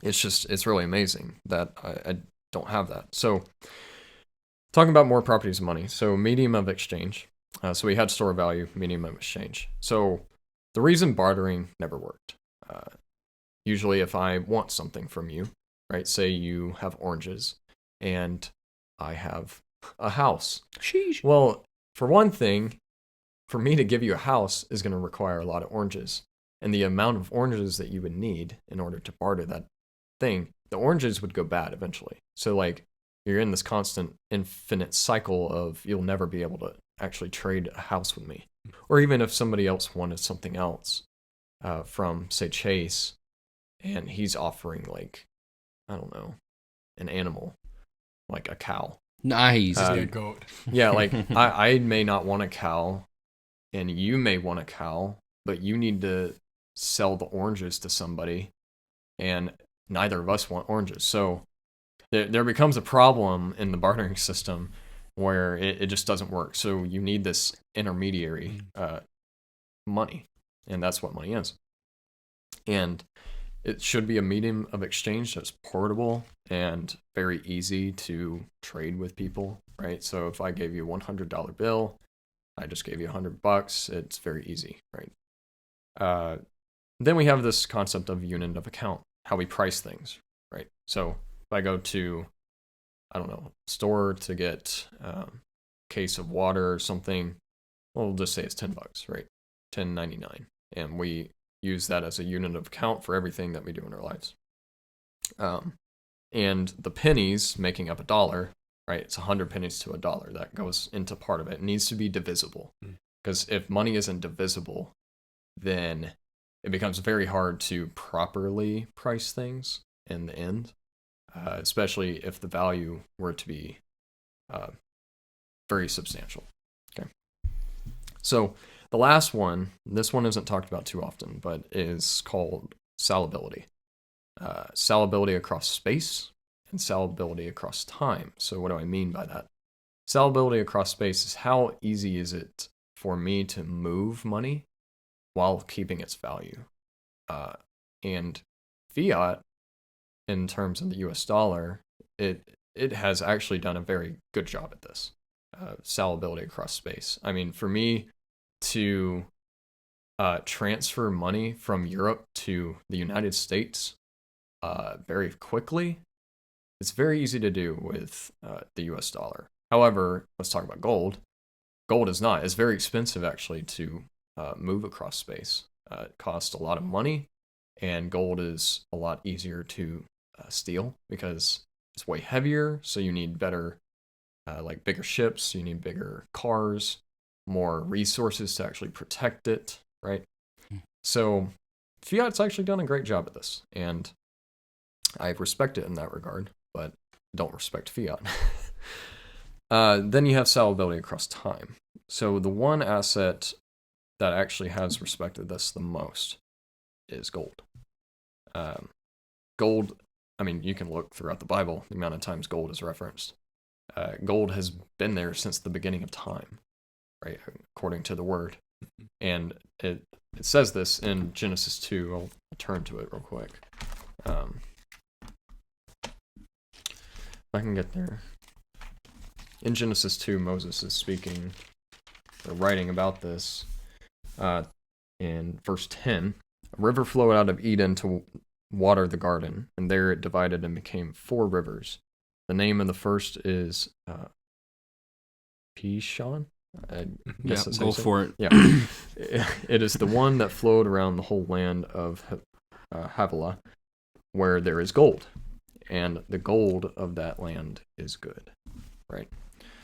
it's really amazing that I don't have that. So talking about more properties of money. So medium of exchange. So we had store value, medium of exchange. So the reason bartering never worked, usually if I want something from you, right? Say you have oranges and I have a house. Sheesh. Well, for one thing, for me to give you a house is going to require a lot of oranges. And the amount of oranges that you would need in order to barter that thing, the oranges would go bad eventually. So like you're in this constant infinite cycle of you'll never be able to actually trade a house with me. Or even if somebody else wanted something else from, say, Chase, and he's offering like, I don't know, an animal, like a cow. Nice. A goat. Yeah, like I may not want a cow and you may want a cow, but you need to sell the oranges to somebody and neither of us want oranges. So there becomes a problem in the bartering system where it just doesn't work. So you need this intermediary money, and that's what money is. And it should be a medium of exchange that's portable and very easy to trade with people, right? So if I gave you a $100 bill, I just gave you $100, it's very easy, right? Then we have this concept of unit of account, how we price things, right? So if I go to, I don't know, store to get a case of water or something, well, we'll just say it's $10, right? $10.99. And we use that as a unit of account for everything that we do in our lives. And the pennies making up $1, right? It's 100 pennies to $1 that goes into part of it. It needs to be divisible, because if money isn't divisible, then it becomes very hard to properly price things in the end, especially if the value were to be very substantial. Okay. So the last one, this one isn't talked about too often, but is called salability. Salability across space and salability across time. So what do I mean by that? Salability across space is how easy is it for me to move money while keeping its value. And fiat, in terms of the US dollar, it has actually done a very good job at this. Salability across space. I mean, for me to transfer money from Europe to the United States very quickly, it's very easy to do with the US dollar. However, let's talk about gold. Gold is not. It's very expensive, actually, to move across space. It costs a lot of money, and gold is a lot easier to steal because it's way heavier, so you need better, like bigger ships, you need bigger cars, more resources to actually protect it, right? So fiat's actually done a great job at this, and I respect it in that regard, but don't respect fiat. Then you have salability across time. So the one asset that actually has respected this the most is gold. Gold, I mean, you can look throughout the Bible, the amount of times gold is referenced. Gold has been there since the beginning of time, right, according to the word. And it says this in Genesis 2. I'll turn to it real quick. If I can get there. In Genesis 2, Moses is speaking or writing about this in verse 10. A river flowed out of Eden to water the garden, and there it divided and became 4 rivers. The name of the first is Pishon. Yeah, go for it. Yeah. It is the one that flowed around the whole land of Havilah, where there is gold, and the gold of that land is good. Right?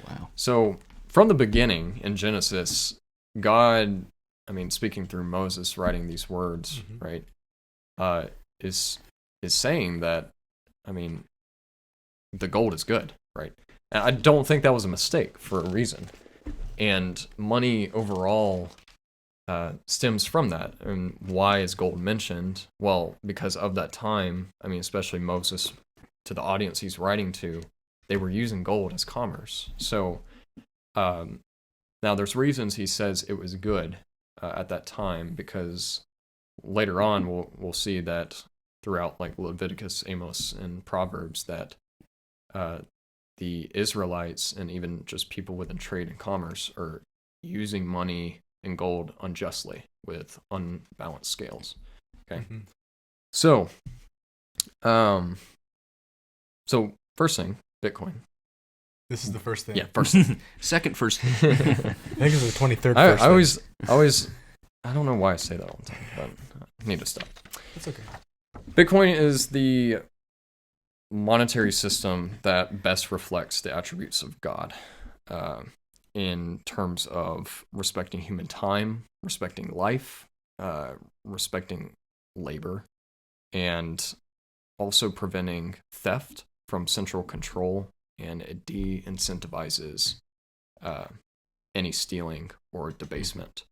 Wow. So from the beginning in Genesis, God, I mean, speaking through Moses, writing these words, right, is saying that, I mean, the gold is good, right? And I don't think that was a mistake for a reason. And money overall stems from that. And why is gold mentioned? Well, because of that time, I mean, especially Moses, to the audience he's writing to, they were using gold as commerce. So now there's reasons he says it was good at that time, because later on we'll see that throughout, like Leviticus, Amos, and Proverbs, that the Israelites and even just people within trade and commerce are using money and gold unjustly with unbalanced scales. Okay. So first thing, Bitcoin. This is the first thing. Yeah, first. Second first. I think it's the 23rd. I always, I don't know why I say that all the time, but I need to stop. It's okay. Bitcoin is the monetary system that best reflects the attributes of God, in terms of respecting human time, respecting life, respecting labor, and also preventing theft from central control, and it de-incentivizes any stealing or debasement.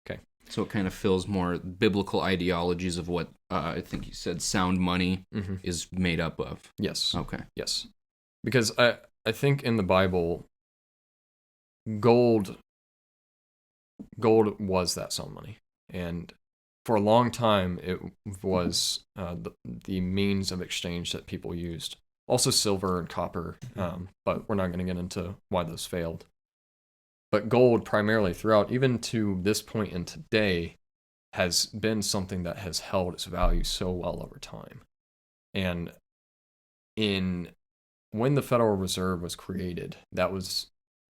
Okay. So it kind of fills more biblical ideologies of what I think you said sound money is made up of. Yes. Okay. Yes. Because I think in the Bible, gold was that sound money. And for a long time, it was the means of exchange that people used. Also silver and copper, but we're not going to get into why those failed. But gold primarily throughout, even to this point in today, has been something that has held its value so well over time. And when the Federal Reserve was created, that was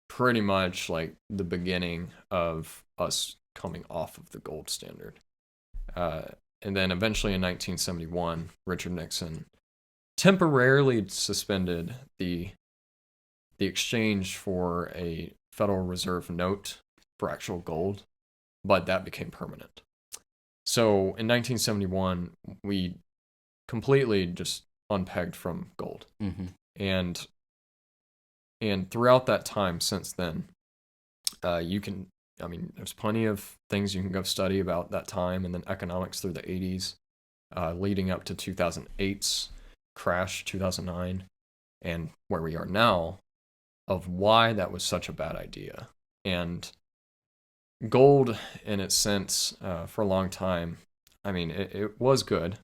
pretty much like the beginning of us coming off of the gold standard. And then eventually in 1971, Richard Nixon temporarily suspended the exchange for a Federal Reserve note for actual gold, but that became permanent. So in 1971, we completely just unpegged from gold. Mm-hmm. And throughout that time since then, there's plenty of things you can go study about that time, and then economics through the 80s, leading up to 2008's crash, 2009, and where we are now, of why that was such a bad idea. And gold, in its sense, for a long time, it was good,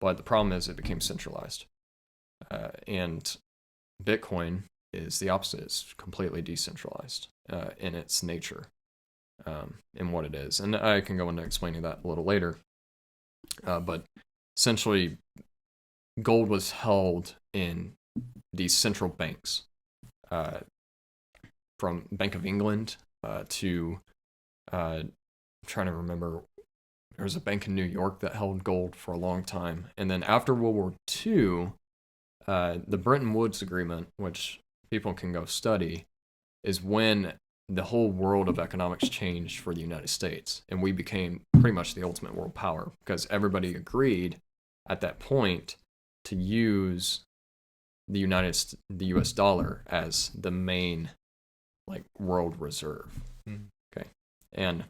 but the problem is it became centralized. And Bitcoin is the opposite. It's completely decentralized in its nature, in what it is. And I can go into explaining that a little later. But essentially, gold was held in these central banks, from Bank of England to, I'm trying to remember, there was a bank in New York that held gold for a long time. And then after World War II, the Bretton Woods Agreement, which people can go study, is when the whole world of economics changed for the United States. And we became pretty much the ultimate world power because everybody agreed at that point to use the U.S. dollar as the main world reserve. Mm. Okay. And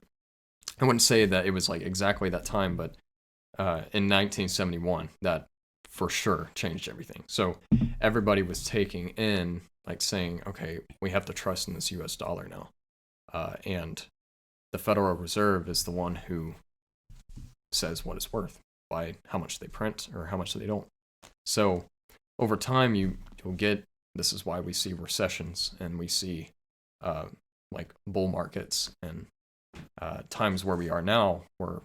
I wouldn't say that it was exactly that time, but in 1971, that for sure changed everything. So everybody was taking in, saying, okay, we have to trust in this U.S. dollar now. And the Federal Reserve is the one who says what it's worth by how much they print or how much they don't. So over time, you'll get, this is why we see recessions and we see bull markets and times where we are now, where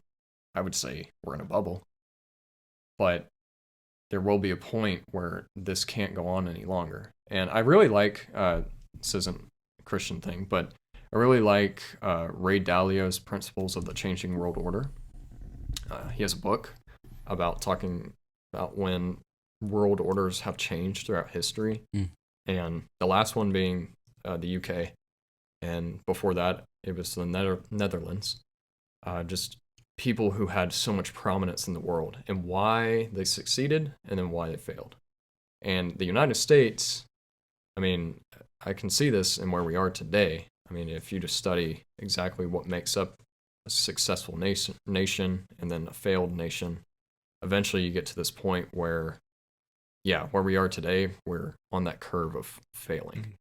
I would say we're in a bubble. But there will be a point where this can't go on any longer. And I really like, this isn't a Christian thing, but I really like Ray Dalio's Principles of the Changing World Order. He has a book about talking about when world orders have changed throughout history. And the last one being the UK. And before that, it was the Netherlands. Just people who had so much prominence in the world and why they succeeded and then why they failed. And the United States, I can see this in where we are today. If you just study exactly what makes up a successful nation and then a failed nation, eventually you get to this point where, where we are today, we're on that curve of failing.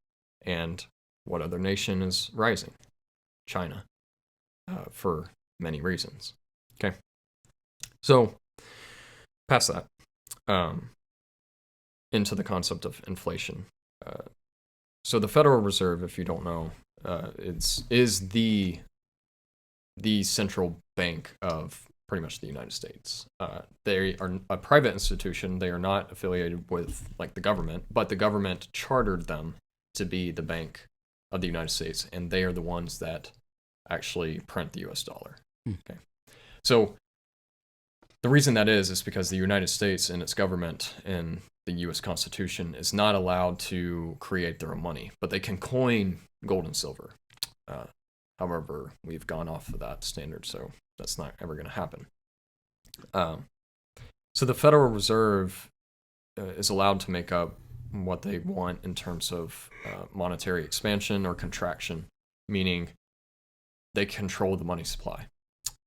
And what other nation is rising? China, for many reasons. Okay. So, past that, into the concept of inflation. So the Federal Reserve, if you don't know, is the central bank of pretty much the United States. They are a private institution. They are not affiliated with the government, but the government chartered them to be the bank of the United States, and they are the ones that actually print the U.S. dollar. Okay. So the reason that is because the United States and its government and the U.S. Constitution is not allowed to create their own money, but they can coin gold and silver. However, we've gone off of that standard, so that's not ever going to happen. So the Federal Reserve is allowed to make up what they want in terms of monetary expansion or contraction, meaning they control the money supply.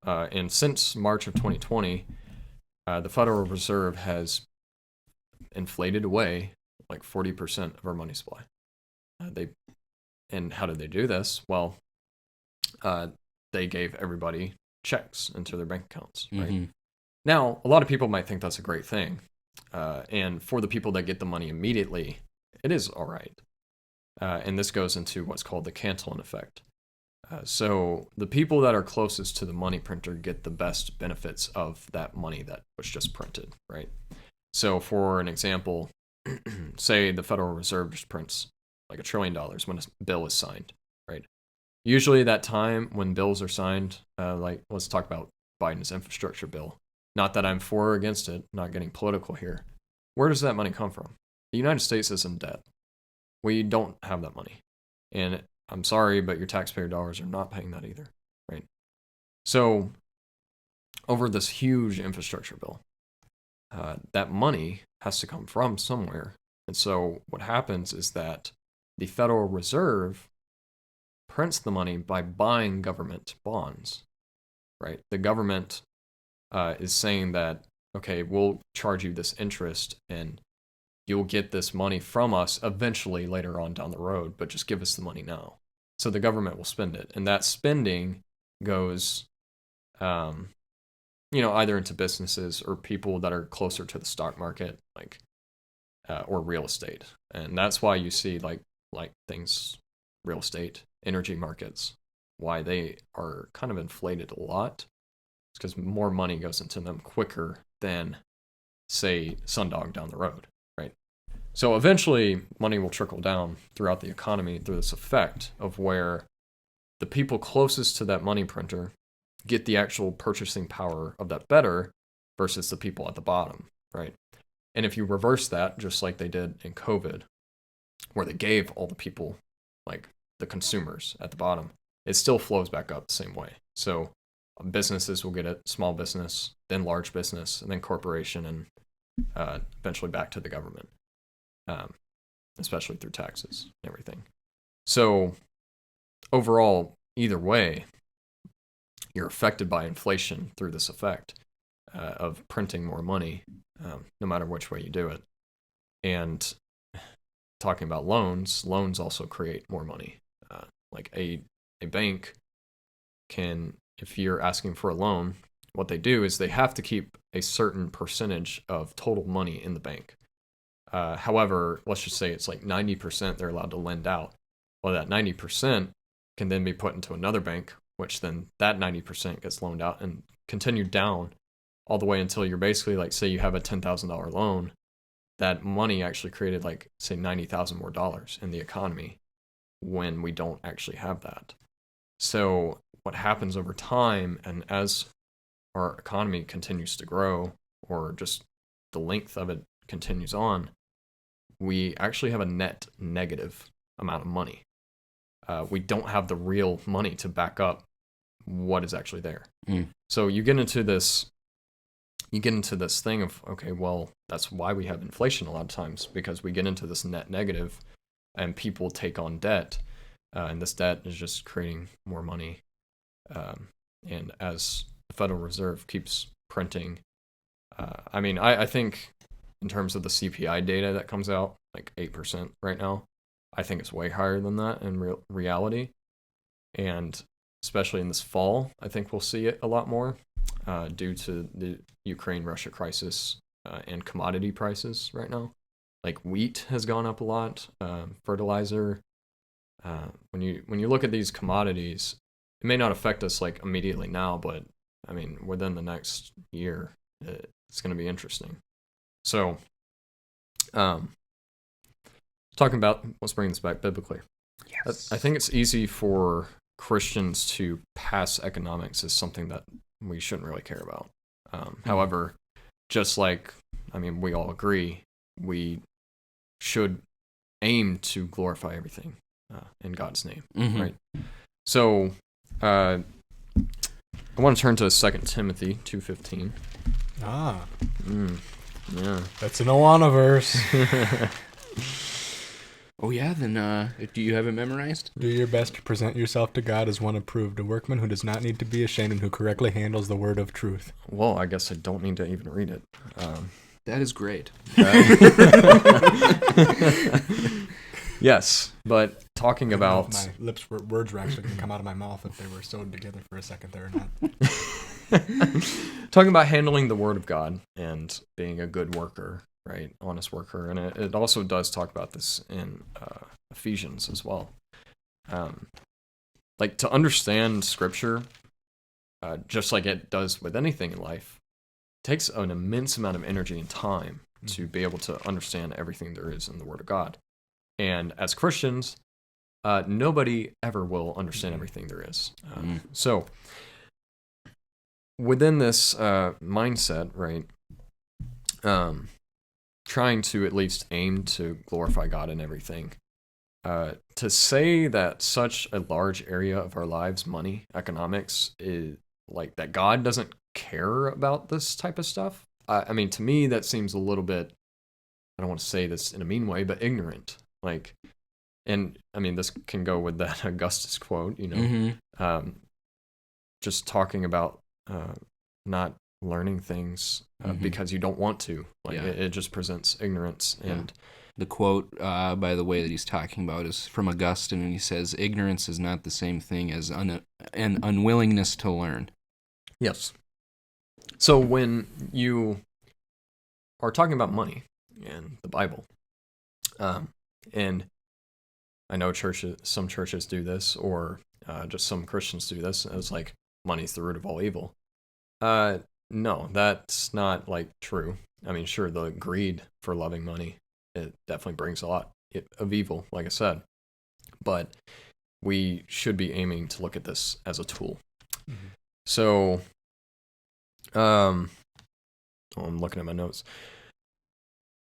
And since March of 2020, the Federal Reserve has inflated away 40% of our money supply. And how did they do this? Well, they gave everybody checks into their bank accounts, right? Mm-hmm. Now, a lot of people might think that's a great thing. And for the people that get the money immediately, it is all right. And this goes into what's called the Canton Effect. So the people that are closest to the money printer get the best benefits of that money that was just printed, right? So for an example, say the Federal Reserve just prints $1 trillion when a bill is signed, right? Usually that time when bills are signed, let's talk about Biden's infrastructure bill. Not that I'm for or against it, not getting political here. Where does that money come from? The United States is in debt. We don't have that money. And I'm sorry, but your taxpayer dollars are not paying that either, right? So over this huge infrastructure bill, that money has to come from somewhere. And so what happens is that the Federal Reserve prints the money by buying government bonds, right? The government is saying that, okay, we'll charge you this interest and you'll get this money from us eventually later on down the road, but just give us the money now. So the government will spend it. And that spending goes, either into businesses or people that are closer to the stock market, like, or real estate. And that's why you see like things, real estate, energy markets, why they are kind of inflated a lot. It's because more money goes into them quicker than, say, Sundog down the road, right? So eventually money will trickle down throughout the economy through this effect of where the people closest to that money printer get the actual purchasing power of that better versus the people at the bottom, right? And if you reverse that, just like they did in COVID, where they gave all the people, like the consumers at the bottom, it still flows back up the same way. So businesses will get it, small business, then large business, and then corporation, and eventually back to the government, especially through taxes and everything. So overall, either way, you're affected by inflation through this effect of printing more money, no matter which way you do it. And talking about loans also create more money. Like a bank can, if you're asking for a loan, what they do is they have to keep a certain percentage of total money in the bank. However, let's just say it's like 90% they're allowed to lend out. Well, that 90% can then be put into another bank, which then that 90% gets loaned out and continued down all the way until you're basically like, say you have a $10,000 loan, that money actually created like, say, $90,000 more dollars in the economy when we don't actually have that. So what happens over time, and as our economy continues to grow, or just the length of it continues on, we actually have a net negative amount of money. We don't have the real money to back up what is actually there. So you get into this thing of, okay, well, that's why we have inflation a lot of times, because we get into this net negative and people take on debt, and this debt is just creating more money. And as the Federal Reserve keeps printing, I think in terms of the CPI data that comes out, like 8% right now, I think it's way higher than that in reality. And especially in this fall, I think we'll see it a lot more due to the Ukraine-Russia crisis and commodity prices right now. Like wheat has gone up a lot, fertilizer. When you look at these commodities, it may not affect us like immediately now, but I mean within the next year, it's going to be interesting. So, talking about, let's bring this back biblically. Yes. I think it's easy for Christians to pass economics as something that we shouldn't really care about. However, just like, we all agree, we should aim to glorify everything in God's name, right? So, I want to turn to 2 Timothy 2:15. Yeah. That's an Awana verse. Oh yeah, then do you have it memorized? Do your best to present yourself to God as one approved, a workman who does not need to be ashamed and who correctly handles the word of truth. Well, I guess I don't need to even read it. That is great. Yes, but talking about... My words were actually going to come out of my mouth if they were sewed together for a second there or not. Talking about handling the word of God and being a good worker, right? Honest worker. And it also does talk about this in Ephesians as well. Like to understand scripture, just like it does with anything in life, takes an immense amount of energy and time to be able to understand everything there is in the word of God. And as Christians, nobody ever will understand everything there is. So within this mindset, right, trying to at least aim to glorify God in everything, to say that such a large area of our lives, money, economics, is like that God doesn't care about this type of stuff. I mean, to me, that seems a little bit, I don't want to say this in a mean way, but ignorant. Like, and I mean, this can go with that Augustus quote, just talking about not learning things because you don't want to. Like, it just presents ignorance. And the quote, by the way, that he's talking about is from Augustine, and he says, "Ignorance is not the same thing as an unwillingness to learn." Yes. So when you are talking about money and the Bible, and I know some churches do this, or just some Christians do this, as like, money's the root of all evil. No, that's not like true. I mean, sure, the greed for loving money, it definitely brings a lot of evil, like I said. But we should be aiming to look at this as a tool. Mm-hmm. So, I'm looking at my notes.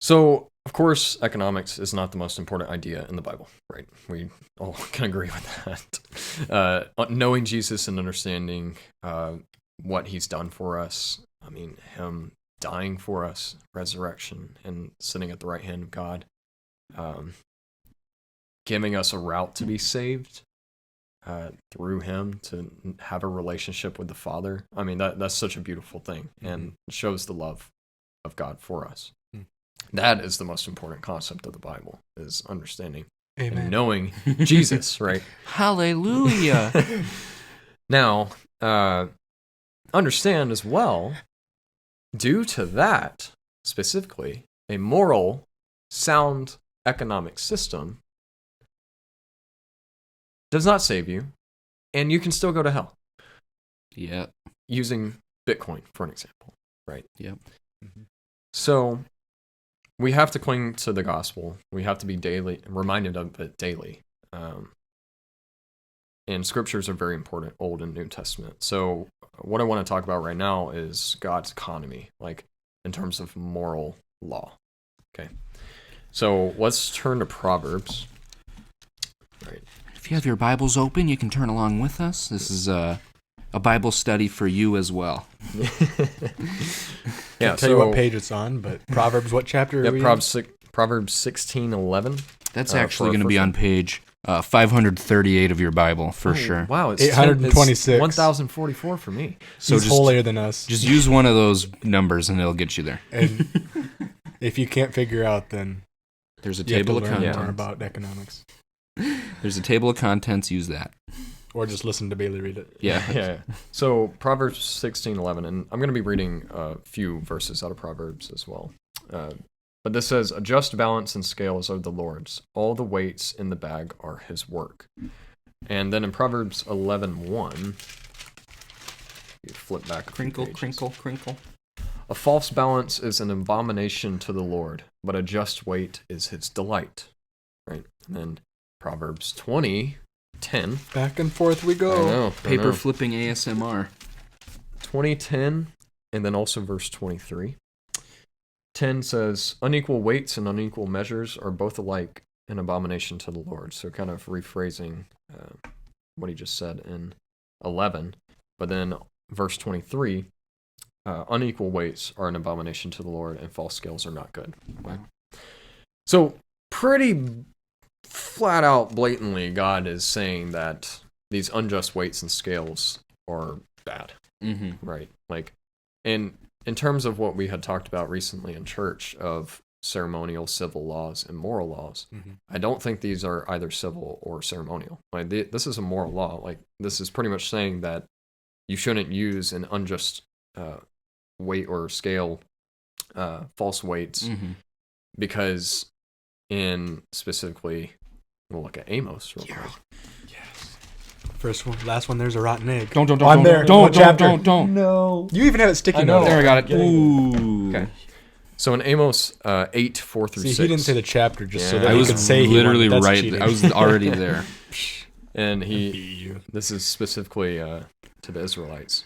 So, of course, economics is not the most important idea in the Bible, right? We all can agree with that. Knowing Jesus and understanding what he's done for us, I mean, him dying for us, resurrection, and sitting at the right hand of God, giving us a route to be saved through him, to have a relationship with the Father. I mean, that's such a beautiful thing, and shows the love of God for us. That is the most important concept of the Bible, is understanding and knowing Jesus, right? Hallelujah. Now, understand as well, due to that, specifically, a moral, sound economic system does not save you, and you can still go to hell. Yeah. Using Bitcoin, for an example, right? Yep. Mm-hmm. So, we have to cling to the gospel. We have to be reminded of it daily. And scriptures are very important, Old and New Testament. So what I want to talk about right now is God's economy, like in terms of moral law. Okay. So let's turn to Proverbs. Right. If you have your Bibles open, you can turn along with us. This is a Bible study for you as well. Yeah, Can't tell you what page it's on, but Proverbs, what chapter? Yeah, Proverbs 16:11. That's actually going to be on page 538 of your Bible for sure. Wow, it's 826. 1044 for me. So he's holier than us. Just use one of those numbers and it'll get you there. And if you can't figure out, then there's a table of contents. More about economics. There's a table of contents. Use that. Or just listen to Bailey read it. Yeah. So Proverbs 16:11, and I'm going to be reading a few verses out of Proverbs as well. But this says, "A just balance and scales are the Lord's. All the weights in the bag are his work." And then in Proverbs 11:1, you flip back a few pages. Crinkle. "A false balance is an abomination to the Lord, but a just weight is his delight." Right? And then Proverbs 20:10. Back and forth we go. I know. Paper flipping ASMR. 20:10, and then also verse 23. 10 says, "Unequal weights and unequal measures are both alike an abomination to the Lord." So kind of rephrasing what he just said in 11. But then verse 23, "Unequal weights are an abomination to the Lord, and false scales are not good." Wow. So pretty flat out, blatantly, God is saying that these unjust weights and scales are bad. Mm-hmm. Right? Like, and in terms of what we had talked about recently in church of ceremonial, civil laws, and moral laws, I don't think these are either civil or ceremonial. Like, this is a moral law. Like, this is pretty much saying that you shouldn't use an unjust weight or scale, false weights, because in specifically, we'll look at Amos real quick. First one, last one. There's a rotten egg. Don't. I'm there. Don't. No. You even have it sticky note. There, I got it. Ooh. Okay. So in Amos 8:4-6. See, he didn't say the chapter just so that I he was could say literally That's right. cheating. I was already there. And this is specifically to the Israelites.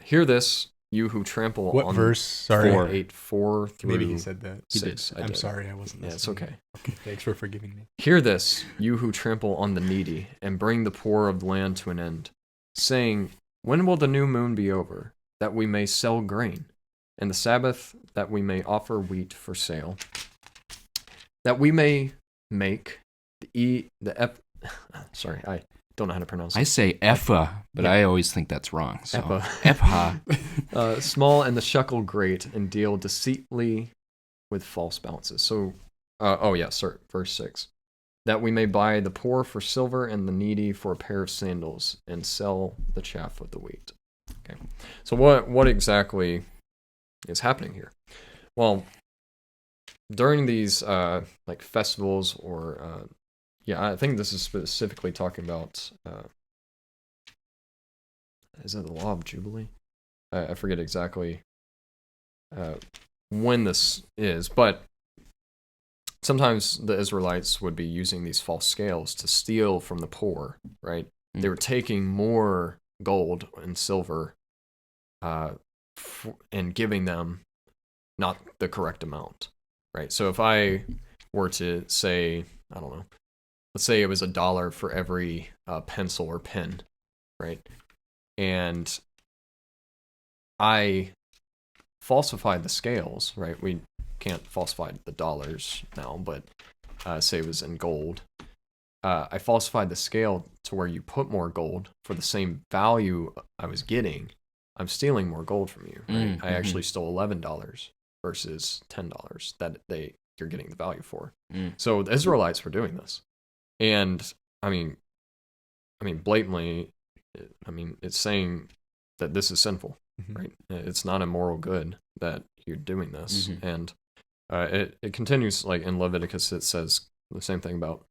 Hear this, you who trample What on verse? Sorry. 4 through Maybe he said that. 6. I'm sorry, I wasn't listening. Yeah, it's okay. Okay, thanks for forgiving me. Hear this, you who trample on the needy, and bring the poor of the land to an end, saying, when will the new moon be over, that we may sell grain, and the Sabbath, that we may offer wheat for sale, that we may make sorry, I don't know how to pronounce it. I say Epha, but I always think that's wrong. So. Epha. Small and the shekel great, and deal deceitfully with false balances. So, verse 6. That we may buy the poor for silver and the needy for a pair of sandals, and sell the chaff of the wheat. Okay. So what exactly is happening here? Well, during these like festivals or I think this is specifically talking about is it the Law of Jubilee? I forget exactly when this is, but sometimes the Israelites would be using these false scales to steal from the poor, right? Mm-hmm. They were taking more gold and silver and giving them not the correct amount, right? So if I were to say, I don't know, let's say it was $1 for every pencil or pen, right? And I falsified the scales, right? We can't falsify the dollars now, but say it was in gold. I falsified the scale to where you put more gold for the same value I was getting. I'm stealing more gold from you, right? Mm-hmm. I actually stole $11 versus $10 that you're getting the value for. So the Israelites were doing this. And I mean, blatantly, it's saying that this is sinful, right? It's not a moral good that you're doing this. And it continues, like in Leviticus, it says the same thing about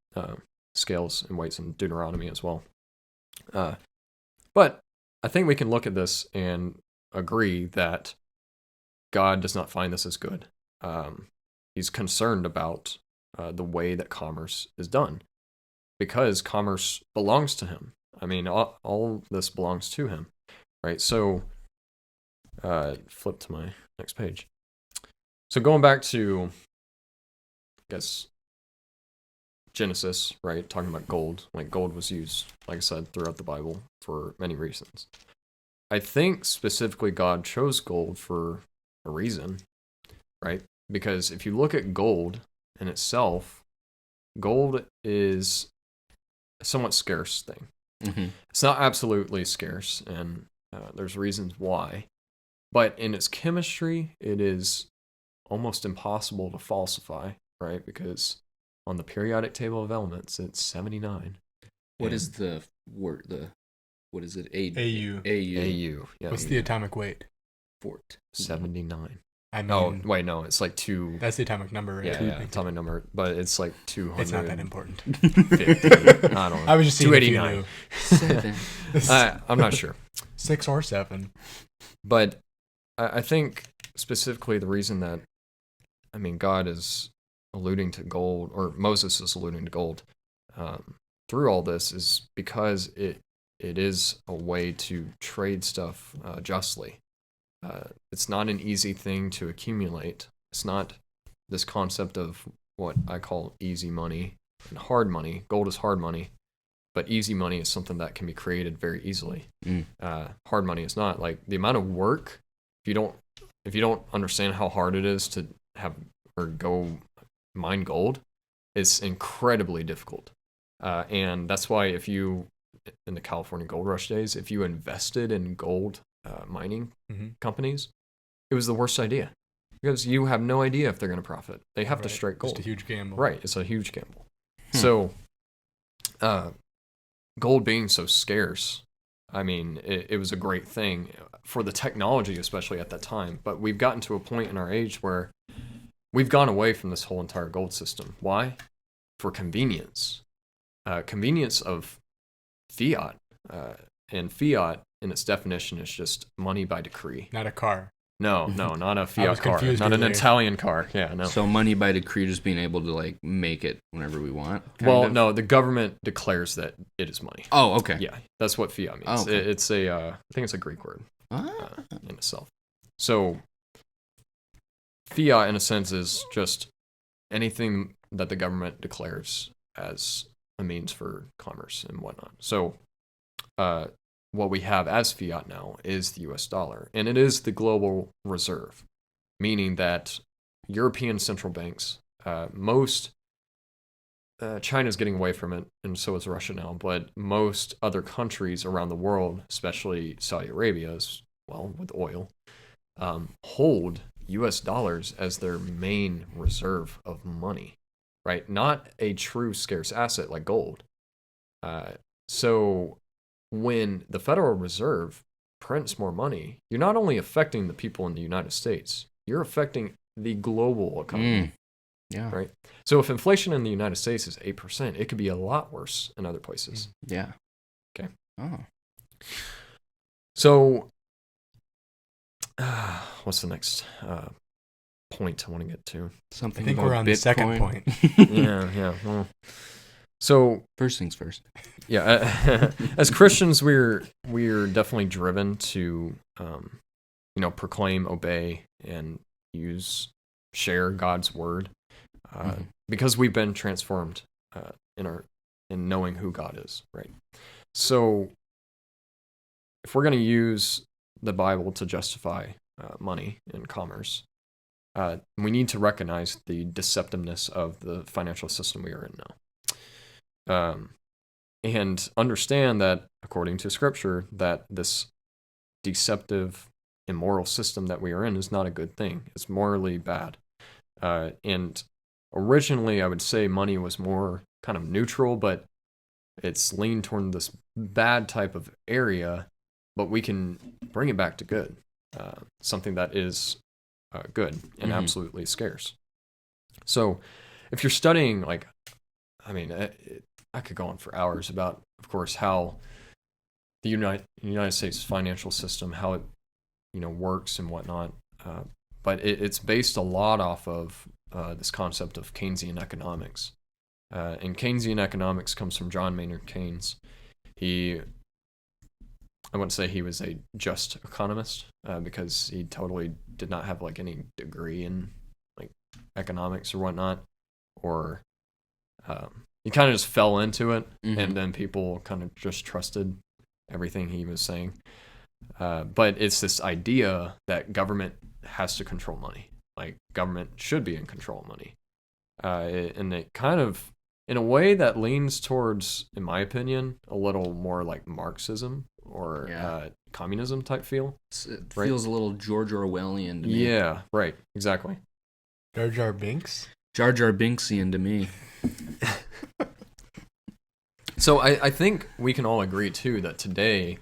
scales and weights in Deuteronomy as well. But I think we can look at this and agree that God does not find this as good. He's concerned about the way that commerce is done, because commerce belongs to him. I mean, all this belongs to him, right? So, flip to my next page. So going back to, I guess, Genesis, right? Talking about gold. Like, gold was used, like I said, throughout the Bible for many reasons. I think specifically God chose gold for a reason, right? Because if you look at gold in itself, gold is a somewhat scarce thing. It's not absolutely scarce, and there's reasons why. But in its chemistry, it is almost impossible to falsify, right? Because on the periodic table of elements, it's 79. What is the word? What is it? AU. AU. Yeah. What's the atomic weight? 79. I mean, oh wait, no, it's like 2. That's the atomic number, right? Yeah, atomic number, but it's like 200. It's not that important. 50. I don't know. I was just seeing 289. 7. I'm not sure. 6 or 7. But I think specifically the reason that, God is alluding to gold, or Moses is alluding to gold through all this, is because it is a way to trade stuff justly. It's not an easy thing to accumulate. It's not this concept of what I call easy money and hard money. Gold is hard money, but easy money is something that can be created very easily. Hard money is not. Like, the amount of work, if you don't understand how hard it is to have or go mine gold, it's incredibly difficult. And that's why if you, in the California gold rush days, if you invested in gold mining companies, it was the worst idea, because you have no idea if they're going to profit. They have to strike gold. It's a huge gamble. Right, it's a huge gamble. So, gold being so scarce, it was a great thing for the technology, especially at that time. But we've gotten to a point in our age where we've gone away from this whole entire gold system. Why? For convenience. Convenience of fiat. And fiat, in its definition, is just money by decree. Not a car. No, not a fiat car. Not an Italian car. Yeah, no. So money by decree, just being able to, like, make it whenever we want? No, the government declares that it is money. Oh, okay. Yeah, that's what fiat means. Oh, okay. It's I think it's a Greek word. in itself. So fiat, in a sense, is just anything that the government declares as a means for commerce and whatnot. So what we have as fiat now is the US dollar, and it is the global reserve, meaning that European central banks, China's getting away from it, and so is Russia now, but most other countries around the world, especially Saudi Arabia, as well, with oil, hold US dollars as their main reserve of money, right? Not a true scarce asset like gold. So when the Federal Reserve prints more money, you're not only affecting the people in the United States, you're affecting the global economy. Yeah. Right. So if inflation in the United States is 8%, it could be a lot worse in other places. Yeah. Okay. Oh. So what's the next point I want to get to? Something. I think about we're on Bitcoin. the second point. Yeah. Well, so first things first. Yeah. As Christians, we're definitely driven to, proclaim, obey, and share God's word. Because we've been transformed in knowing who God is, right? So if we're going to use the Bible to justify money and commerce, we need to recognize the deceptiveness of the financial system we are in now, and understand that, according to Scripture, that this deceptive, immoral system that we are in is not a good thing. It's morally bad. And originally, I would say money was more kind of neutral, but it's leaned toward this bad type of area, but we can bring it back to good, something that is good and absolutely scarce. So if you're studying, I could go on for hours about, of course, how the United States financial system, how it works and whatnot, but it's based a lot off of this concept of Keynesian economics. And Keynesian economics comes from John Maynard Keynes. I wouldn't say he was a just economist, because he totally did not have any degree in economics or whatnot, or he kind of just fell into it, and then people kind of just trusted everything he was saying. But it's this idea that government has to control money. Government should be in control of money. And it kind of, in a way that leans towards, in my opinion, a little more like Marxism or communism type feel. It feels a little George Orwellian to me. Yeah, right, exactly. Jar Jar Binks? Jar Jar Binksian to me. So I think we can all agree, too, that today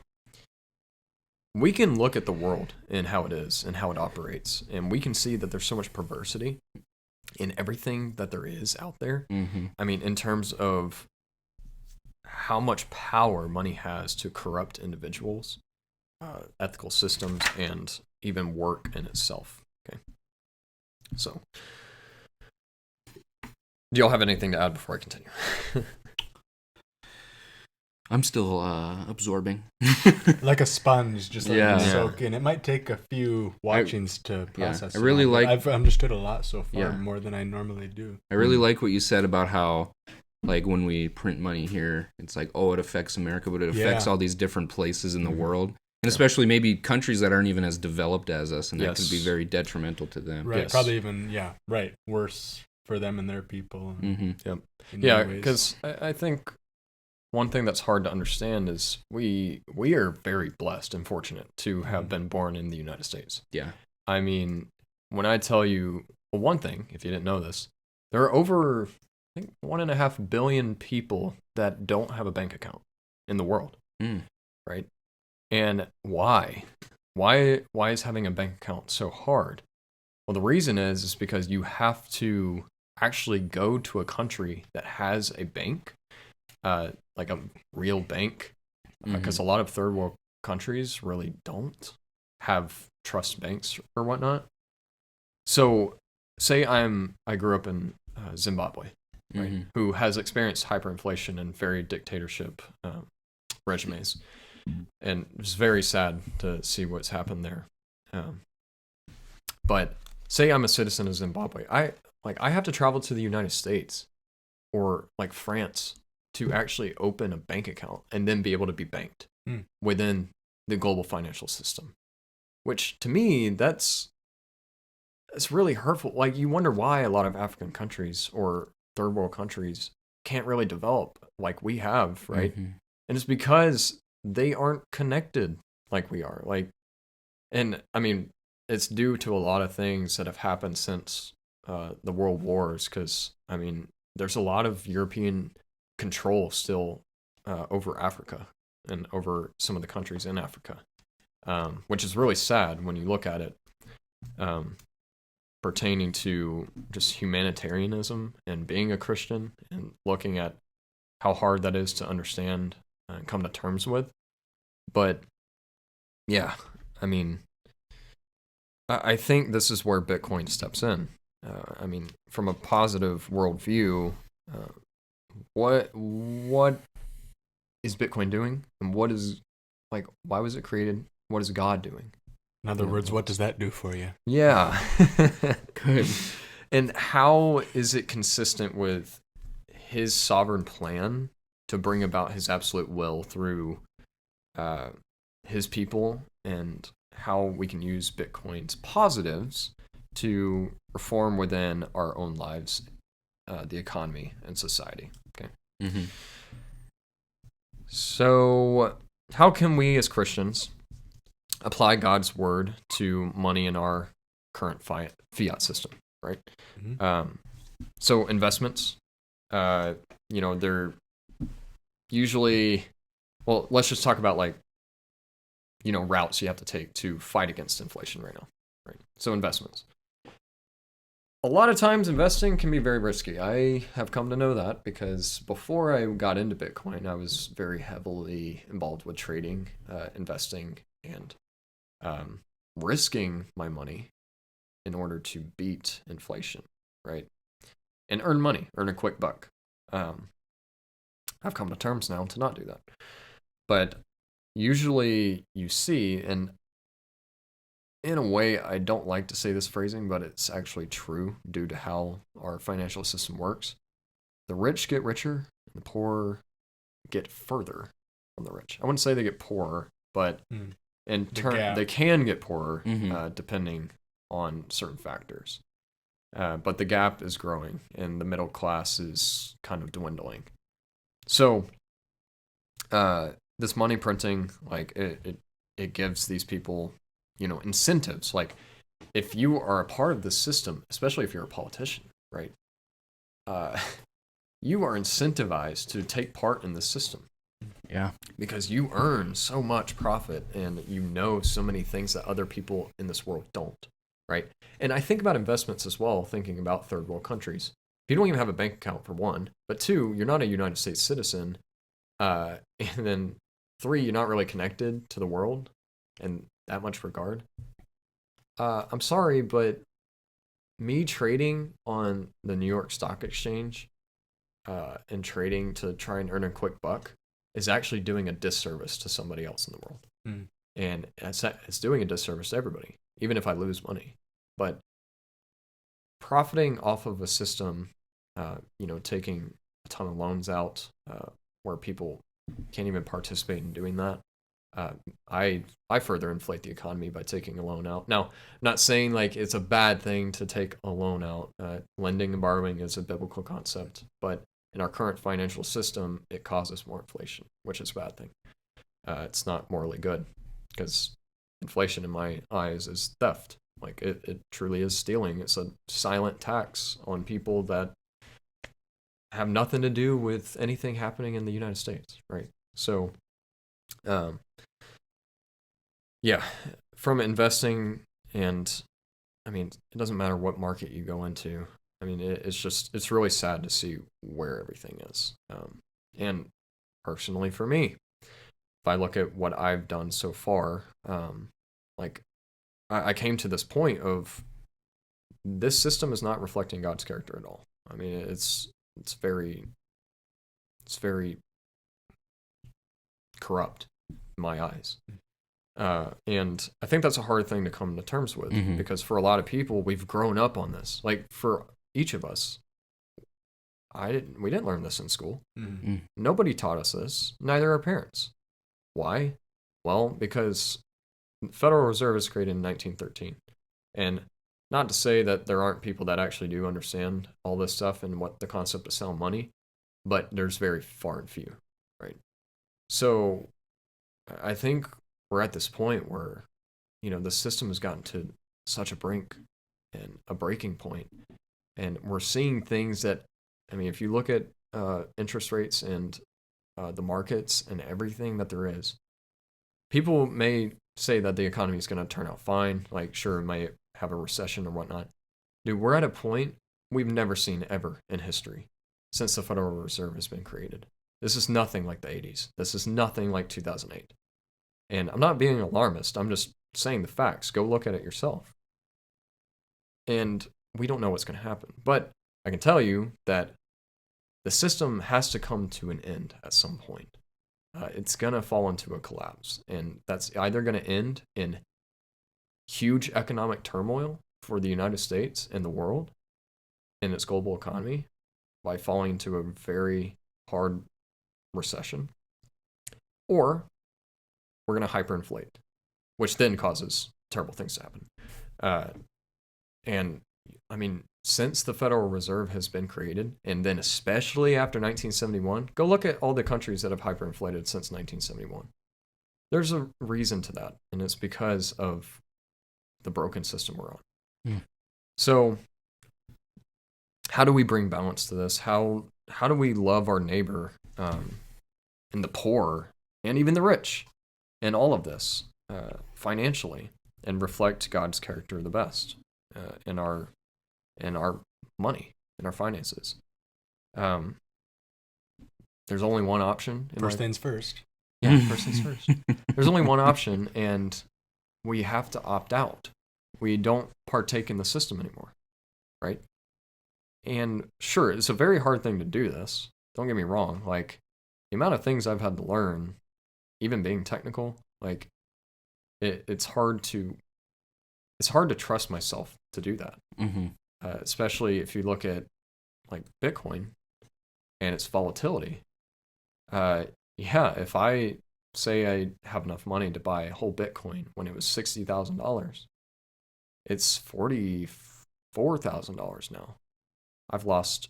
we can look at the world and how it is and how it operates, and we can see that there's so much perversity in everything that there is out there. I mean, in terms of how much power money has to corrupt individuals, ethical systems, and even work in itself. Okay. So, do y'all have anything to add before I continue? I'm still absorbing. Like a sponge, just letting it soak in. It might take a few watchings to process. I really like. I've understood a lot so far, Yeah. more than I normally do. I really like what you said about how, when we print money here, it's it affects America, but it affects all these different places in the world, and especially maybe countries that aren't even as developed as us, and that could be very detrimental to them. Right. Yes. Probably even worse for them and their people. Yep. Yeah, because I think one thing that's hard to understand is we are very blessed and fortunate to have been born in the United States. Yeah. I mean, when I tell you, one thing, if you didn't know this, there are over, I think, 1.5 billion people that don't have a bank account in the world, right? And why? Why is having a bank account so hard? Well, the reason is because you have to actually go to a country that has a bank, like a real bank, because a lot of third world countries really don't have trust banks or whatnot. So, say I grew up in Zimbabwe, right, who has experienced hyperinflation and very dictatorship regimes. And it's very sad to see what's happened there. But say I'm a citizen of Zimbabwe, I have to travel to the United States or like France to actually open a bank account and then be able to be banked within the global financial system, which to me, it's really hurtful. Like, you wonder why a lot of African countries or third world countries can't really develop like we have, right? Mm-hmm. And it's because they aren't connected like we are. Like, and I mean, it's due to a lot of things that have happened since the world wars, because I mean, there's a lot of European control still over Africa and over some of the countries in Africa, which is really sad when you look at it, pertaining to just humanitarianism and being a Christian and looking at how hard that is to understand and come to terms with. But yeah, I mean, I think this is where Bitcoin steps in. I mean, from a positive worldview, what is Bitcoin doing, and what is, like, why was it created? What is God doing? In other words, what does that do for you? Yeah. Good. And how is it consistent with his sovereign plan to bring about his absolute will through his people, and how we can use Bitcoin's positives to reform within our own lives, the economy and society. Okay. Mm-hmm. So how can we as Christians apply God's word to money in our current fiat system, right? Mm-hmm. So investments, they're usually, well, let's just talk about routes you have to take to fight against inflation right now, right? So investments. A lot of times investing can be very risky. I have come to know that because before I got into Bitcoin, I was very heavily involved with trading, investing, and risking my money in order to beat inflation, right? And earn a quick buck. I've come to terms now to not do that. But usually you see, and in a way, I don't like to say this phrasing, but it's actually true due to how our financial system works. The rich get richer, and the poor get further from the rich. I wouldn't say they get poorer, but in turn, they can get poorer, depending on certain factors. But the gap is growing, and the middle class is kind of dwindling. So, this money printing, like, it gives these people, incentives. Like, if you are a part of this system, especially if you're a politician, right? You are incentivized to take part in the system. Yeah. Because you earn so much profit, and you know so many things that other people in this world don't, right? And I think about investments as well, thinking about third world countries. You don't even have a bank account, for one, but two, you're not a United States citizen, and then three, you're not really connected to the world in that much regard. I'm sorry, but me trading on the New York Stock Exchange and trading to try and earn a quick buck is actually doing a disservice to somebody else in the world. And it's doing a disservice to everybody, even if I lose money. But profiting off of a system, taking a ton of loans out where people can't even participate in doing that, I further inflate the economy by taking a loan out. Now, I'm not saying like it's a bad thing to take a loan out. Lending and borrowing is a biblical concept, but in our current financial system, it causes more inflation, which is a bad thing. It's not morally good, because inflation, in my eyes, is theft. Like, it truly is stealing. It's a silent tax on people that have nothing to do with anything happening in the United States, right? So, from investing, and I mean, it doesn't matter what market you go into. I mean, it's really sad to see where everything is. And personally for me, if I look at what I've done so far, I came to this point of this system is not reflecting God's character at all. I mean, it's very corrupt. my eyes. And I think that's a hard thing to come to terms with Mhm. because for a lot of people, we've grown up on this. Like for each of us, we didn't learn this in school. Mm-hmm. Nobody taught us this, neither our parents. Why? Well, because the Federal Reserve was created in 1913. And not to say that there aren't people that actually do understand all this stuff and what the concept of sound money, but there's very far and few, right? So I think we're at this point where, the system has gotten to such a brink and a breaking point, and we're seeing things that, if you look at interest rates and the markets and everything that there is, people may say that the economy is going to turn out fine. Like, sure, it might have a recession or whatnot. Dude, we're at a point we've never seen ever in history since the Federal Reserve has been created. This is nothing like the 80s. This is nothing like 2008. And I'm not being alarmist. I'm just saying the facts. Go look at it yourself. And we don't know what's going to happen. But I can tell you that the system has to come to an end at some point. It's going to fall into a collapse. And that's either going to end in huge economic turmoil for the United States and the world and its global economy by falling into a very hard recession, or we're going to hyperinflate, which then causes terrible things to happen. And since the Federal Reserve has been created, and then especially after 1971, go look at all the countries that have hyperinflated since 1971. There's a reason to that, and it's because of the broken system we're on. Hmm. So how do we bring balance to this? How do we love our neighbor and the poor and even the rich in all of this financially and reflect God's character the best in our money, in our finances? There's only one option. First things first. Yeah, first things first. There's only one option, and we have to opt out. We don't partake in the system anymore, right? And sure, it's a very hard thing to do this. Don't get me wrong. Like, the amount of things I've had to learn, even being technical, like, it's hard to trust myself to do that. Mm-hmm. Especially if you look at, like, Bitcoin and its volatility. If I say I have enough money to buy a whole Bitcoin when it was $60,000, it's $44,000 now. I've lost,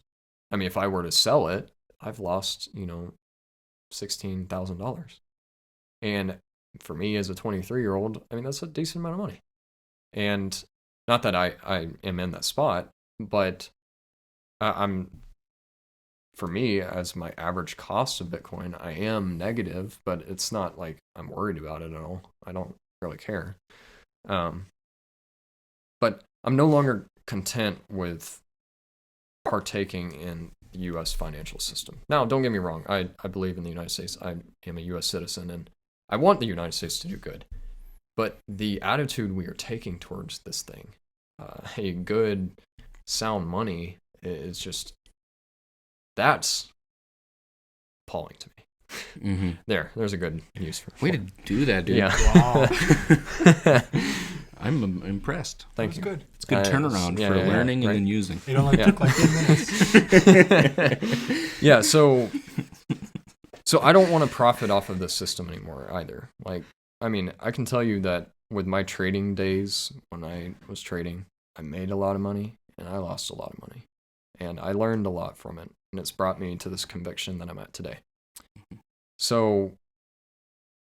if I were to sell it, I've lost, $16,000. And for me as a 23-year-old, that's a decent amount of money. And not that I am in that spot, but for me, as my average cost of Bitcoin, I am negative, but it's not like I'm worried about it at all. I don't really care. But I'm no longer content with partaking in the U.S. financial system. Now, don't get me wrong. I believe in the United States. I am a U.S. citizen, and I want the United States to do good. But the attitude we are taking towards this thing, a good, sound money, is just, that's appalling to me. Mm-hmm. There's a good use for it. Way to do that, dude. Yeah. Wow. I'm impressed. Thank you. Good. It's a good turnaround for learning and then using. It only took like 10 minutes. Yeah, so I don't want to profit off of this system anymore either. Like, I can tell you that with my trading days, when I was trading, I made a lot of money and I lost a lot of money. And I learned a lot from it. And it's brought me to this conviction that I'm at today. So,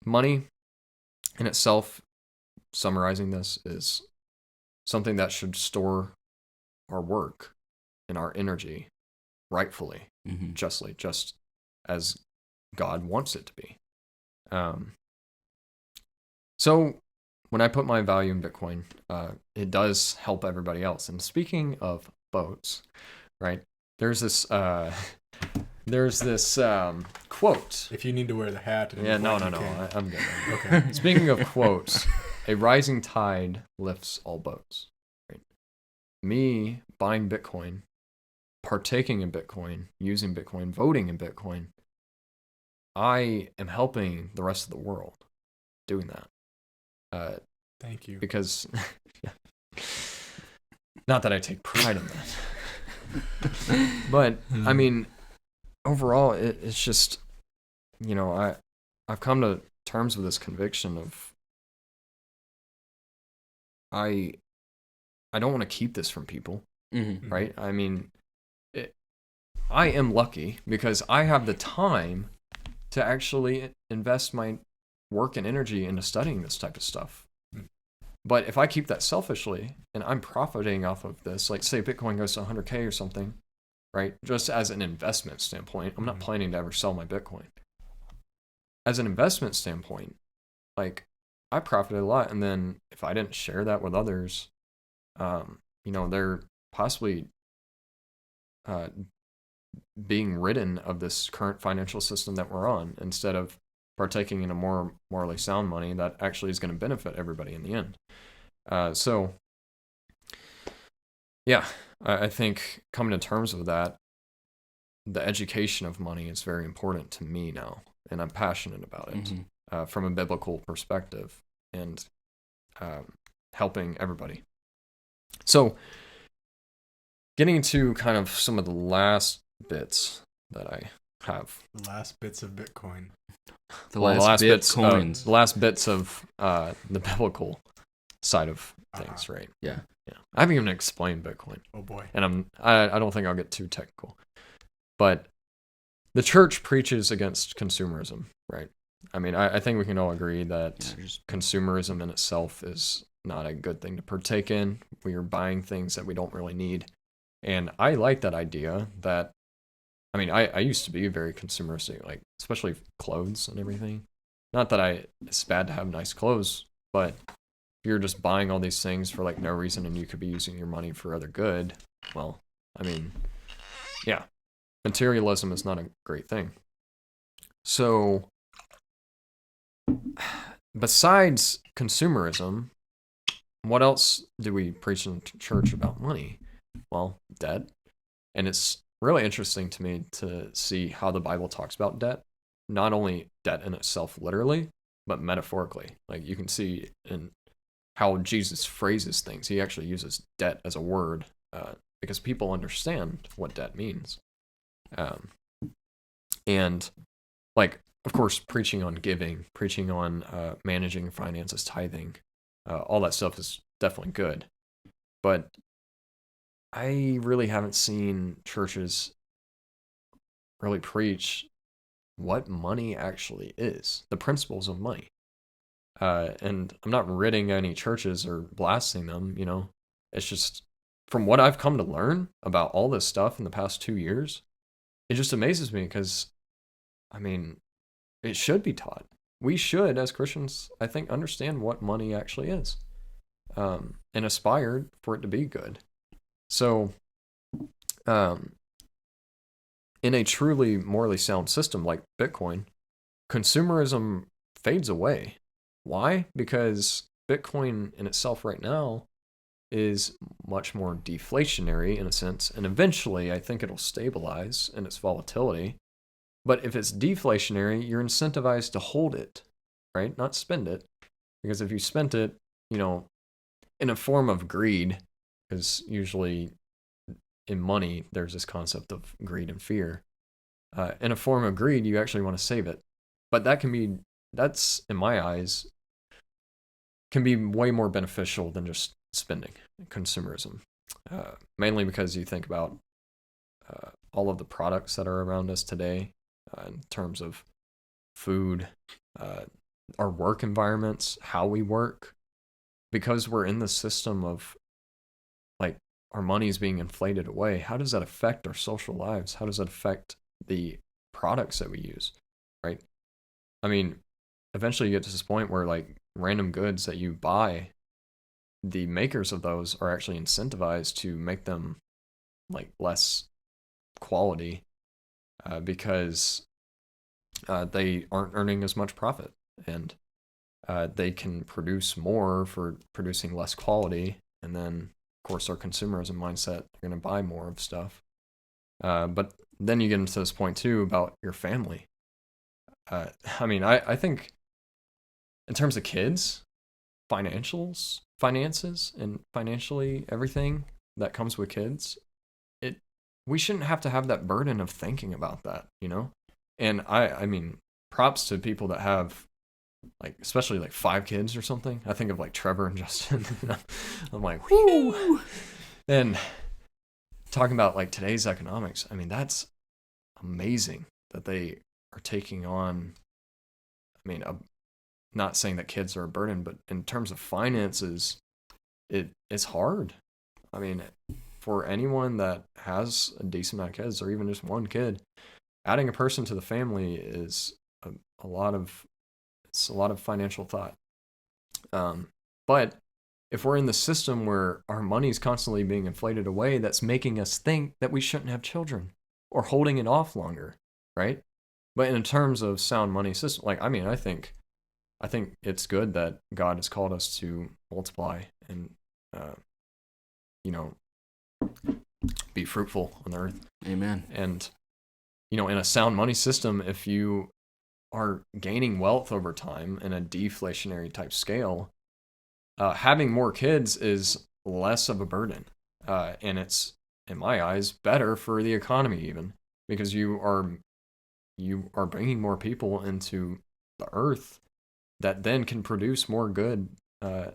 money in itself, summarizing this, is something that should store our work and our energy rightfully, Mm-hmm. justly, just as God wants it to be. So when I put my value in Bitcoin, it does help everybody else. And speaking of boats, right? There's this quote. If you need to wear the hat. Yeah, no. can. I'm good. Okay. Speaking of quotes, a rising tide lifts all boats. Right? Me buying Bitcoin, partaking in Bitcoin, using Bitcoin, voting in Bitcoin, I am helping the rest of the world. doing that. Thank you. Because, not that I take pride in that, but I mean, overall, it's just, I've come to terms with this conviction of I don't want to keep this from people, right? I mean, I am lucky because I have the time to actually invest my work and energy into studying this type of stuff. But if I keep that selfishly and I'm profiting off of this, like say Bitcoin goes to 100K or something, right? Just as an investment standpoint, I'm not planning to ever sell my Bitcoin. As an investment standpoint, like I profited a lot. And then if I didn't share that with others, they're possibly being ridden of this current financial system that we're on instead of partaking in a more morally sound money that actually is going to benefit everybody in the end. So, yeah, I think coming to terms with that, the education of money is very important to me now, and I'm passionate about it from a biblical perspective and helping everybody. So, getting to kind of some of the last bits that I have. The last bits of Bitcoin. The last bits of the biblical side of things, right? Yeah. I haven't even explained Bitcoin. Oh boy. And I don't think I'll get too technical. But the church preaches against consumerism, right? I mean, I think we can all agree that consumerism in itself is not a good thing to partake in. We are buying things that we don't really need. And I like that idea that, I mean, I used to be very consumeristic, like especially clothes and everything. Not that it's bad to have nice clothes, but if you're just buying all these things for like no reason and you could be using your money for other good, well, I mean, yeah, materialism is not a great thing. So, besides consumerism, what else do we preach in church about money? Well, debt. And it's really interesting to me to see how the Bible talks about debt. Not only debt in itself literally, but metaphorically. Like you can see in how Jesus phrases things. He actually uses debt as a word because people understand what debt means. And like, of course, preaching on giving, preaching on managing finances, tithing, all that stuff is definitely good. But I really haven't seen churches really preach what money actually is, the principles of money. And I'm not ridding any churches or blasting them, It's just, from what I've come to learn about all this stuff in the past 2 years, it just amazes me because, I mean, it should be taught. We should, as Christians, I think, understand what money actually is and aspire for it to be good. So, in a truly morally sound system like Bitcoin, consumerism fades away. Why? Because Bitcoin in itself right now is much more deflationary in a sense, and eventually I think it'll stabilize in its volatility. But if it's deflationary, you're incentivized to hold it, right? Not spend it. Because if you spent it, in a form of greed, because usually in money, there's this concept of greed and fear. In a form of greed, you actually want to save it. But that's, in my eyes, can be way more beneficial than just spending, consumerism. Mainly because you think about all of the products that are around us today in terms of food, our work environments, how we work. Because we're in the system of like our money is being inflated away, how does that affect our social lives? How does that affect the products that we use, right? I mean, eventually you get to this point where like random goods that you buy, the makers of those are actually incentivized to make them like less quality because they aren't earning as much profit, and they can produce more for producing less quality, and then of course our consumerism mindset, they're going to buy more of stuff. But then you get into this point too about your family. I mean, I think in terms of kids, finances, and financially everything that comes with kids, we shouldn't have to have that burden of thinking about that, you know? And I mean, props to people that have, like, especially like 5 kids or something. I think of like Trevor and Justin. I'm like, whoo. And talking about like today's economics, I mean, that's amazing that they are taking on, I mean, not saying that kids are a burden, but in terms of finances, it's hard. I mean, for anyone that has a decent amount of kids, or even just one kid, adding a person to the family is a lot of financial thought. But if we're in the system where our money is constantly being inflated away, that's making us think that we shouldn't have children or holding it off longer, right? But in terms of sound money system, like, I mean, I think it's good that God has called us to multiply and, be fruitful on the earth. Amen. And, in a sound money system, if you are gaining wealth over time in a deflationary type scale, having more kids is less of a burden. And it's, in my eyes, better for the economy even, because you are bringing more people into the earth that then can produce more good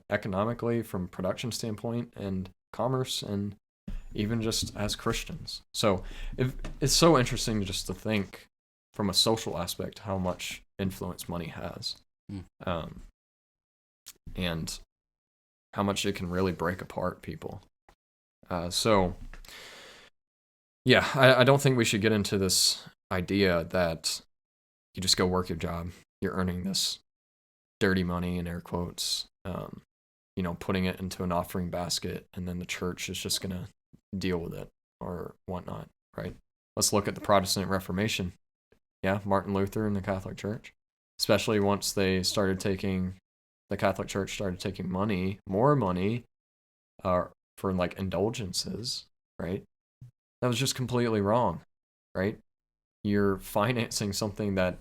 economically from production standpoint and commerce, and even just as Christians. So it's so interesting just to think from a social aspect how much influence money has, and how much it can really break apart people. So yeah, I don't think we should get into this idea that you just go work your job, you're earning this dirty money in air quotes, putting it into an offering basket, and then the church is just going to deal with it or whatnot, right? Let's look at the Protestant Reformation. Yeah, Martin Luther and the Catholic Church, especially once the Catholic Church started taking more money for like indulgences, right? That was just completely wrong, right? You're financing something that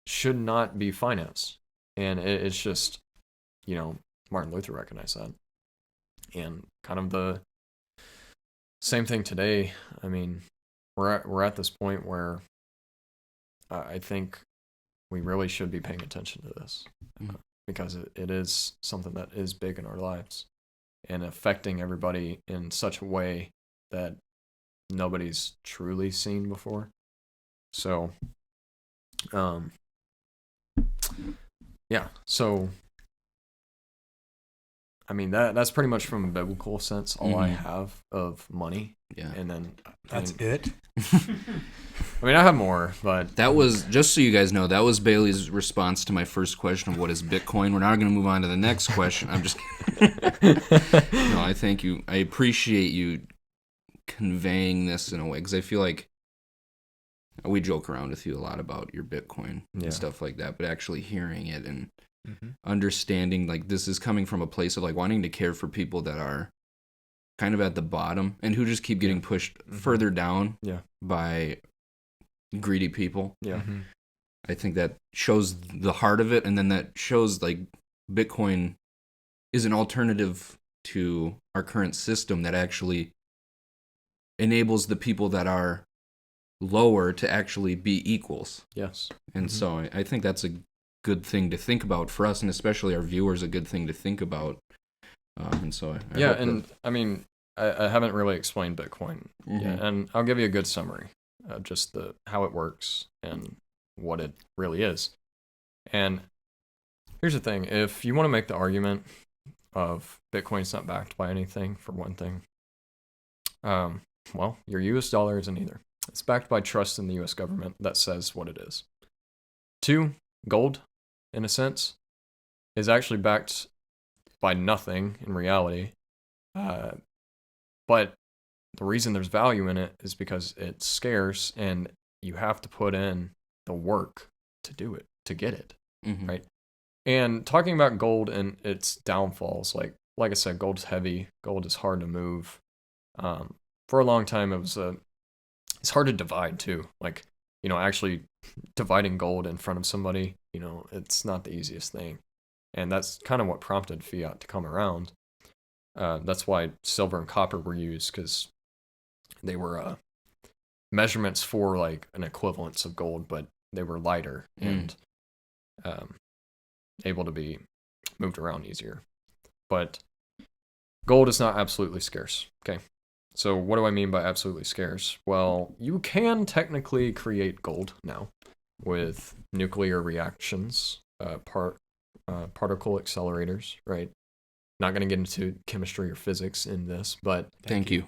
should not be financed. And it's just, Martin Luther recognized that. And kind of the same thing today. I mean, we're at this point where I think we really should be paying attention to this, because it is something that is big in our lives and affecting everybody in such a way that nobody's truly seen before. So, yeah. So, I mean, that's pretty much from a biblical sense all I have of money. Yeah. And then that's it. I mean, I have more, but that was, just so you guys know, that was Bailey's response to my first question of what is Bitcoin. We're now going to move on to the next question. I'm just kidding. No, I thank you. I appreciate you conveying this in a way, because I feel like we joke around with you a lot about your Bitcoin and stuff like that, but actually hearing it and understanding, like, this is coming from a place of like wanting to care for people that are kind of at the bottom and who just keep getting pushed further down by greedy people. I think that shows the heart of it, and then that shows like Bitcoin is an alternative to our current system that actually enables the people that are lower to actually be equals. Yes. And so I think that's a good thing to think about for us, and especially our viewers, a good thing to think about. And so I mean, I haven't really explained Bitcoin yet, and I'll give you a good summary of just how it works and what it really is. And here's the thing: if you want to make the argument of Bitcoin's not backed by anything, for one thing, well, your U.S. dollar isn't either. It's backed by trust in the U.S. government that says what it is. 2, gold, in a sense, is actually backed by nothing in reality. But the reason there's value in it is because it's scarce and you have to put in the work to do it, to get it, right? And talking about gold and its downfalls, like I said, gold's heavy, gold is hard to move. For a long time, it's hard to divide too. Like, actually dividing gold in front of somebody, it's not the easiest thing. And that's kind of what prompted fiat to come around. That's why silver and copper were used, because they were measurements for like an equivalence of gold, but they were lighter and able to be moved around easier. But gold is not absolutely scarce. Okay. So what do I mean by absolutely scarce? Well, you can technically create gold now with nuclear reactions, particle accelerators, right? Not going to get into chemistry or physics in this, but Thank you.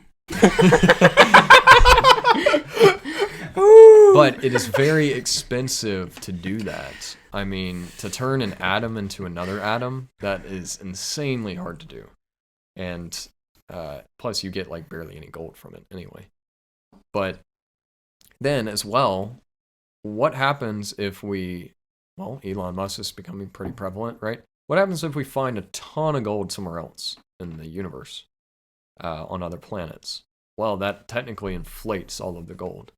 But it is very expensive to do that. I mean, to turn an atom into another atom, that is insanely hard to do. And plus you get like barely any gold from it anyway. But then as well, what happens if Elon Musk is becoming pretty prevalent, right? What happens if we find a ton of gold somewhere else in the universe, on other planets? Well, that technically inflates all of the gold.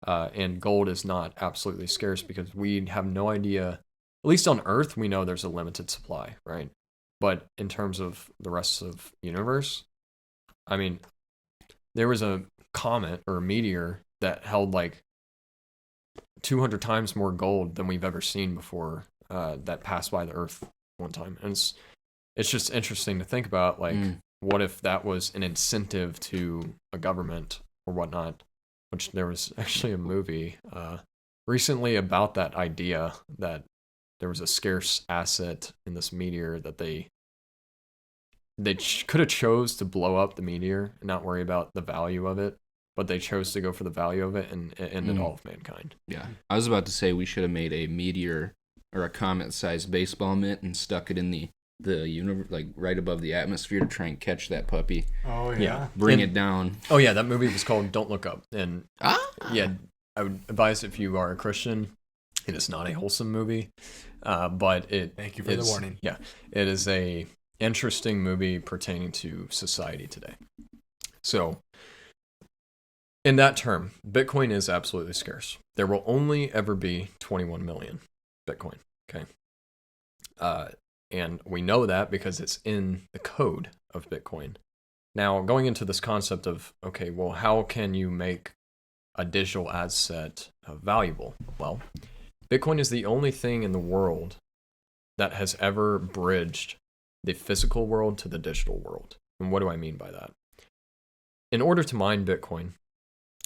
And gold is not absolutely scarce because we have no idea, at least on Earth, we know there's a limited supply, right? But in terms of the rest of the universe, I mean, there was a comet or a meteor that held like 200 times more gold than we've ever seen before, that passed by the Earth one time. And it's just interesting to think about, like, what if that was an incentive to a government or whatnot, which there was actually a movie recently about that idea, that there was a scarce asset in this meteor that they could have chose to blow up the meteor and not worry about the value of it, but they chose to go for the value of it, and it ended all of mankind. Yeah. I was about to say we should have made a meteor or a comet-sized baseball mitt and stuck it in the universe, like right above the atmosphere, to try and catch that puppy. Oh, yeah. Bring it down. Oh, yeah, that movie was called Don't Look Up. And yeah, I would advise, if you are a Christian, it is not a wholesome movie, but Thank you for the warning. Yeah, it is a interesting movie pertaining to society today. So, in that term, Bitcoin is absolutely scarce. There will only ever be 21 million Bitcoin, okay? And we know that because it's in the code of Bitcoin. Now, going into this concept of, okay, well, how can you make a digital asset valuable? Well, Bitcoin is the only thing in the world that has ever bridged the physical world to the digital world. And what do I mean by that? In order to mine Bitcoin,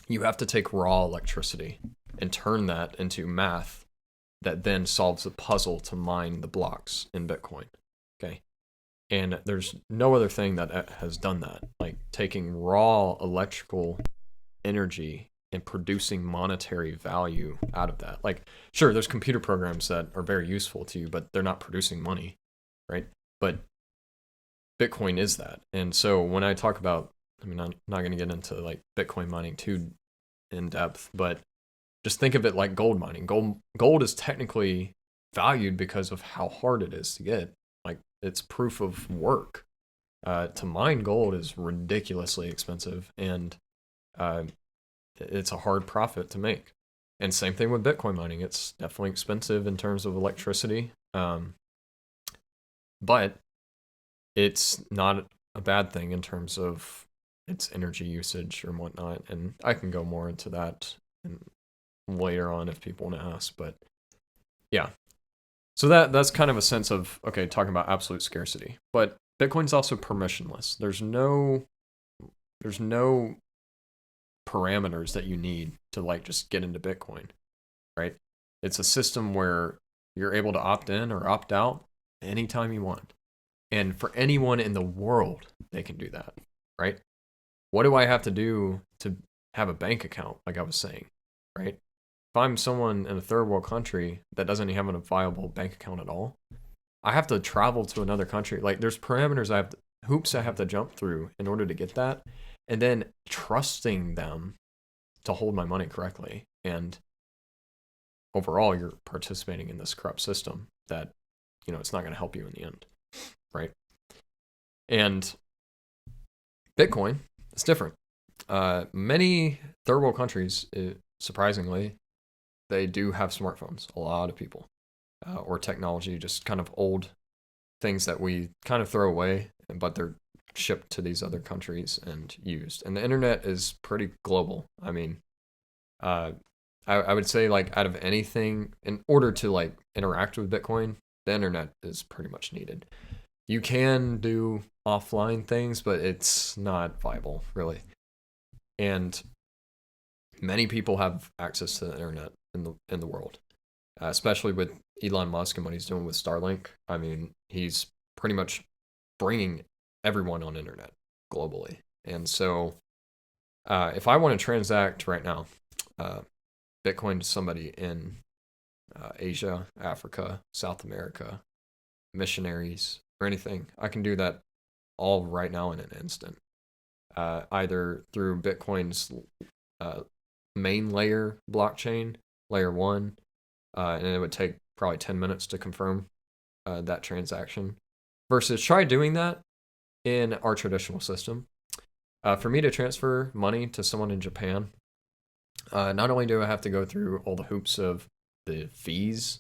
you have to take raw electricity and turn that into math that then solves the puzzle to mine the blocks in Bitcoin. Okay. And there's no other thing that has done that, like taking raw electrical energy and producing monetary value out of that. Like, sure, there's computer programs that are very useful to you, but they're not producing money, right? But Bitcoin is that. And so when I talk about, I mean, I'm not going to get into like Bitcoin mining too in depth, but just think of it like gold mining. Gold is technically valued because of how hard it is to get. Like, it's proof of work. To mine gold is ridiculously expensive, and it's a hard profit to make. And same thing with Bitcoin mining. It's definitely expensive in terms of electricity, but it's not a bad thing in terms of its energy usage or whatnot. And I can go more into that later on if people want to ask. But yeah, so that's kind of a sense of, okay, talking about absolute scarcity. But Bitcoin's also permissionless. There's no parameters that you need to like just get into Bitcoin, right? It's a system where you're able to opt in or opt out anytime you want. And for anyone in the world, they can do that, right? What do I have to do to have a bank account, like I was saying, right? If I'm someone in a third world country that doesn't have a viable bank account at all, I have to travel to another country. Like, there's parameters hoops I have to jump through in order to get that, and then trusting them to hold my money correctly. And overall, you're participating in this corrupt system that, it's not going to help you in the end, right? And Bitcoin is different. Many third world countries, surprisingly, they do have smartphones. A lot of people, or technology, just kind of old things that we kind of throw away, but they're shipped to these other countries and used. And the internet is pretty global. I mean, I would say, like, out of anything, in order to like interact with Bitcoin, the internet is pretty much needed. You can do offline things, but it's not viable, really. And many people have access to the internet in the world, especially with Elon Musk and what he's doing with Starlink. I mean, he's pretty much bringing everyone on internet globally. And so, if I want to transact right now, Bitcoin to somebody in Asia, Africa, South America, missionaries, or anything, I can do that all right now in an instant. Either through Bitcoin's main layer blockchain, layer 1, and it would take probably 10 minutes to confirm that transaction, versus try doing that in our traditional system. For me to transfer money to someone in Japan, not only do I have to go through all the hoops of the fees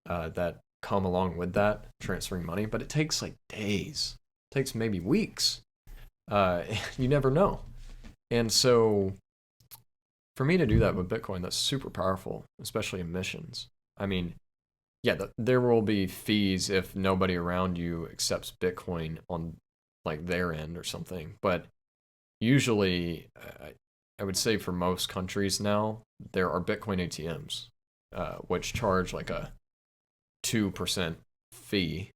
that come along with that, transferring money, but it takes like days. It takes maybe weeks. You never know. And so for me to do that with Bitcoin, that's super powerful, especially in missions. I mean, yeah, there will be fees if nobody around you accepts Bitcoin on like their end or something. But usually, I would say for most countries now, there are Bitcoin ATMs, which charge like a 2% fee,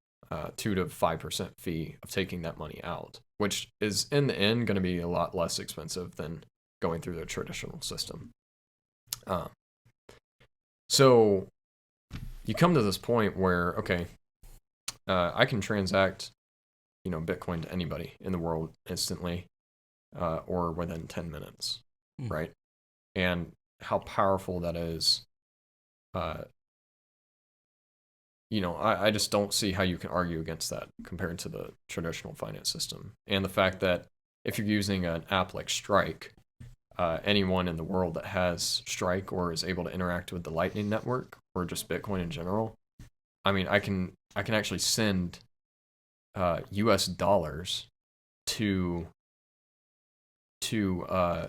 2 to 5% fee of taking that money out, which is in the end going to be a lot less expensive than going through the traditional system. So you come to this point where, okay, I can transact, Bitcoin to anybody in the world instantly, or within 10 minutes, right? And how powerful that is, I just don't see how you can argue against that compared to the traditional finance system. And the fact that if you're using an app like Strike, anyone in the world that has Strike or is able to interact with the Lightning Network or just Bitcoin in general, I mean, I can actually send US dollars to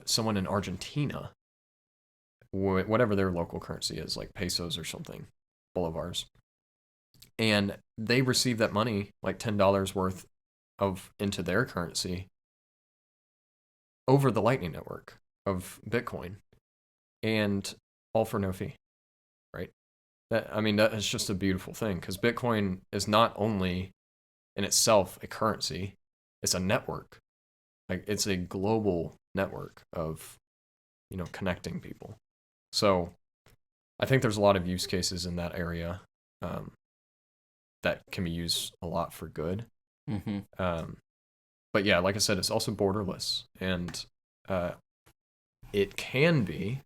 someone in Argentina, whatever their local currency is, like pesos or something, bolivars. And they receive that money, like $10 worth into their currency over the Lightning Network of Bitcoin, and all for no fee, right? That is just a beautiful thing, because Bitcoin is not only in itself a currency, it's a network. Like, it's a global network of, connecting people. So I think there's a lot of use cases in that area that can be used a lot for good. But yeah, like I said, it's also borderless, and it can be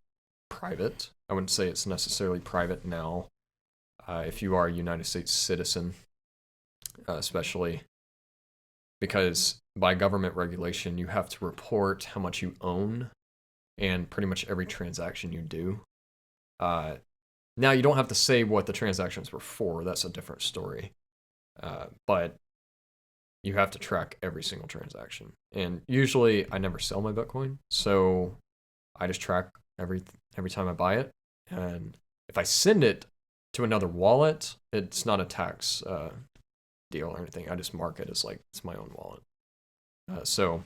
private. I wouldn't say it's necessarily private now. If you are a United States citizen, especially because by government regulation, you have to report how much you own and pretty much every transaction you do. Now, you don't have to say what the transactions were for. That's a different story. But you have to track every single transaction. And usually, I never sell my Bitcoin, so I just track every time I buy it. And if I send it to another wallet, it's not a tax deal or anything. I just mark it as like it's my own wallet. So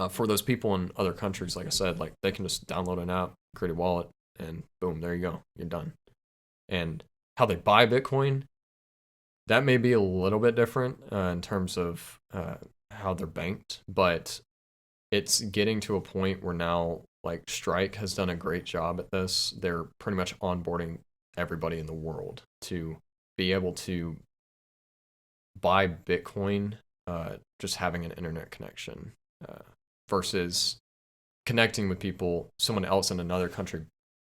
for those people in other countries, like I said, like they can just download an app, create a wallet, and boom, there you go, you're done. And how they buy Bitcoin, that may be a little bit different in terms of how they're banked, but it's getting to a point where now, like, Strike has done a great job at this. They're pretty much onboarding everybody in the world to be able to buy Bitcoin just having an internet connection versus connecting with people, someone else in another country.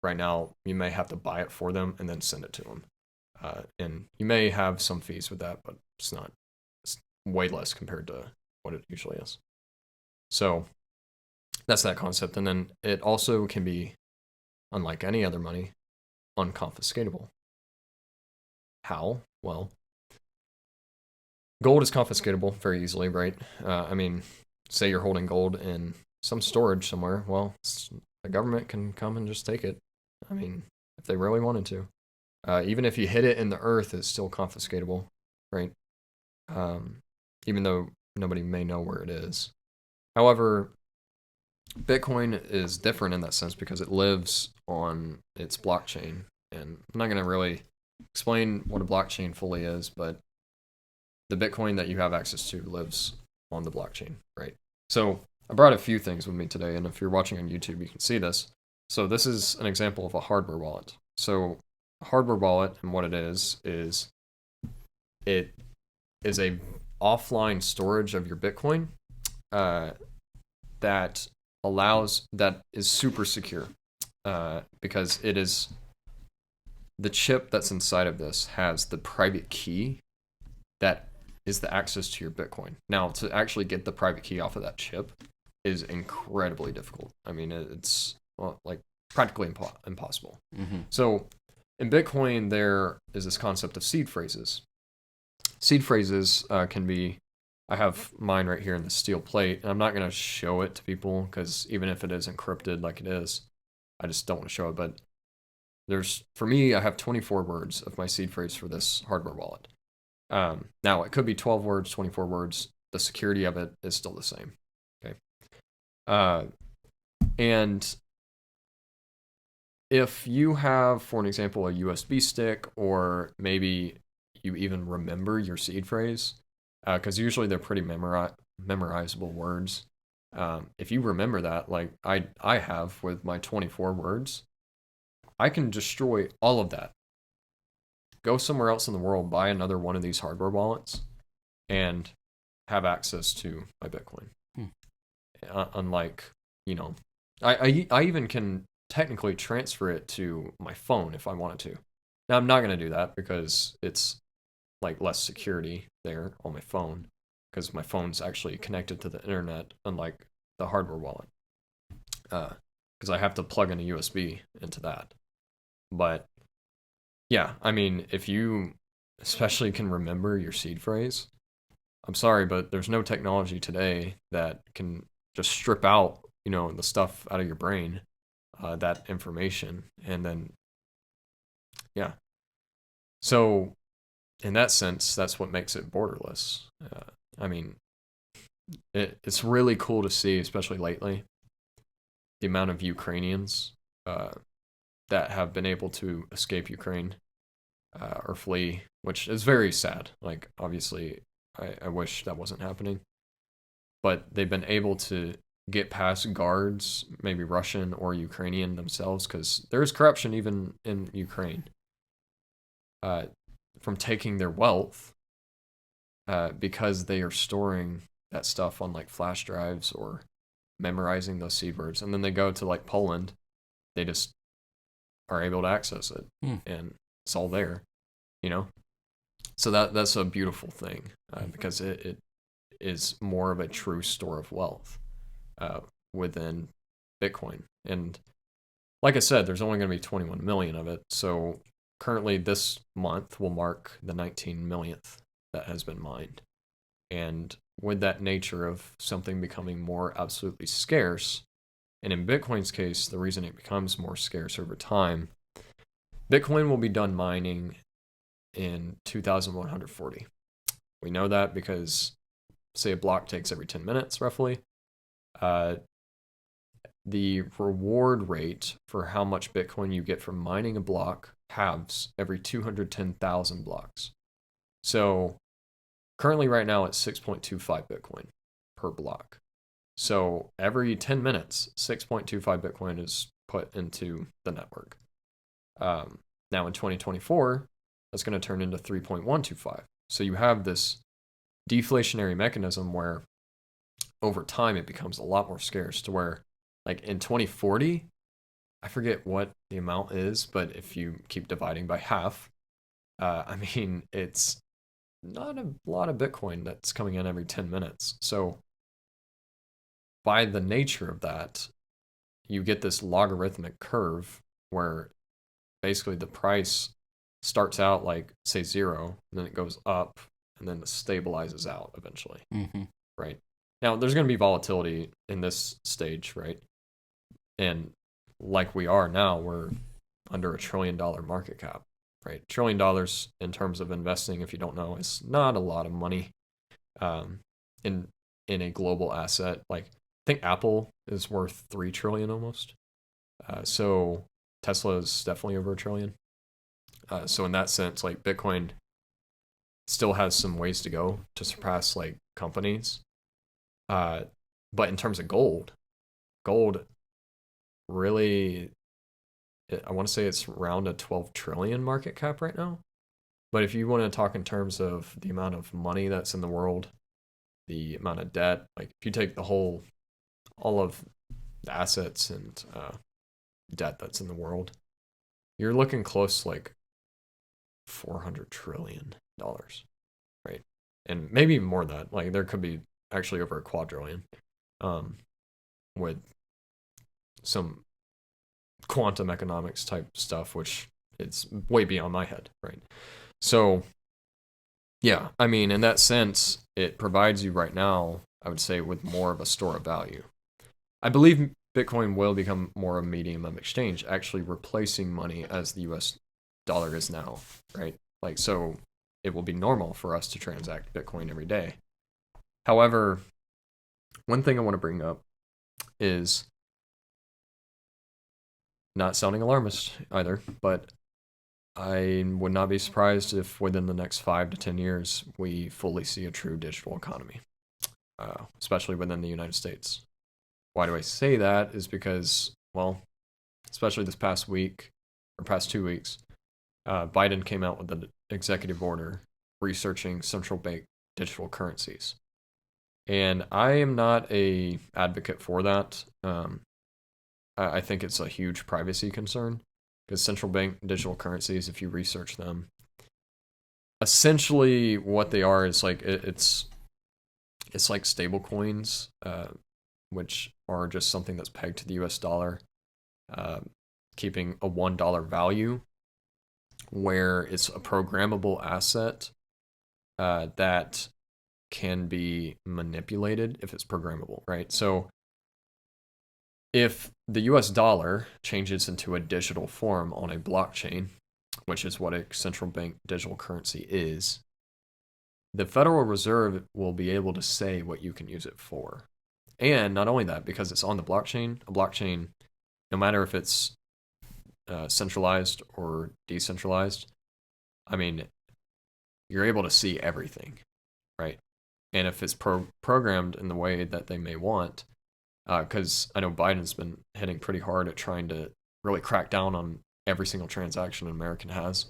Right now, you may have to buy it for them and then send it to them. And you may have some fees with that, but it's way less compared to what it usually is. So that's that concept. And then it also can be, unlike any other money, unconfiscatable. How? Well, gold is confiscatable very easily, right? I mean, say you're holding gold in some storage somewhere. Well, the government can come and just take it. I mean, if they really wanted to. Even if you hid it in the earth, it's still confiscatable, right? Even though nobody may know where it is. However, Bitcoin is different in that sense because it lives on its blockchain. And I'm not going to really explain what a blockchain fully is, but the Bitcoin that you have access to lives on the blockchain, right? So I brought a few things with me today, and if you're watching on YouTube, you can see this. So this is an example of a hardware wallet. So a hardware wallet, and what it is it is a offline storage of your Bitcoin that is super secure because it is the chip that's inside of this has the private key that is the access to your Bitcoin. Now, to actually get the private key off of that chip is incredibly difficult. I mean, it's like practically impossible. Mm-hmm. So in Bitcoin, there is this concept of seed phrases. Seed phrases can be, I have mine right here in the steel plate, and I'm not going to show it to people because even if it is encrypted like it is, I just don't want to show it. But for me, I have 24 words of my seed phrase for this hardware wallet. Now, it could be 12 words, 24 words. The security of it is still the same. Okay. And if you have, for an example, a USB stick, or maybe you even remember your seed phrase, because usually they're pretty memorizable words. If you remember that, like I have with my 24 words, I can destroy all of that. Go somewhere else in the world, buy another one of these hardware wallets, and have access to my Bitcoin. Unlike, I even can technically transfer it to my phone if I wanted to. Now, I'm not going to do that because it's like less security there on my phone because my phone's actually connected to the internet, unlike the hardware wallet. Because I have to plug in a USB into that. But yeah, I mean, if you especially can remember your seed phrase, I'm sorry, but there's no technology today that can just strip out, the stuff out of your brain, that information, and then, yeah. So, in that sense, that's what makes it borderless. I mean, it's really cool to see, especially lately, the amount of Ukrainians that have been able to escape Ukraine or flee, which is very sad. Like, obviously, I wish that wasn't happening. But they've been able to get past guards, maybe Russian or Ukrainian themselves, because there is corruption even in Ukraine, from taking their wealth because they are storing that stuff on like flash drives or memorizing those seed words. And then they go to like Poland, they just are able to access it and it's all there, So that's a beautiful thing because it is more of a true store of wealth within Bitcoin. And like I said, there's only going to be 21 million of it. So currently this month will mark the 19 millionth that has been mined. And with that nature of something becoming more absolutely scarce, and in Bitcoin's case, the reason it becomes more scarce over time, Bitcoin will be done mining in 2140. We know that because, say, a block takes every 10 minutes, roughly. The reward rate for how much Bitcoin you get from mining a block halves every 210,000 blocks. So currently right now it's 6.25 Bitcoin per block. So every 10 minutes, 6.25 Bitcoin is put into the network. Now in 2024, that's going to turn into 3.125. So you have this deflationary mechanism where over time it becomes a lot more scarce to where, like in 2040, I forget what the amount is, but if you keep dividing by half, it's not a lot of Bitcoin that's coming in every 10 minutes. So by the nature of that, you get this logarithmic curve where basically the price starts out like, say, 0, and then it goes up, and then it stabilizes out eventually. Mm-hmm. Right? Now, there's going to be volatility in this stage, right? And like we are now, we're under $1 trillion market cap, right? $1 trillion in terms of investing, if you don't know, is not a lot of money in a global asset. Like, I think Apple is worth $3 trillion almost. So Tesla is definitely over $1 trillion. So in that sense, like, Bitcoin still has some ways to go to surpass like companies. But in terms of gold really, I want to say it's around a 12 trillion market cap right now. But if you want to talk in terms of the amount of money that's in the world, the amount of debt, like if you take all of the assets and debt that's in the world, you're looking close to like $400 trillion, right? And maybe even more than that. Like there could be actually over a quadrillion, with some quantum economics type stuff, which it's way beyond my head, right? So yeah, I mean, in that sense, it provides you right now, I would say, with more of a store of value. I believe Bitcoin will become more of a medium of exchange, actually replacing money as the US dollar is now, right? Like, so it will be normal for us to transact Bitcoin every day. However, one thing I want to bring up is, not sounding alarmist either, but I would not be surprised if within the next 5 to 10 years we fully see a true digital economy, especially within the United States. Why do I say that? Is because, well, especially this past week or past 2 weeks, Biden came out with an executive order researching central bank digital currencies. And I am not an advocate for that. I think it's a huge privacy concern, because central bank digital currencies, if you research them, essentially what they are is like it's like stable coins, which are just something that's pegged to the US dollar, keeping a $1 value, where it's a programmable asset that can be manipulated if it's programmable, right? So if the US dollar changes into a digital form on a blockchain, which is what a central bank digital currency is, the Federal Reserve will be able to say what you can use it for. And not only that, because it's on the blockchain, a blockchain, no matter if it's centralized or decentralized, I mean, you're able to see everything, right? And if it's programmed in the way that they may want, because I know Biden's been hitting pretty hard at trying to really crack down on every single transaction an American has,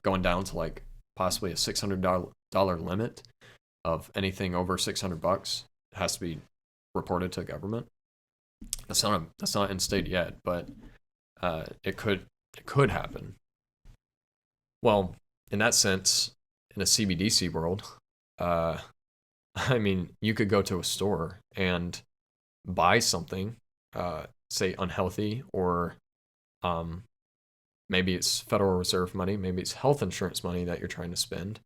going down to like possibly a $600 limit of anything over $600 has to be reported to government. That's not in state yet, but it could happen. Well, in that sense, in a CBDC world, I mean, you could go to a store and buy something, say unhealthy, or maybe it's Federal Reserve money, maybe it's health insurance money that you're trying to spend,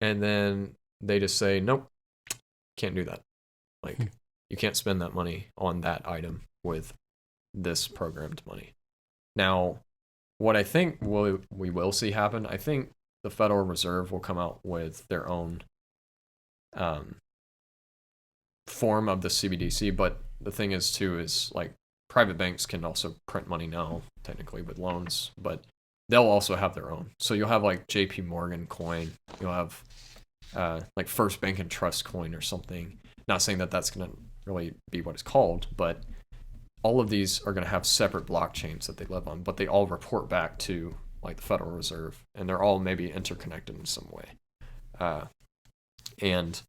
and then they just say, nope, can't do that. Like, you can't spend that money on that item with this programmed money. Now, what I think we will see happen, I think the Federal Reserve will come out with their own form of the CBDC, but the thing is too is like private banks can also print money now, technically with loans, but they'll also have their own. So you'll have like JP Morgan coin, you'll have like First Bank and Trust coin or something. Not saying that that's going to really be what it's called, but all of these are going to have separate blockchains that they live on, but they all report back to like the Federal Reserve, and they're all maybe interconnected in some way. And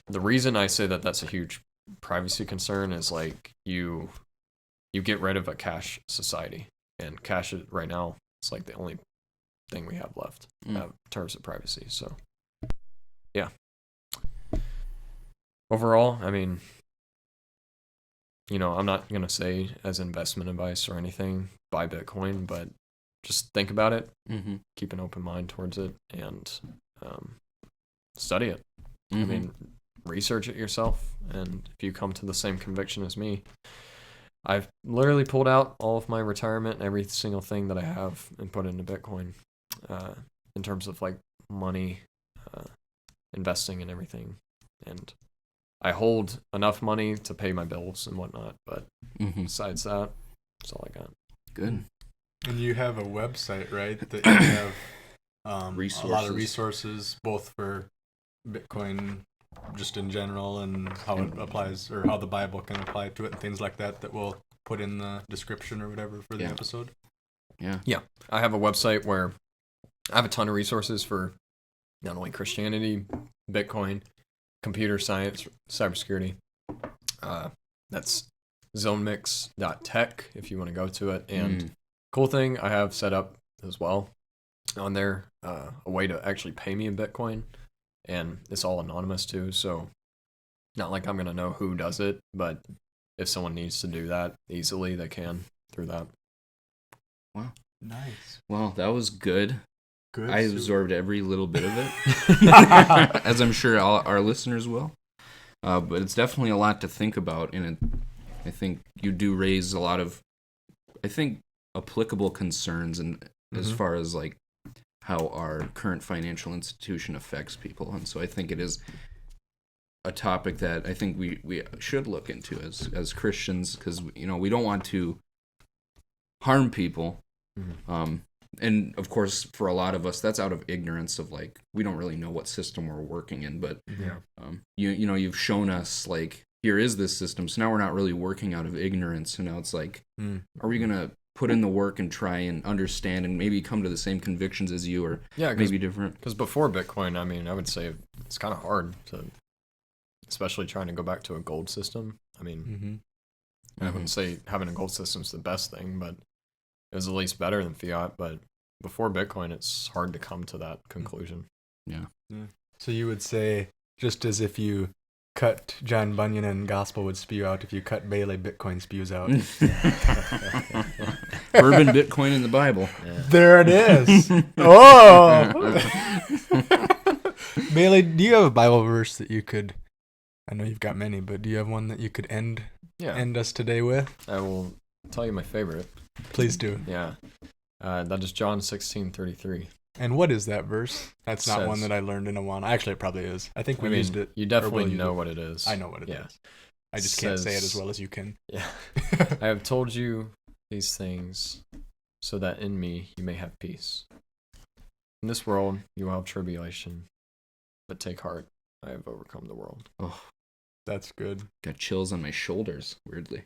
the reason I say that that's a huge privacy concern is like you get rid of a cash society, and cash right now is like the only thing we have left in terms of privacy. So yeah, overall, I mean, I'm not going to say as investment advice or anything, buy Bitcoin, but just think about it, keep an open mind towards it, and study it. I mean, research it yourself, and if you come to the same conviction as me, I've literally pulled out all of my retirement, every single thing that I have, and put it into Bitcoin in terms of like money, investing and everything. And I hold enough money to pay my bills and whatnot, but besides that, that's all I got. Good. And you have a website, right? That you have a lot of resources, both for Bitcoin just in general and how it applies, or how the Bible can apply to it and things like that we'll put in the description or whatever for the episode. Yeah. I have a website where I have a ton of resources for not only Christianity, Bitcoin, computer science, cybersecurity. That's zonemix.tech if you want to go to it. And cool thing I have set up as well on there, a way to actually pay me in Bitcoin. And it's all anonymous too, so not like I'm going to know who does it, but if someone needs to do that easily, they can through that. Wow. Nice. Well, that was good. Good. I absorbed every little bit of it, as I'm sure all our listeners will. But it's definitely a lot to think about, and I think you do raise a lot of, applicable concerns, and as far as like how our current financial institution affects people. And so I think it is a topic that I think we should look into as Christians, because we don't want to harm people. And of course, for a lot of us, that's out of ignorance of like, we don't really know what system we're working in, but you've shown us like, here is this system, so now we're not really working out of ignorance. So now it's like, are we gonna put in the work and try and understand and maybe come to the same convictions as you, or maybe different? Because before Bitcoin, I mean, I would say it's kind of hard to, especially trying to go back to a gold system. I mean, I wouldn't say having a gold system is the best thing, but it was at least better than fiat. But before Bitcoin, it's hard to come to that conclusion. Yeah. So you would say, just as if you cut John Bunyan and gospel would spew out, if you cut Bailey, Bitcoin spews out. Bourbon, Bitcoin, in the Bible. Yeah. There it is. Oh! Bailey, do you have a Bible verse that you could, I know you've got many, but do you have one that you could end us today with? I will tell you my favorite. Please do. Yeah. That is John 16:33. And what is that verse? That's not one that I learned in a while. Actually, it probably is. I think we used it. You definitely know what it is. I know what it is. I just can't say it as well as you can. Yeah. I have told you these things so that in me you may have peace. In this world you will have tribulation, but take heart. I have overcome the world. Oh, that's good. Got chills on my shoulders, weirdly,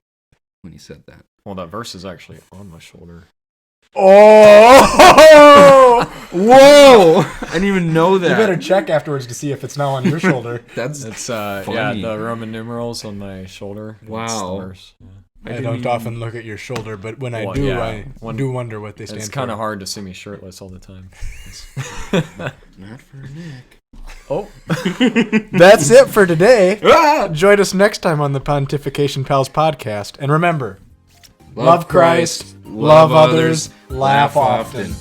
when he said that. Well, that verse is actually on my shoulder. Oh! Whoa! I didn't even know that. You better check afterwards to see if it's now on your shoulder. It's the Roman numerals on my shoulder. Wow. The verse. Yeah. I don't often look at your shoulder, but when I do, I do wonder what they stand for. It's kind of hard to see me shirtless all the time. Not for Nick. Oh. That's it for today. Join us next time on the Pontification Pals podcast. And remember, love Christ, love others, laugh often.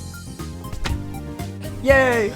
Yay!